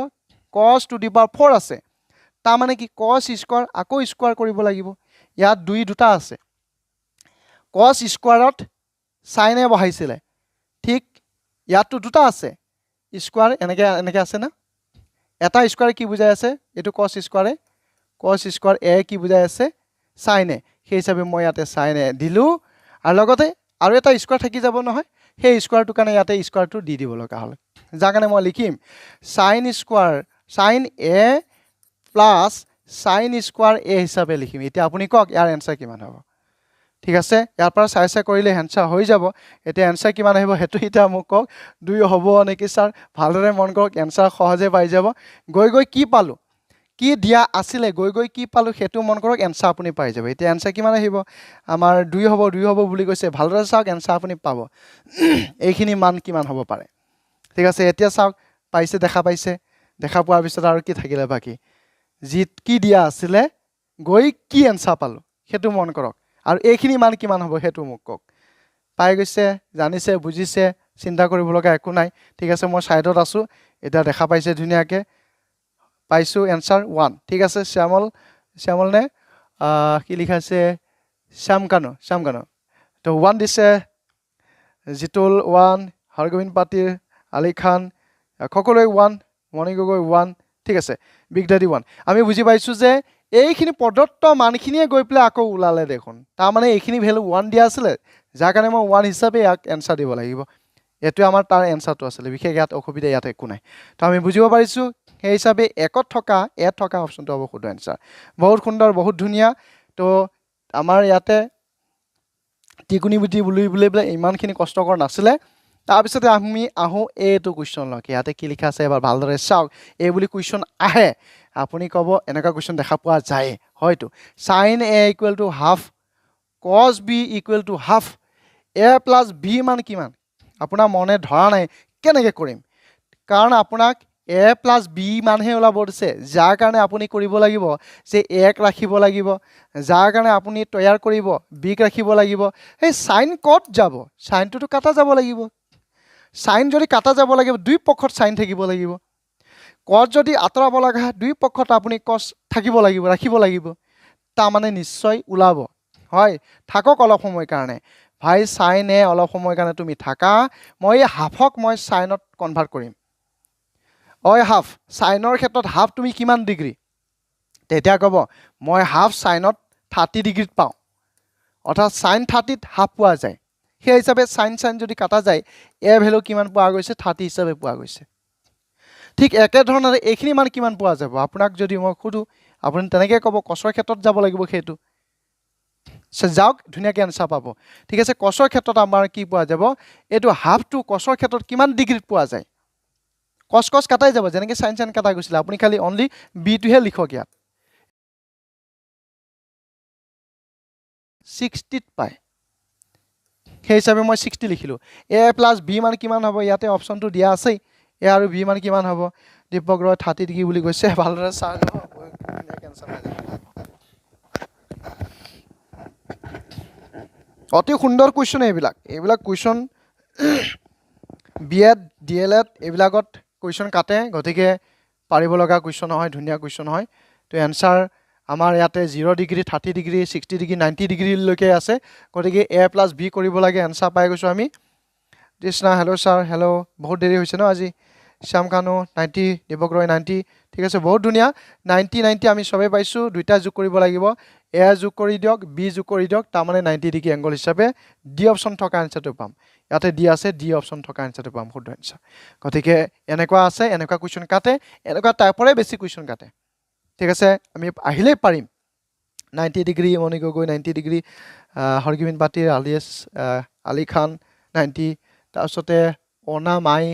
cos to the power 4 আছে তা মানে কি cos square আকৌ স্কয়াৰ কৰিব লাগিব ইয়াত দুটা আছে cos স্কয়াৰত sin a বহাইছিলে ঠিক ইয়াতো দুটা আছে স্কয়াৰ এনেকে আছে না এটা স্কয়াৰ কি বুজাই আছে এটো cos স্কয়াৰ a কি বুজাই আছে sin a সেই হিচাপে মই ইয়াতে sin a দিলো আৰু লগতে আৰু এটা স্কয়াৰ থাকি যাব নহয় সেই স্কয়াৰটো কাৰণে ইয়াতে স্কয়াৰটো দি দিব লগা হল যাৰ কাৰণে মই লিখিম sin a plus sin square a হিচাপে লিখিম এতিয়া আপুনি কক ইয়াৰ আনসাৰ কিমান হ'ব ঠিক আছে ইয়াৰ পৰা চাই কৰিলে আনসাৰ হৈ যাব এতিয়া আনসাৰ কিমান আহিব হেতু এটা মোক কক 2 হ'ব নেকি স্যাৰ ভালদৰে মন কৰক আনসাৰ সহজে পাই যাব গৈ কি পালো কি দিয়া আছিলে গৈ কি পালো হেতু মন কৰক আনসাৰ আপুনি পাই যাব এতিয়া আনসাৰ কিমান আহিব আমাৰ 2 হ'ব বুলি কৈছে ভালদৰে চাওক আনসাৰ আপুনি পাব এইখিনি মান কিমান হ'ব পাৰে ঠিক আছে এতিয়া চাওক দেখা পোৱাৰ পিছত আৰু কি থাকিলে বাকি জিত কি দিয়া আছিলে গৈ কি আনসাৰ পালো হেতু মন কৰক আৰু এইখিনি মান কিমান হ'ব হেতু মোক কক পাই গৈছে জানিছে বুজিছে চিন্তা কৰিব লগা একো নাই ঠিক আছে মই সাইডত আছো এটা দেখা পাইছে ধুনিয়াকে পাইছো আনসাৰ 1 ঠিক আছে শ্যামল নে কি লিখা আছে শ্যামকানো তো 1 দিছে জিতুল 1 হৰগোবিন্দ পাটিৰ আলী খান সকলোৱে 1 মৰ্নিং গগৈ 1 ঠিক আছে বিগ ড্যাডি 1 আমি বুজি পাইছো যে এইখিনি প্ৰদত্ত মানখিনিয়ে গৈ প্লে আকৌ উলালে দেখোন তাৰ মানে এইখিনি ভ্যালু 1 দিয়া আছিল যাৰ কাৰণে মই 1 হিচাপে ইয়াক আনসাৰ দিব লাগিব এটো আমাৰ তাৰ আনসাৰটো আছিল বিশেষ ইয়াত অসুবিধা ইয়াত একো নাই তো আমি বুজিব পাৰিছো সেই হিচাপে একত থকা অপচনটো হ'ব শুদ্ধ আনসাৰ বহুত সুন্দৰ বহুত ধুনিয়া তো আমাৰ ইয়াতে টিকুনি বুটি বুলিবলে ইমানখিনি কষ্টকৰ নাছিলে তাৰ পিছতে আমি আহো এটো কোৱেশ্চন লকে ইয়াতে কি লিখা আছে এবাৰ ভালদৰে চাওক এই বুলি কোৱেশ্চন আহে আপুনি কব এনেকা কোৱেশ্চন দেখা পোৱা যায় হয়তো sin a equal to half cos b equal to half a plus b মান কিমান আপোনাৰ মনে ধৰা নাই কেনেকৈ কৰিম কাৰণ আপোনাক a প্লাছ b মানহে ওলাব দিছে যাৰ কাৰণে আপুনি কৰিব লাগিব যে a ক ৰাখিব লাগিব যাৰ কাৰণে আপুনি তৈয়াৰ কৰিব b ক ৰাখিব লাগিব এই সাইন ক'ত যাব সাইনটো কাটা যাব লাগিব সাইন যদি কাটা যাব লাগিব দুই পক্ষত সাইন থাকিব লাগিব কস যদি আঁতৰাব লগা দুই পক্ষত আপুনি কস থাকিব লাগিব ৰাখিব লাগিব তা মানে নিশ্চয় ওলাব হয় থাকক অলপ সময় কাৰণে ভাই সাইনে অলপ সময় কাৰণে তুমি থাকা মই হাফক মই সাইনত কনভাৰ্ট কৰিম অয় হাফ সাইনৰ ক্ষেত্ৰত হাফ তুমি কিমান ডিগ্ৰী তেতিয়া ক'ব মই হাফ সাইনত 30 ডিগ্ৰীত পাওঁ অৰ্থাৎ সাইন 30ত হাফ পোৱা যায় সেই হিচাপে সাইন যদি কাটা যায় এ ভ্যালু কিমান পোৱা গৈছে 30 হিচাপে পোৱা গৈছে ঠিক একে ধৰণে এইখিনি মান কিমান পোৱা যাব আপোনাক যদি মই খুদু আপুনি তেনেকৈ ক'ব কছৰ ক্ষেত্ৰত যাব লাগিব সেইটো যাওক ধুনীয়াকৈ আনসাৰ পাব ঠিক আছে কছৰ ক্ষেত্ৰত আমাৰ কি পোৱা যাব এইটো হাফটো কছৰ ক্ষেত্ৰত কিমান ডিগ্ৰীত পোৱা যায় কস কস কাটাই যাব যেনেকৈ সাইন কাটা গৈছিল আপুনি খালি অনলি বি টোহে লিখক ইয়াত 60ত পায় সেই হিচাপে মই 60 লিখিলো a প্লাছ b মান কিমান হ'ব ইয়াতে অপচনটো দিয়া আছে a আৰু b মান কিমান হ'ব দীপক ৰয় 30 ডিগ্ৰী বুলি কৈছে ভালদৰে চাই লব অতি সুন্দৰ কোৱেশ্চন এইবিলাক কোৱেশ্চন বিএড ডিএলএড এইবিলাকত কোৱেশ্চন কাটে গতিকে পাৰিব লগা কোৱেশ্চন হয় ধুনীয়া কোৱেশ্চন হয় তো এনসাৰ আমাৰ ইয়াতে 0 ডিগ্ৰী 30 ডিগ্ৰী 60 ডিগ্ৰী 90 ডিগ্ৰী লৈকে আছে গতিকে a প্লাছ b কৰিব লাগে এনসাৰ পাই গৈছো আমি কৃষ্ণা হেল্ল' ছাৰ হেল্ল' বহুত দেৰি হৈছে ন আজি শ্যাম কানু 90 দীপক ৰয় 90 ঠিক আছে বহুত ধুনীয়া 90 আমি সবে পাইছো দুইটা যোগ কৰিব লাগিব a যোগ কৰি দিয়ক b যোগ কৰি দিয়ক তাৰ মানে 90 ডিগ্ৰী এংগল হিচাপে ডি অপচন থকা আনসাৰটো পাম ইয়াতে ডি আছে ডি অপচন থকা আনসাৰটো পাম শুদ্ধ আনসাৰ গতিকে এনেকুৱা আছে এনেকুৱা কোৱেশ্চন কাটে এনেকুৱা টাইপৰে বেছি কোৱেশ্চন কাটে ঠিক আছে আমি আহিলে পাৰিম 90 ডিগ্ৰী মনিক গগৈ 90 ডিগ্ৰী হৰগিবিন পাটিৰ আলী খান 90 তাৰপিছতে অনমাই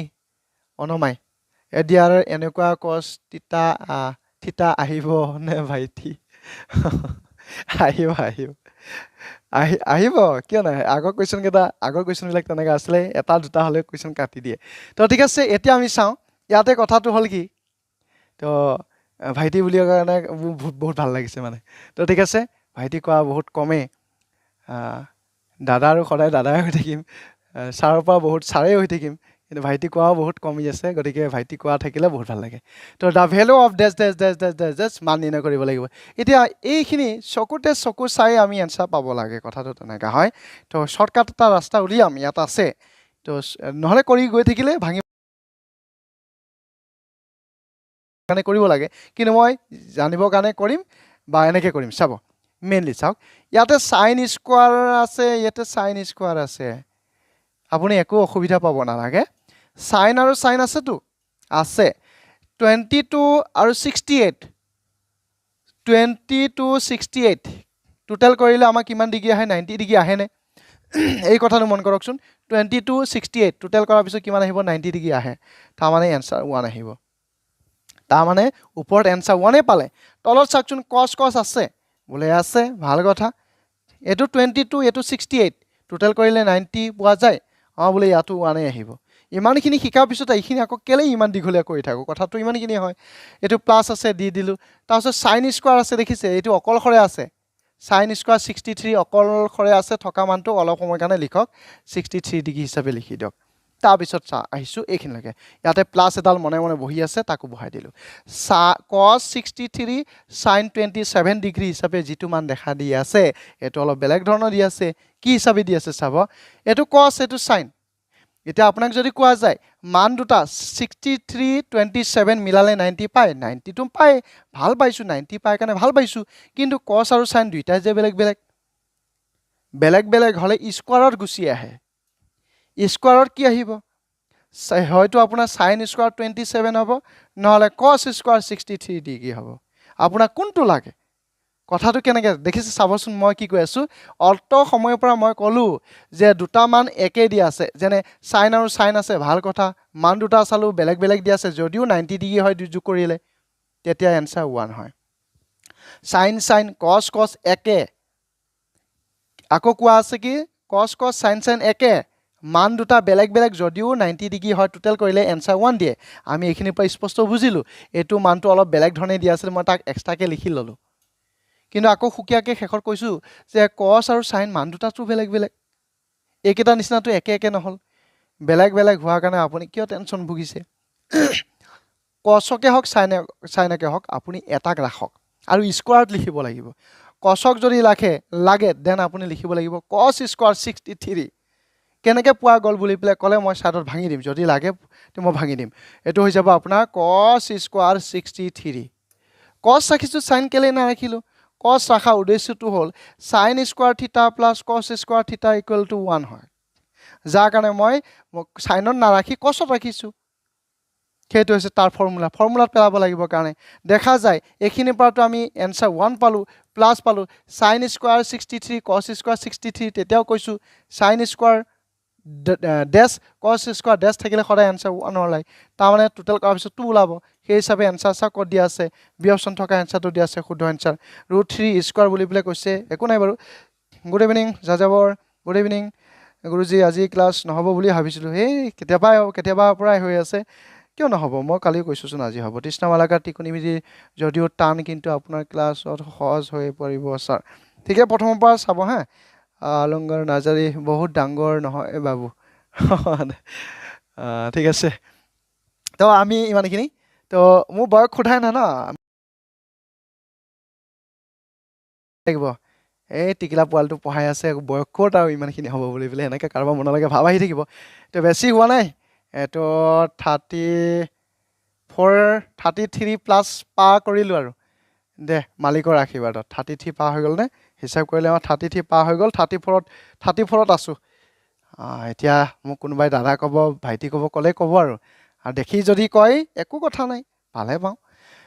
এডিয়াৰ এনেকুৱা কস থিতা আহিব নে ভাইটি আহিব কিয় নাই আগৰ কুৱেশ্যন বিলাক তেনেকৈ আছিলে এটা দুটা হ'লে কুৱেশ্যন কাটি দিয়ে তো ঠিক আছে এতিয়া আমি চাওঁ ইয়াতে কথাটো হ'ল কি তো ভাইটি বুলি কাৰণে বহুত ভাল লাগিছে মানে তো ঠিক আছে ভাইটি কোৱা বহুত কমেই দাদা আৰু সদায় দাদাই হৈ থাকিম ছাৰৰ পৰা বহুত ছাৰেই হৈ থাকিম কিন্তু ভাইটি কোৱাও বহুত কমি আছে গতিকে ভাইটি কোৱা থাকিলে বহুত ভাল লাগে তো দ্য ভেলু অফ ডেছ মান নিৰ্ণয় কৰিব লাগিব এতিয়া এইখিনি চকু চাই আমি এনসাৰ পাব লাগে কথাটো তেনেকুৱা হয় তো শ্বৰ্টকাট এটা ৰাস্তা উলিয়াম ইয়াত আছে তো নহ'লে কৰি গৈ থাকিলে ভাঙি কাৰণে কৰিব লাগে কিন্তু মই জানিবৰ কাৰণে কৰিম বা এনেকৈ কৰিম চাব মেইনলি চাওক ইয়াতে সাইন স্কোৱাৰ আছে ইয়াতে সাইন স্কোৱাৰ আছে আপুনি একো অসুবিধা পাব নালাগে সাইন আৰু সাইন আছেতো আছে 22 আৰু 68 টোটেল কৰিলে আমাৰ কিমান ডিগ্ৰী আহে 90 ডিগ্ৰী আহেনে এই কথাটো মন কৰকচোন 22 68 টোটেল কৰাৰ পিছত কিমান আহিব 90 ডিগ্ৰী আহে তাৰমানে এনসাৰ 1 আহিব তাৰমানে ওপৰত এনসাৰ 1 পালে তলত চাকচোন কস আছে বোলে আছে ভাল কথা এইটো 22 এইটো 68 টোটেল কৰিলে 90 পোৱা যায় বোলে ইয়াতো 1 আহিব ইমানখিনি শিকাৰ পিছত এইখিনি আকৌ কেলে ইমান দীঘলীয়া কৰি থাকো কথাটো ইমানখিনি হয় এইটো প্লাছ আছে দি দিলো তাৰপিছত সাইন স্কোৱাৰ আছে দেখিছে এইটো অকলখৰে আছে সাইন স্কোৱাৰ 63 অকলখৰে আছে থকা মানটো অলপ সময় কাৰণে লিখক 63 ডিগ্ৰী হিচাপে লিখি দিয়ক তাৰপিছত আহিছো এইখিনিলৈকে ইয়াতে প্লাছ এডাল মনে মনে বহি আছে তাকো বহাই দিলো cos 63 sin 27 ডিগ্ৰী হিচাপে যিটো মান দেখা দি আছে এটো অলপ বেলেগ ধৰণৰ দি আছে কি হিচাপে দি আছে চাব এটো cos এটো sin এতিয়া আপোনাক যদি কোৱা যায় মান দুটা 63 27 মিলালে 90 পায় 90 তো পায় ভাল পাইছো 90 পায় কাৰণে ভাল পাইছো কিন্তু cos আৰু sin দুইটা যে বেলেগ হলে স্কোৱাৰত গুচি আহে স্কোৱাৰত কি আহিব হয়তো আপোনাৰ sin স্কোৱাৰ 27 হ'ব নহলে cos স্কোৱাৰ 63 ডিগ্ৰী হ'ব আপোনাক কোনটো লাগে কথাটো কেনেকৈ দেখিছে চাবচোন মই কি কৈ আছো অল্প সময়ৰ পৰা মই কলো যে দুটা মান একে দি আছে যেনে sin আৰু sin আছে ভাল কথা মান দুটা চালো বেলেগ দি আছে যদিও 90 ডিগ্ৰী হয় যোগ কৰিলে তেতিয়া এনসাৰ 1 হয় sin cos একে আকৌ কোৱা আছে কি cos sin একে মান দুটা বেলেগ বেলেগ যদিও 90 ডিগ্ৰী হয় টোটেল কৰিলে এনসাৰ 1 দিয়ে আমি এইখিনিৰ পৰা স্পষ্ট বুজিলো এটো মানটো অলপ বেলেগ ধৰণে দিয়া আছিল মই তাক এক্সট্ৰাকে লিখি ললো কিন্তু আকৌ সুকিয়াকে শেষত কৈছো যে cos আৰু sin মান দুটাটো বেলেগ বেলেগ একেটা নিচিনাটো একে একে নহল বেলেগ বেলেগ হোৱাৰ কাৰণে আপুনি কিয় টেনচন ভুগিছে cosকে হক sinকে হক আপুনি এটাক ৰাখক আৰু স্কোয়াৰত লিখিব লাগিব cosক যদি লাগে দেন আপুনি লিখিব লাগিব cos স্কোয়াৰ 63 কেনেকে পোৱা গল বুলি পেলে কলে মই সাইডত ভাঙি দিম যদি লাগে তে মই ভাঙি দিম এটো হৈ যাব আপোনাৰ cos স্কোয়াৰ 63 cos ৰাখিছো sin কেলে না ৰাখিলো cos ৰাখা উদ্দেশ্যটো হল sin স্কোয়াৰ থিটা প্লাস cos স্কোয়াৰ থিটা ইকুৱেল টু 1 হয় যাৰ কাৰণে মই সাইনত না ৰাখি cosত ৰাখিছো সেইটো হৈছে তাৰ ফৰ্মুলাত পেলাব লাগিব কাৰণে দেখা যায় এখিনিৰ পৰাটো আমি এনসাৰ 1 পালো প্লাস পালো sin স্কোয়াৰ 63 cos স্কোয়াৰ 63 তেতিয়াও কৈছো sin স্কোয়াৰ ডেশ cos স্কোয়াৰ ডেশ থাকিলে সদায় এনসাৰ 1 ওলাই তাৰ মানে টোটাল কৰাৰ পিছত 2 ওলাব সেই হিচাপে এনসাৰ ক'ত দিয়া আছে বি অপচন থকা এনসাৰটো দিয়া আছে শুদ্ধ এনসাৰ √3 স্কোয়াৰ বুলি পেলে কৈছে একো নাই বাৰু গুড ইভিনিং যাযাবৰ গুড ইভিনিং গুৰুজি আজি ক্লাস নহব বুলি ভাবিছিলো হে কেতিয়াবা পৰাই হৈ আছে কিয় নহব মই কালি কৈছোচোন আজি হ'ব তৃষ্ণামালাকাৰ টিকনিমিতি যদিও টান কিন্তু আপোনাৰ ক্লাছত সহজ হৈ পৰিব স্যাৰ ঠিকে প্ৰথমৰ পৰা চাব হা আলংগাৰ নাজাৰি বহুত ডাঙৰ নহয় বাবু ঠিক আছে তো আমি ইমানখিনি তো মোৰ বয়স খুধাই না লাগিব এই টিকিলা পোৱালটো পঢ়াই আছে বয়স ক'ত আৰু ইমানখিনি হ'ব বুলি পেলে এনেকৈ কাৰোবাৰ মনলৈকে ভাব আহি থাকিব তো বেছি হোৱা নাই এটো 33 প্লাস পাৰ কৰিলো আৰু দে মালিকৰ আশীৰ্বাদত 33 পাৰ হৈ গল নে হিচাপ কৰিলে আমাৰ 33 পাৰ হৈ গল 34ত আছো এতিয়া মোক কোনোবাই দাদা কব ভাইটি কব কলে কব আৰু দেখি যদি কয় একো কথা নাই ভালে পাওঁ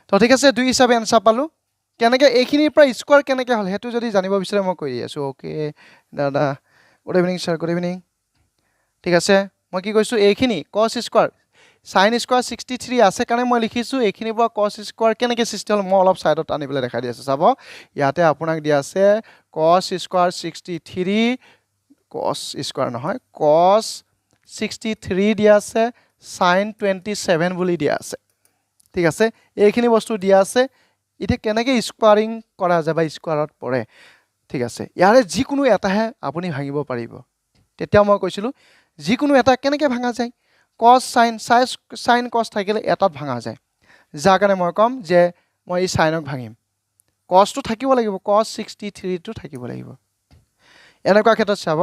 তো ঠিক আছে দুই হিচাপে এনসাৰ পালো কেনেকে এইখিনিৰ পৰা স্কোয়াৰ কেনেকে হল হেতু যদি জানিব বিচাৰে মই কৈ আছো ওকে দাদা good evening sir good evening ঠিক আছে মই কি কৈছো এইখিনি cos স্কোয়াৰ sin স্কোয়াৰ 63 আছে কাৰণে মই লিখিছো এইখিনিৰ পৰা cos স্কোয়াৰ কেনেকে সৃষ্টি হল মই অলপ সাইডত আনিবলৈ দেখাই দি আছো চাব ইয়াতে আপোনাক দিয়া আছে cos স্কোয়াৰ 63 cos স্কোয়াৰ নহয় cos 63 দিয়া আছে sin 27 বুলি দিয়া আছে ঠিক আছে এইখিনি বস্তু দিয়া আছে ইতে কেনেকে স্কোয়াৰিং কৰা যায় বা স্কোয়াৰত পৰে ঠিক আছে ইয়াৰে যিকোনো এটাহে আপুনি ভাঙিব পাৰিব তেতিয়া মই কৈছিলো যিকোনো এটা কেনেকে ভাঙা যায় cos sin cos থাকিলে এটাত ভাঙা যায় যাৰ কাৰণে মই কম যে মই এই সাইনক ভাঙিম cos টো থাকিব লাগিব cos 63 টো থাকিব লাগিব এনেকুৱা ক্ষেত্ৰত চাব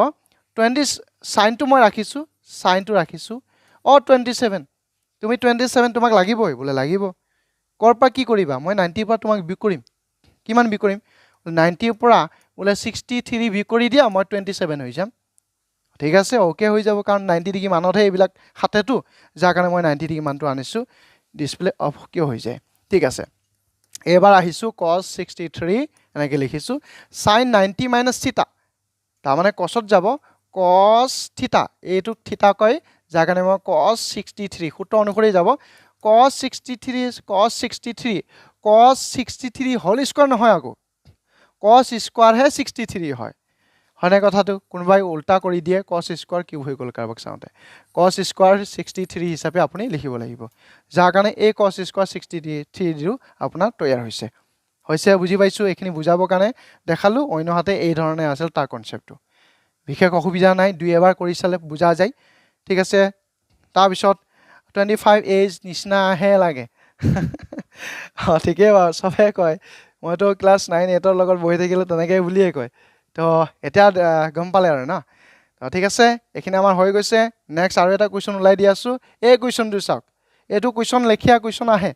20 sin টো মই ৰাখিছো sin টো ৰাখিছো 27 তুমি 27 তোমাক লাগিবই বোলে লাগিব কৰ পৰা কি কৰিবা মই 90 পৰা তোমাক বিয়োগ কৰিম কিমান বিয়োগ কৰিম 90 পৰা বোলে 63 বিয়োগ কৰি দিয়া মই 27 হৈ যাম ঠিক আছে ওকে হৈ যাব কাৰণ 90 ডিগ্ৰী মানতহে এইবিলাক হাতেটো যাৰ কাৰণে মই 90 ডিগ্ৰী মানটো আনিছো ডিসপ্লে অফ কিয় হৈ যায় ঠিক আছে এবাৰ আহিছো cos 63 এনেকৈ লিখিছো sin 90 minus θ তাৰ মানে cosত যাব cos θ এইটো θ কয় যাৰ কাৰণে মই cos 63 সূত্ৰ অনুসৰি যাব cos 63 হোল স্কয়াৰ নহয় আকৌ cos স্কয়াৰ হে 63 হয় হনে কথাটো কোনবাই উল্টা কৰি দিয়ে cos স্কয়াৰ কিউব হৈ গল কাৰবাক চাওঁতে cos স্কয়াৰ 63 হিচাপে আপুনি লিখিব লাগিব যাৰ কাৰণে এই cos স্কয়াৰ 63 টো আপোনাৰ তৈয়াৰ হৈছে বুজি পাইছো এইখিনি বুজাবৰ কাৰণে দেখালো অন্যহাতে এই ধৰণে আছিল তাৰ কনসেপ্টটো বিশেষ অসুবিধা নাই দুই এবাৰ কৰি চালে বুজা যায় ঠিক আছে তাৰ পিছত 25 এজ নিচিনা হে লাগে ঠিকই বাৰু সবে কয় মইতো ক্লাস 9 8 ৰ লগত বহি থাকিলে তেনেকৈ বুলিয়ে কয় তো এতিয়া গম পালে আৰু না তো ঠিক আছে এখিনি আমাৰ হৈ গৈছে নেক্সট আৰু এটা কোৱেশ্চন উলাই দি আছো এই কোৱেশ্চনটো চাওক এটো কোৱেশ্চন লেখিয়া কোৱেশ্চন আহে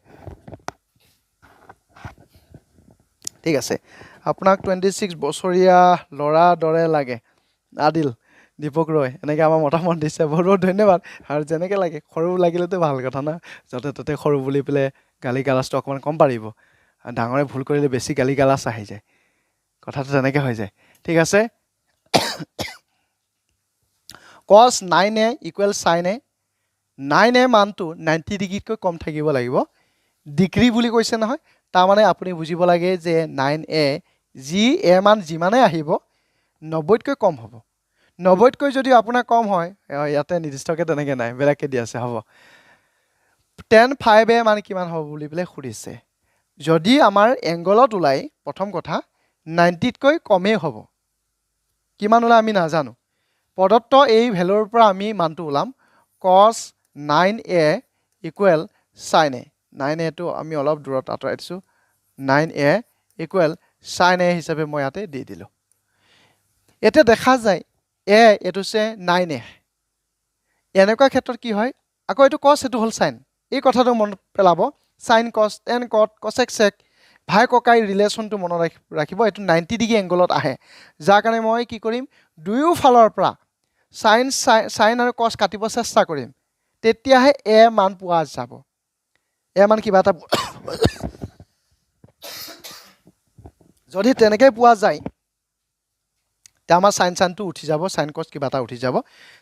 ঠিক আছে আপোনাক 26 বছৰীয়া লৰা দৰে লাগে আদিল দীপক ৰয় এনেকৈ আমাৰ মতামত দিছে বহুত ধন্যবাদ আৰু যেনেকৈ লাগে খৰু লাগিলেতো ভাল কথা না যতে ততে খৰু বুলি পেলে গালি গালাসটো অকমান কম পাৰিব ডাঙৰে ভুল কৰিলে বেছি গালি গালাস আহি যায় কথাটো তেনেকৈ হৈ যায় ঠিক আছে cos 9a equal sin a 9a মানটো 90 ডিগ্ৰীতকৈ কম থাকিব লাগিব ডিগ্ৰী বুলি কৈছে নহয় তাৰ মানে আপুনি বুজিব লাগে যে 9a যি a মান যিমানে আহিব 90তকৈ কম হ'ব 90তকৈ যদি আপোনাৰ কম হয় ইয়াতে নিৰ্দিষ্টকৈ তেনেকৈ নাই বেলেগকৈ দি আছে হ'ব tan 5 মানে কিমান হ'ব বুলি পেলাই সুধিছে যদি আমাৰ এংগলত ওলাই প্ৰথম কথা 90তকৈ কমেই হ'ব কিমান ওলাই আমি নাজানো প্ৰদত্ত এই ভ্যালুৰ পৰা আমি মানটো ওলাম cos 9a equal sin a 9a টো আমি অলপ দূৰত আঁতৰাই দিছো 9a ইকুৱেল sin a হিচাপে মই ইয়াতে দি দিলো এটা দেখা যায় a এটো সে 9a এনেকুৱা ক্ষেত্ৰত কি হয় আকৌ এটো cos এটো হল sin এই কথাটো মন পেলাব sin cos tan cot cosec sec ভাই ককাই ৰিলেচনটো মন ৰাখিব এটো 90 ডিগ্ৰী এংগলত আহে যাৰ কাৰণে মই কি কৰিম দুয়ো ফালৰ পৰা sin আৰু cos কাটিব চেষ্টা কৰিম তেতিয়াহে a মান পোৱা যাব a মান কিবা এটা যদি তেনেকৈ পোৱা যায় তে আমাৰ sin টো উঠি যাব sin cos কিবা এটা উঠি যাব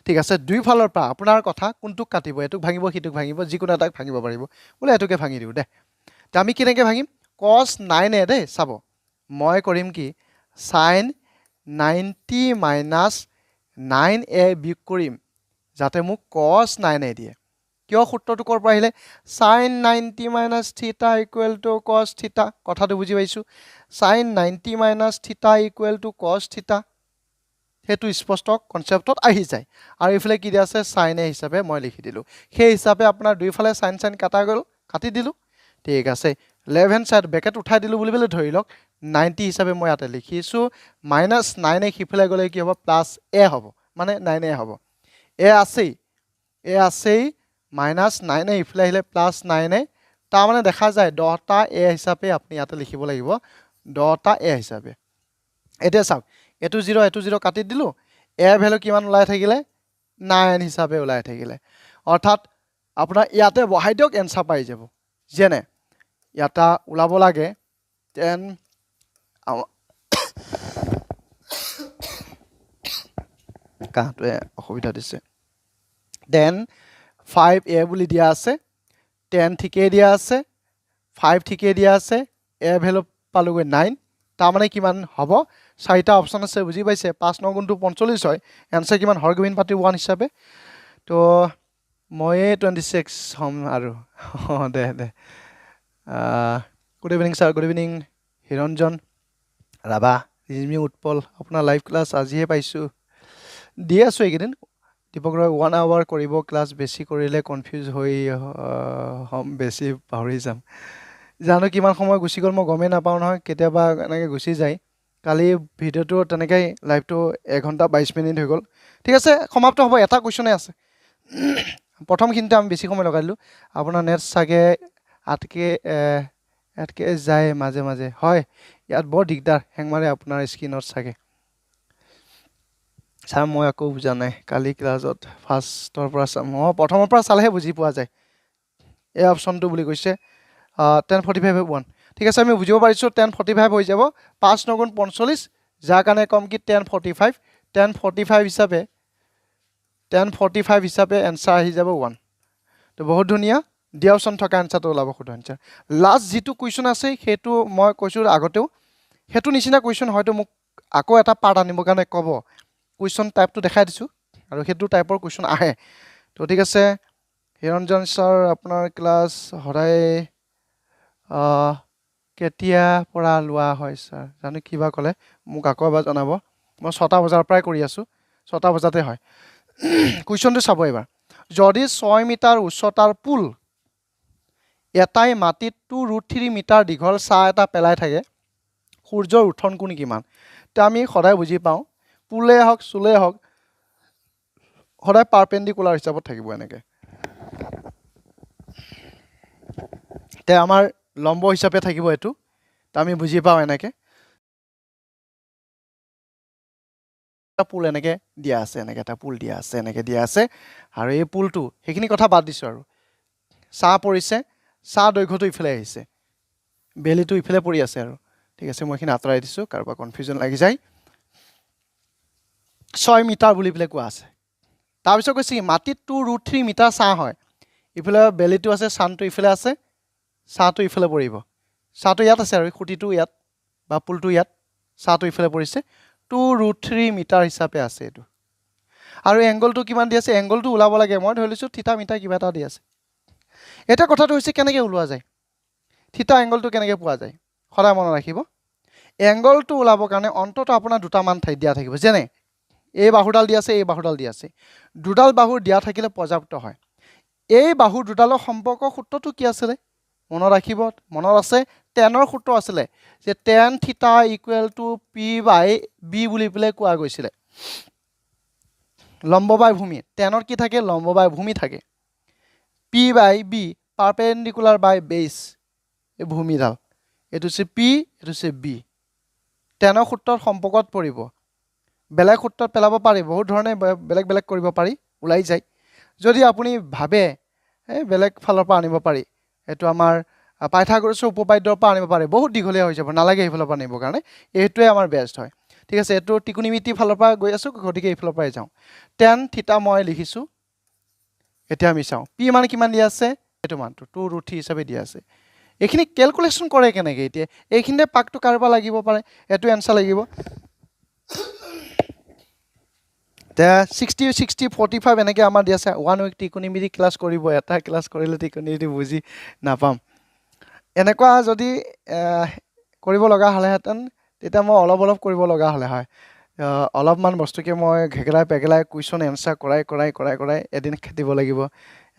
ঠিক আছে দুই ফালৰ পৰা আপোনাৰ কথা কোনটো কাটিব এটুক ভাঙিব হিটুক ভাঙিব যিকোনো এটাক ভাঙিব পাৰিব বলে এটুকে ভাঙি দিও দে তে আমি কিনেকে ভাঙিম cos 9a দে চাব মই কৰিম কি sin 90 minus 9a বিয়োগ কৰিম যাতে মোক cos 9a দিয়ে কিয় সূত্ৰটো কৰ পৰা আহিলে sin 90 minus theta equal to cos theta কথাটো বুজি পাইছো sin 90 minus theta equal to cos theta হেতু স্পষ্ট কনসেপ্টত আহি যায় আৰু ইফালে কি দিয়া আছে sin a হিচাপে মই লিখি দিলো সেই হিচাপে আপোনাৰ দুইফালে sin কাটা গল কাটি দিলো ঠিক আছে লেফট হ্যান্ড সাইড ব্ৰেকেট উঠাই দিলো বুলি ধৰি লওক 90 হিচাপে মই ইয়াতে লিখিছো minus 9a হিফালে গলে কি হ'ব প্লাস a হ'ব মানে 9a হ'ব a আছেই minus 9a ইফালে আহিলে প্লাস 9a তাৰ মানে দেখা যায় 10টা a হিচাপে আপুনি ইয়াতে লিখিব লাগিব 10টা a হিচাপে এটা চাওক এটো 0 কাটি দিলো a ভ্যালু কিমান ওলাই থাকিলে 9 হিচাপে ওলাই থাকিলে অৰ্থাৎ আপোনাৰ ইয়াতে বহাই দিওক এনসাৰ পাই যাব যেনে ইয়াটা ওলাব লাগে 10 কাটোৱে অসুবিধা দিছে then 5a বুলি দিয়া আছে 10 ঠিকে দিয়া আছে 5 ঠিকে দিয়া আছে a ভ্যালু পালুগৈ 9 তাৰ মানে কিমান হ'ব চাৰিটা অপচন আছে বুজি পাইছে 5 9 গুণটো 45 হয় এনসাৰ কিমান হৰগোবিন পাতি 1 হিচাপে তো মই 26 হম আৰু দে good evening sir good evening Hiranjan ৰাবা ৰিজমি উৎপল আপোনাৰ লাইভ ক্লাস আজিহে পাইছো দি আছো এইকেদিন দীপক ৰয় 1 আৱাৰ কৰিব ক্লাস বেছি কৰিলে কনফিউজ হৈ হম বেছি পাহৰি যাম জানো কিমান সময় গুছি গল মই গমে নাপাও নহয় কেতিয়াবা এনেকে গুছি যায় কালি ভিডিওটো তেনেকৈ লাইভটো 1 ঘন্টা 22 মিনিট হৈ গল ঠিক আছে সমাপ্ত হ'ব এটা কোৱেশ্চনে আছে প্ৰথম খিনিতে আমি বেছি সময় লগাইলো আপোনাৰ নেট সাগে আটকে যায় মাজে মাজে হয় ইয়াত বৰ দিগদাৰ হেং মাৰে আপোনাৰ স্ক্ৰিনত সাগে স্যাৰ মই আকৌ বুজা নাই কালি ক্লাছত ফাৰ্ষ্টৰ পৰা প্ৰথমৰ পৰা চালেহে বুজি পোৱা যায় এই অপচনটো বুলি কৈছে 1045 1 ঠিক আছে আমি বুজিব পাৰিছো 1045 হৈ যাব 5 9 গুণ 45 যাৰ কাৰণে কম কি 1045 হিচাপে এনসাৰ আহি যাব 1 তো বহুত ধুনিয়া দিয়া অপচন থকা এনসাৰটো ওলাব খুদ এনসাৰ লাষ্ট যেটো কোৱেশ্চন আছে হেতু মই কৈছো আগতেও হেতু নিচিনা কোৱেশ্চন হয়তো মোক আকৌ এটা পাৰ্ট আনিব কাৰণে কব কোৱেশ্চন টাইপটো দেখাই দিছো আৰু হেতু টাইপৰ কোৱেশ্চন আহে তো ঠিক আছে হিৰঞ্জন স্যাৰ আপোনাৰ ক্লাস হৰাই কেতিয়া পৰা লোৱা হয় স্যাৰ জানো কিবা কলে মোক আকৌ এবাৰ জনাব মই 6টা বজাৰ পৰাই কৰি আছো 6টা বজাতে হয় কোৱেশ্চনটো চাব এবাৰ যদি 6 মিটাৰ উচ্চতাৰ পুল এটাই মাটিত 2√3 মিটাৰ দীঘল চাহ এটা পেলাই থাকে সূৰ্যৰ উত্থন কোণ কিমান তে আমি সদায় বুজি পাওঁ পুলে হক চুলে হক সদায় পাৰপেন্ডিকুলাৰ হিচাপত থাকিব এনেকে তে আমাৰ লম্ব হিচাপে থাকিব এটো তা আমি বুজি পাওঁ এনেকে পুল এনেকে দিয়া আছে এনেকে এটা পুল দিয়া আছে এনেকে দিয়া আছে আৰু এই পুলটো হেখিনি কথা বাদ দিছো আৰু চাহ পৰিছে চাহ দৈৰ্ঘ্যটো ইফালে আহিছে বেলিটো ইফালে পৰি আছে আৰু ঠিক আছে মই এখিনি আতৰাই দিছো কাৰবা কনফিউজন লাগি যায় 6 মিটাৰ বুলি পেলে কোৱা আছে তাৰ পিছত কৈছে মাটিত 2√3 মিটাৰ চাহ হয় ইফালে বেলিটো আছে সানটো ইফালে আছে চাহটো ইফালে পৰিব চাহটো ইয়াত আছে আৰু খুটিটো ইয়াত বা পুলটো ইয়াত চাহটো ইফালে পৰিছে 2√3 মিটাৰ হিচাপে আছে এটো আৰু এংগলটো কিমান দি আছে এংগলটো ওলাব লাগে মই ধৰি লৈছোঁ থিতা মিটাৰ কিবা এটা দি আছে এটা কথাটো হৈছে কেনেকৈ ওলোৱা যায় থিতা এংগলটো কেনেকৈ পোৱা যায় সদায় মনত ৰাখিব এংগলটো ওলাবৰ কাৰণে অন্ততঃ আপোনাৰ দুটা মান ঠাইত দিয়া থাকিব যেনে এই বাহুডাল দি আছে এই বাহুডাল দি আছে দুডাল বাহু দিয়া থাকিলে পৰ্যাপ্ত হয় এই বাহু দুডালৰ সম্পৰ্ক সূত্ৰটো কি আছিলে মনত ৰাখিব মনত আছে টেনৰ সূত্ৰ আছিলে যে tan theta equal to P by B বুলি পেলাই কোৱা গৈছিলে লম্ব বাই ভূমি টেনৰ কি থাকে লম্ব বাই ভূমি থাকে পি বাই বি পাৰপেণ্ডিকুলাৰ বাই বেছ এই ভূমিডাল এইটো হৈছে পি এইটো হৈছে বি টেনৰ সূত্ৰত সম্পৰ্কত পৰিব বেলেগ সূত্ৰত পেলাব পাৰি বহুত ধৰণে বেলেগ বেলেগ কৰিব পাৰি ওলাই যায় যদি আপুনি ভাবে বেলেগ ফালৰ পৰা আনিব পাৰি এইটো আমাৰ পাইথাগোৰাছৰ উপপাদ্যৰ পৰা আনিব পাৰে বহুত দীঘলীয়া হৈ যাব নালাগে এইফালৰ পৰা আনিবৰ কাৰণে এইটোৱে আমাৰ বেষ্ট হয় ঠিক আছে এইটো ত্ৰিকোণমিতি ফালৰ পৰা গৈ আছোঁ গতিকে এইফালৰ পৰাই যাওঁ টেন থিতা মই লিখিছোঁ এতিয়া আমি চাওঁ পি মান কিমান দিয়া আছে এইটো মানটো 2√3 হিচাপে দিয়া আছে এইখিনি কেলকুলেশ্যন কৰে কেনেকৈ এতিয়া এইখিনিতে পাকটো কাৰোবাৰ লাগিব পাৰে এইটো এনচাৰ লাগিব 60 60 45 এনেকৈ আমাৰ দি আছে 1 উইক ত্ৰিকোণমিতি ক্লাছ কৰিব এটা ক্লাছ কৰিলে ত্ৰিকোণমিতি বুজি নাপাম এনেকুৱা যদি কৰিব লগা হ'লেহেঁতেন তেতিয়া মই অলপ অলপ কৰিব লগা হ'লে হয় অলপমান বস্তুকে মই ঘেগেলাই পেগেলাই কুৱেশ্যন এনচাৰ কৰাই এদিন দিব লাগিব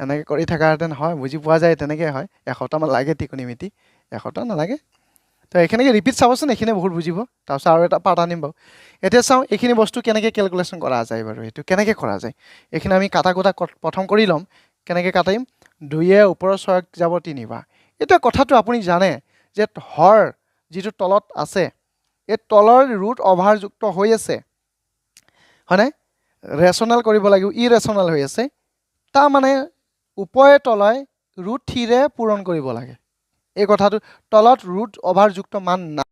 এনেকৈ কৰি থকাহেঁতেন হয় বুজি পোৱা যায় তেনেকৈ হয় এসপ্তাহমান লাগে ত্ৰিকোণমিতি এসপ্তাহ নালাগে তো এইখিনিকে ৰিপিট চাবচোন এইখিনি বহুত বুজিব তাৰপিছত আৰু এটা পাৰ্ট আনিম বাৰু এতিয়া চাওঁ এইখিনি বস্তু কেনেকৈ কেলকুলেশ্যন কৰা যায় বাৰু এইটো কেনেকৈ কৰা যায় এইখিনি আমি কাটা কুটা প্ৰথম কৰি ল'ম কেনেকৈ কাটিম 2য়ে ওপৰৰ 6 যাব 3 বাৰ এতিয়া কথাটো আপুনি জানে যে হৰ যিটো তলত আছে এই তলৰ ৰুট অভাৰযুক্ত হৈ আছে হয়নে ৰেচনেল কৰিব লাগিব ইৰেচনেল হৈ আছে তাৰমানে ওপৰে তলয় √3 পূৰণ কৰিব লাগে এই কথাটো তলত ৰুট অভাৰযুক্ত মান না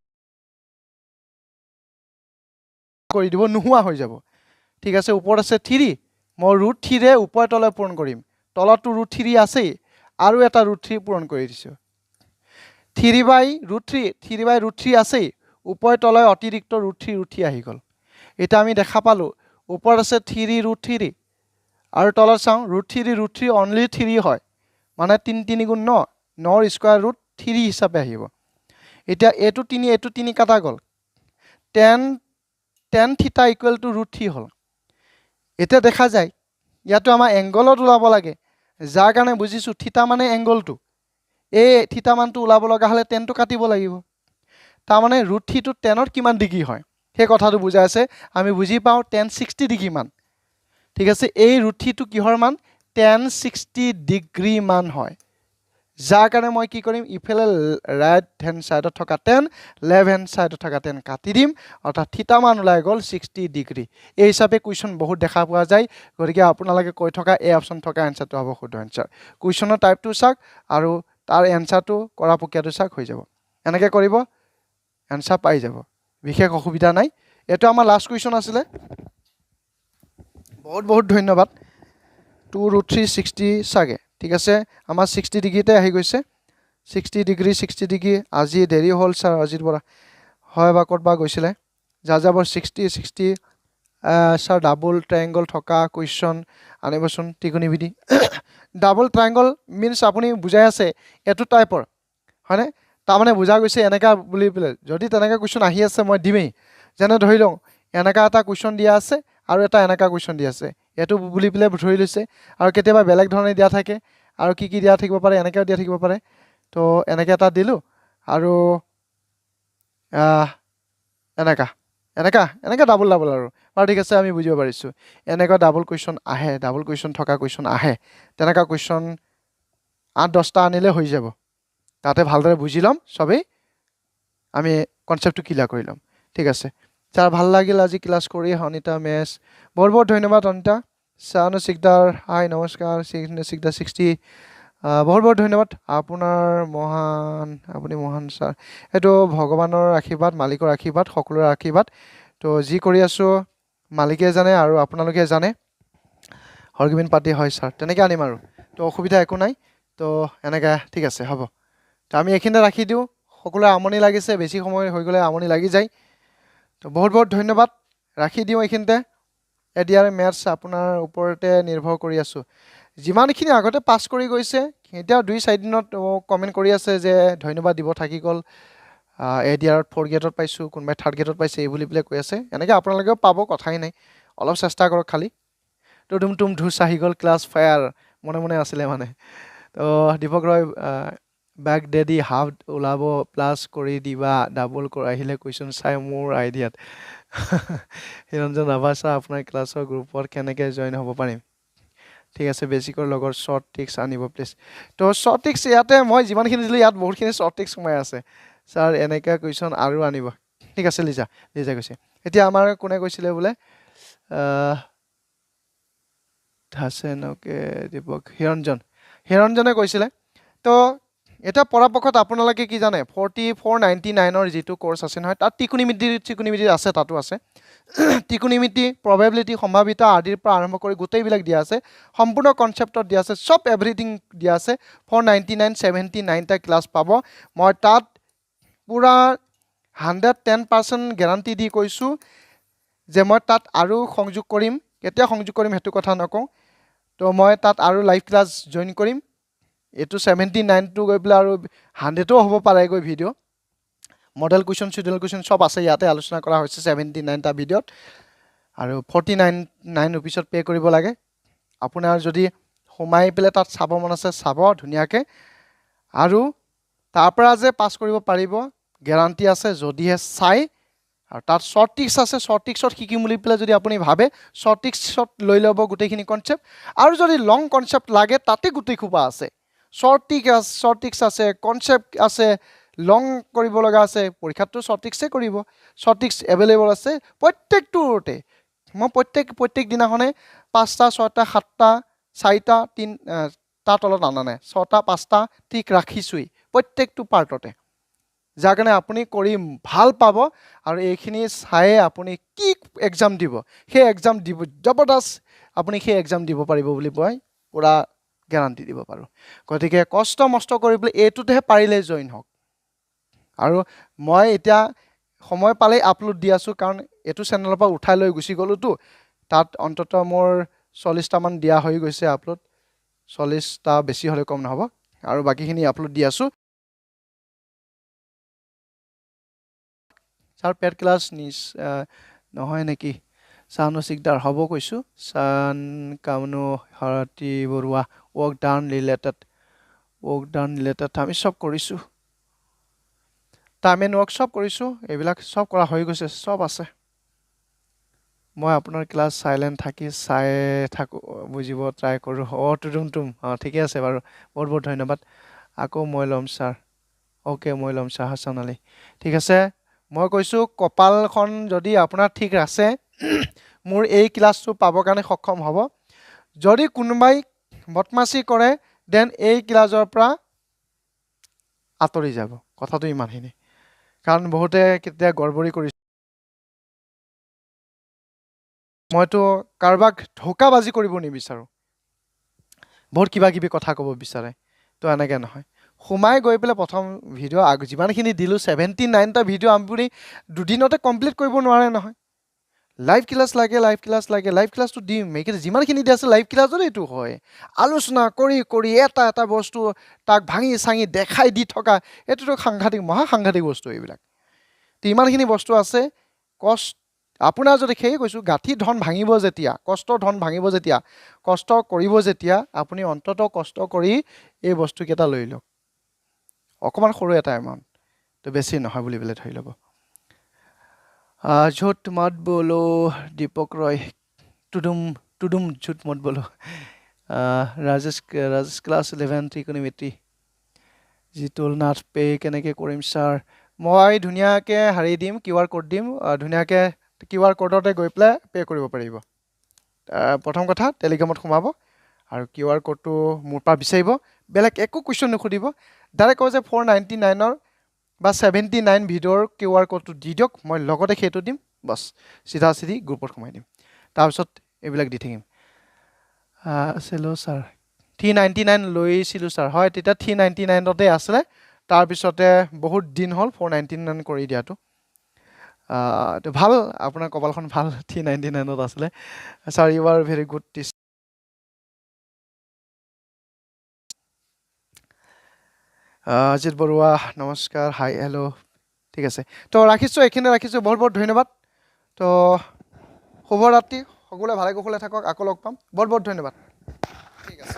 কৰি দিব নোহোৱা হৈ যাব ঠিক আছে ওপৰত আছে 3 মই √3 ওপৰে তলয় পূৰণ কৰিম তলতটো √3 আছেই আৰু এটা √3 পূৰণ কৰি দিছোঁ 3/√3 আছেই ওপৰে তলয় অতিৰিক্ত √3 আহি গ'ল এতিয়া আমি দেখা পালোঁ ওপৰত আছে 3√3 আৰু তলত চাওঁ √3 অনলি 3 হয় মানে 3 3 গুণ 9 9ৰ স্কুৱাৰ ৰুট 3 হিচাপে আহিব এতিয়া এইটো 3 কাটা গ'ল tan থিতা ইকুৱেল টু √3 হ'ল এতিয়া দেখা যায় ইয়াতো আমাৰ এংগলত ওলাব লাগে যাৰ কাৰণে বুজিছোঁ থিতা মানে এংগলটো এই থিতা মানটো ওলাব লগা হ'লে টেনটো কাটিব লাগিব তাৰমানে √3টো টেনত কিমান ডিগ্ৰী হয় সেই কথাটো বুজাই আছে আমি বুজি পাওঁ tan 60 ডিগ্ৰী মান ঠিক আছে এই √3টো কিহৰ মান tan 60 ডিগ্ৰী মান হয় যাৰ কাৰণে মই কি কৰিম ইফালে ৰাইট হেণ্ড ছাইডত থকা tan লেফ্ট হেণ্ড ছাইডত থকা tan কাটি দিম অৰ্থাৎ থিতা মান ওলাই গ'ল 60 ডিগ্ৰী এই হিচাপে কুৱেশ্যন বহুত দেখা পোৱা যায় গতিকে আপোনালোকে কৈ থকা এই অপশ্যন থকা এনচাৰটো হ'ব শুদ্ধ এনচাৰ কুৱেশ্যনৰ টাইপটো চাওক আৰু তাৰ এনচাৰটো কৰা প্ৰক্ৰিয়াটো চাওক হৈ যাব এনেকৈ কৰিব এনচাৰ পাই যাব বিশেষ অসুবিধা নাই এইটো আমাৰ লাষ্ট কুৱেশ্যন আছিলে বহুত বহুত ধন্যবাদ 2√3 60 চাগে ঠিক আছে আমাৰ 60 ডিগ্ৰীতে আহি গৈছে 60 ডিগ্ৰী আজি দেৰি হ'ল ছাৰ অজিত বৰা হয় বা ক'ত বা গৈছিলে যাযাবৰ 60 ছাৰ ডাবল ট্ৰায়েংগল থকা কুৱেশ্যন আনিবচোন ত্ৰিকোণমিতি ডাবল ট্ৰায়েংগল মিনছ আপুনি বুজাই আছে এইটো টাইপৰ হয়নে তাৰমানে বুজা গৈছে এনেকুৱা বুলি পেলাই যদি তেনেকুৱা কুৱেশ্যন আহি আছে মই দিমেই যেনে ধৰি লওঁ এনেকুৱা এটা কুৱেশ্যন দিয়া আছে আৰু এটা এনেকুৱা কুৱেশ্যন দিয়া আছে এইটো বুলি পেলাই ধৰি লৈছে আৰু কেতিয়াবা বেলেগ ধৰণে দিয়া থাকে আৰু কি দিয়া থাকিব পাৰে এনেকৈও দিয়া থাকিব পাৰে তো এনেকৈ এটা দিলোঁ আৰু এনেকুৱা ডাবল আৰু বাৰু ঠিক আছে আমি বুজিব পাৰিছোঁ এনেকুৱা ডাবল কুৱেশ্যন থকা কুৱেশ্যন আহে তেনেকুৱা কুৱেশ্যন 8-10টা আনিলে হৈ যাব তাতে ভালদৰে বুজি ল'ম চবেই আমি কনচেপ্টটো ক্লিয়াৰ কৰি ল'ম ঠিক আছে ছাৰ ভাল লাগিল আজি ক্লাছ কৰি অনিতা মেছ বহুত বহুত ধন্যবাদ অনিতা চানু শিকদাৰ হাই নমস্কাৰ শিকদাৰ 60 বহুত বহুত ধন্যবাদ আপুনি মহান ছাৰ এইটো ভগৱানৰ আশীৰ্বাদ মালিকৰ আশীৰ্বাদ সকলোৰে আশীৰ্বাদ তো যি কৰি আছোঁ মালিকে জানে আৰু আপোনালোকে জানে হৰগোবিন্দ পাতি হয় ছাৰ তেনেকৈ আনিম আৰু তো অসুবিধা একো নাই তো এনেকৈ ঠিক আছে হ'ব তো আমি এইখিনিতে ৰাখি দিওঁ সকলোৰে আমনি লাগিছে বেছি সময় হৈ গ'লে আমনি লাগি যায় তো বহুত বহুত ধন্যবাদ ৰাখি দিওঁ এইখিনিতে এডিআৰ মেথছ আপোনাৰ ওপৰতে নিৰ্ভৰ কৰি আছোঁ যিমানখিনি আগতে পাছ কৰি গৈছে এতিয়া 2-4 দিনত কমেণ্ট কৰি আছে যে ধন্যবাদ দিব থাকি গ'ল এডিআৰত 4 গ্ৰেডত পাইছোঁ কোনোবাই 3rd গ্ৰেডত পাইছে এই বুলি পেলাই কৈ আছে এনেকৈ আপোনালোকেও পাব কথাই নাই অলপ চেষ্টা কৰক খালি তুম ধুচ আহি গ'ল ক্লাছ ফায়াৰ মনে মনে আছিলে মানে তো দীপক ৰয় বেক ডেডি হাফ ওলাব প্লাছ কৰি দিবা ডাবল আহিলে কুৱেশ্যন চাই মোৰ আইডিয়াত হিৰঞ্জন আৱাসা আপোনাৰ ক্লাছৰ গ্ৰুপত কেনেকৈ জইন হ'ব পাৰিম ঠিক আছে বেছিকৰ লগত শ্বৰ্ট ট্ৰিক্স আনিব প্লিজ তো শ্বৰ্ট ট্ৰিক্স ইয়াতে মই যিমানখিনি দিলোঁ ইয়াত বহুতখিনি শ্বৰ্ট ট্ৰিক্স সোমাই আছে ছাৰ এনেকৈ কুৱেশ্যন আৰু আনিব ঠিক আছে লিজা কৈছে এতিয়া আমাৰ কোনে কৈছিলে বোলে দীপক হিৰঞ্জনে কৈছিলে তো এটা পৰাপক্ষত আপোনালোকে কি জানে 4499ৰ যিটো কোৰ্চ আছে নহয় তাত ত্ৰিকোণমিতি আছে তাতো আছে ত্ৰিকোণমিতি প্ৰবেবিলিটি সম্ভাৱিতা আদিৰ পৰা আৰম্ভ কৰি গোটেইবিলাক দিয়া আছে সম্পূৰ্ণ কনচেপ্টত দিয়া আছে সব এভৰিথিং দিয়া আছে 499 টা ক্লাছ পাব মই তাত পুৰা 110% গ্যাৰান্টি দি কৈছোঁ যে মই তাত আৰু সংযোগ কৰিম কেতিয়া সংযোগ কৰিম হেতু কথা নকওঁ তো মই তাত আৰু লাইভ ক্লাছ জয়েন কৰিম এটো 79 টো গৈ পেলা আৰু 100 ও হ'ব পাৰে গৈ ভিডিও মডেল কুৱেশ্যন সব আছে ইয়াতে আলোচনা কৰা হৈছে 79 টা ভিডিওত আৰু 49 ৰুপিছত পে কৰিব লাগে আপোনাৰ যদি সোমাই পেলে তাত চাব মন আছে চাব ধুনিয়াকে আৰু তাৰ পৰা যে পাস কৰিব পাৰিব গ্যাৰান্টি আছে যদিহে চাই আৰু তাত শ্বৰ্ট ট্ৰিক্স আছে শ্বৰ্ট ট্ৰিক্সত শিকিম বুলি পেলে যদি আপুনি ভাবে শ্বৰ্ট ট্ৰিক্সত লৈ ল'ব গোটেইখিনি কনসেপ্ট আৰু যদি লং কনসেপ্ট লাগে তাতে গোটেই খুবা আছে শ্বৰ্ট ট্ৰিক্স আছে কনসেপ্ট আছে লং কৰিব লগা আছে পৰীক্ষাটো শ্বৰ্ট ট্ৰিক্সে কৰিব শ্বৰ্ট ট্ৰিক্স এভেইলেবল আছে প্ৰত্যেকটোতে মই প্ৰত্যেক দিনাখনে 5টা 6টা 7টা 4টা 3 টা তলত আনা নাই 6টা 5টা ঠিক ৰাখিছোই প্ৰত্যেকটো পাৰ্টতে যাৰ কাৰণে আপুনি কৰি ভাল পাব আৰু এইখিনি চাই আপুনি কি এক্সাম দিব সেই এক্সাম দিব জবৰদস্ত আপুনি সেই এক্সাম দিব পাৰিব বুলি মই পুৰা গ্যাৰান্টি দিব পাৰো গতিকে কষ্ট মষ্ট কৰিবলৈ এটোতেহে পাৰিলে জয়েন হওক আৰু মই এতিয়া সময় পালে আপলোড দি আছো কাৰণ এটো চেনেলৰ পৰা উঠাই লৈ গুছি গলোতো তাত অন্তত মোৰ 40টা মান দিয়া হৈ গৈছে আপলোড 40টা বেছি হলে কম নহব আৰু বাকিখিনি আপলোড দি আছো ছাৰ পেড ক্লাছ নহয় নেকি সানো সিকদাৰ হ'ব কৈছো সান কামনো হৰতি বৰুৱা ৱৰ্ক ডাউন ৰিলেটেড আমি সব কৰিছো টাইম এণ্ড ৱৰ্কশ্বপ কৰিছো এইবিলাক সব কৰা হৈ গৈছে সব আছে মই আপোনাৰ ক্লাছ সাইলেন্ট থাকি চাই থাকো বুজিব ট্ৰাই কৰো তুম ঠিকে আছে বাৰু বহুত ধন্যবাদ আকৌ মই লম ছাৰ ওকে মই লম ছাৰ হাসান আলী ঠিক আছে মই কৈছো কপালখন যদি আপোনাৰ ঠিক আছে মোৰ এই ক্লাছটো পাবৰ কাৰণে সক্ষম হ'ব যদি কোনোবাই বদমাশি কৰে দেন এই ক্লাছৰ পৰা আতৰি যাব কথাটো ইমানখিনি কাৰণ বহুতে কেতিয়া গৰ্বৰি কৰি মইতো কাৰবাক ধোকাবাজি কৰিব নিবিচাৰো বহুত কিবা কিবি কথা ক'ব বিচাৰে তো এনেকে নহয় সোমাই গৈ পেলে প্ৰথম ভিডিও যিমানখিনি দিলো 79 টা ভিডিও আপুনি দুদিনতে কমপ্লিট কৰিব নোৱাৰে নহয় লাইভ ক্লাছটো দিম মেকিলে যিমানখিনি দি আছে লাইভ ক্লাছৰ এইটো হয় আলোচনা কৰি এটা বস্তু তাক ভাঙি সাঙি দেখাই দি থকা এটোটো সাংঘাতিক বস্তু এইবিলাক ইমানখিনি বস্তু আছে কষ্ট আপোনাৰ যদি সেই কৈছো গাঠি ধন ভাঙিব যেতিয়া কষ্ট ধন ভাঙিব যেতিয়া কষ্ট কৰিব যেতিয়া আপুনি অন্তত কষ্ট কৰি এই বস্তু কেটা লৈ লওক অকমান সৰু এটা এমাউন্ট তো বেছি নহয় বুলি বলে ধৰি ল'ব झूठ मत बोलो दीपक रॉय टुडुम झूठ मत बोलो राजेश क्लास 11 त्रिकोणमिति जितुल नाथ पे केनेके কৰিম স্যাৰ মই ধুনিয়াকে হাৰি দিম কিউআৰ কোড দিম ধুনিয়াকে কিউআৰ কোডতে গৈ প্লে পে কৰিব পাৰিব প্ৰথম কথা টেলিগ্ৰামত সোমাব আৰু কিউআৰ কোডটো মোৰ পৰা বিচাৰিব বেলেগ একো কোৱেশ্চন নখুদিব ডাইৰেক্ট কয় যে 499 ৰ বা 79 ভিডিওৰ কিউআৰ কোডটো দি দিয়ক মই লগতে হেতু দিম বস সিধা সিধি গ্ৰুপত সোমাই দিম তাৰপিছত এইবিলাক দি থাকিম চেলো স্যাৰ 399 লৈছিলো স্যাৰ হয় তেতিয়া 399 তে আছিল তাৰপিছতে বহুত দিন হল 499 কৰি দিয়াটো তো ভাল আপোনাৰ কপালখন ভাল T99ত আছিলে sir you are very good Ajit Baruah নমস্কাৰ হাই হেল্ল' ঠিক আছে তো ৰাখিছোঁ এইখিনি ৰাখিছোঁ বহুত বহুত ধন্যবাদ তো শুভৰাত্ৰি সকলোৱে ভালে কুশলে থাকক আকৌ লগ পাম বহুত বহুত ধন্যবাদ ঠিক আছে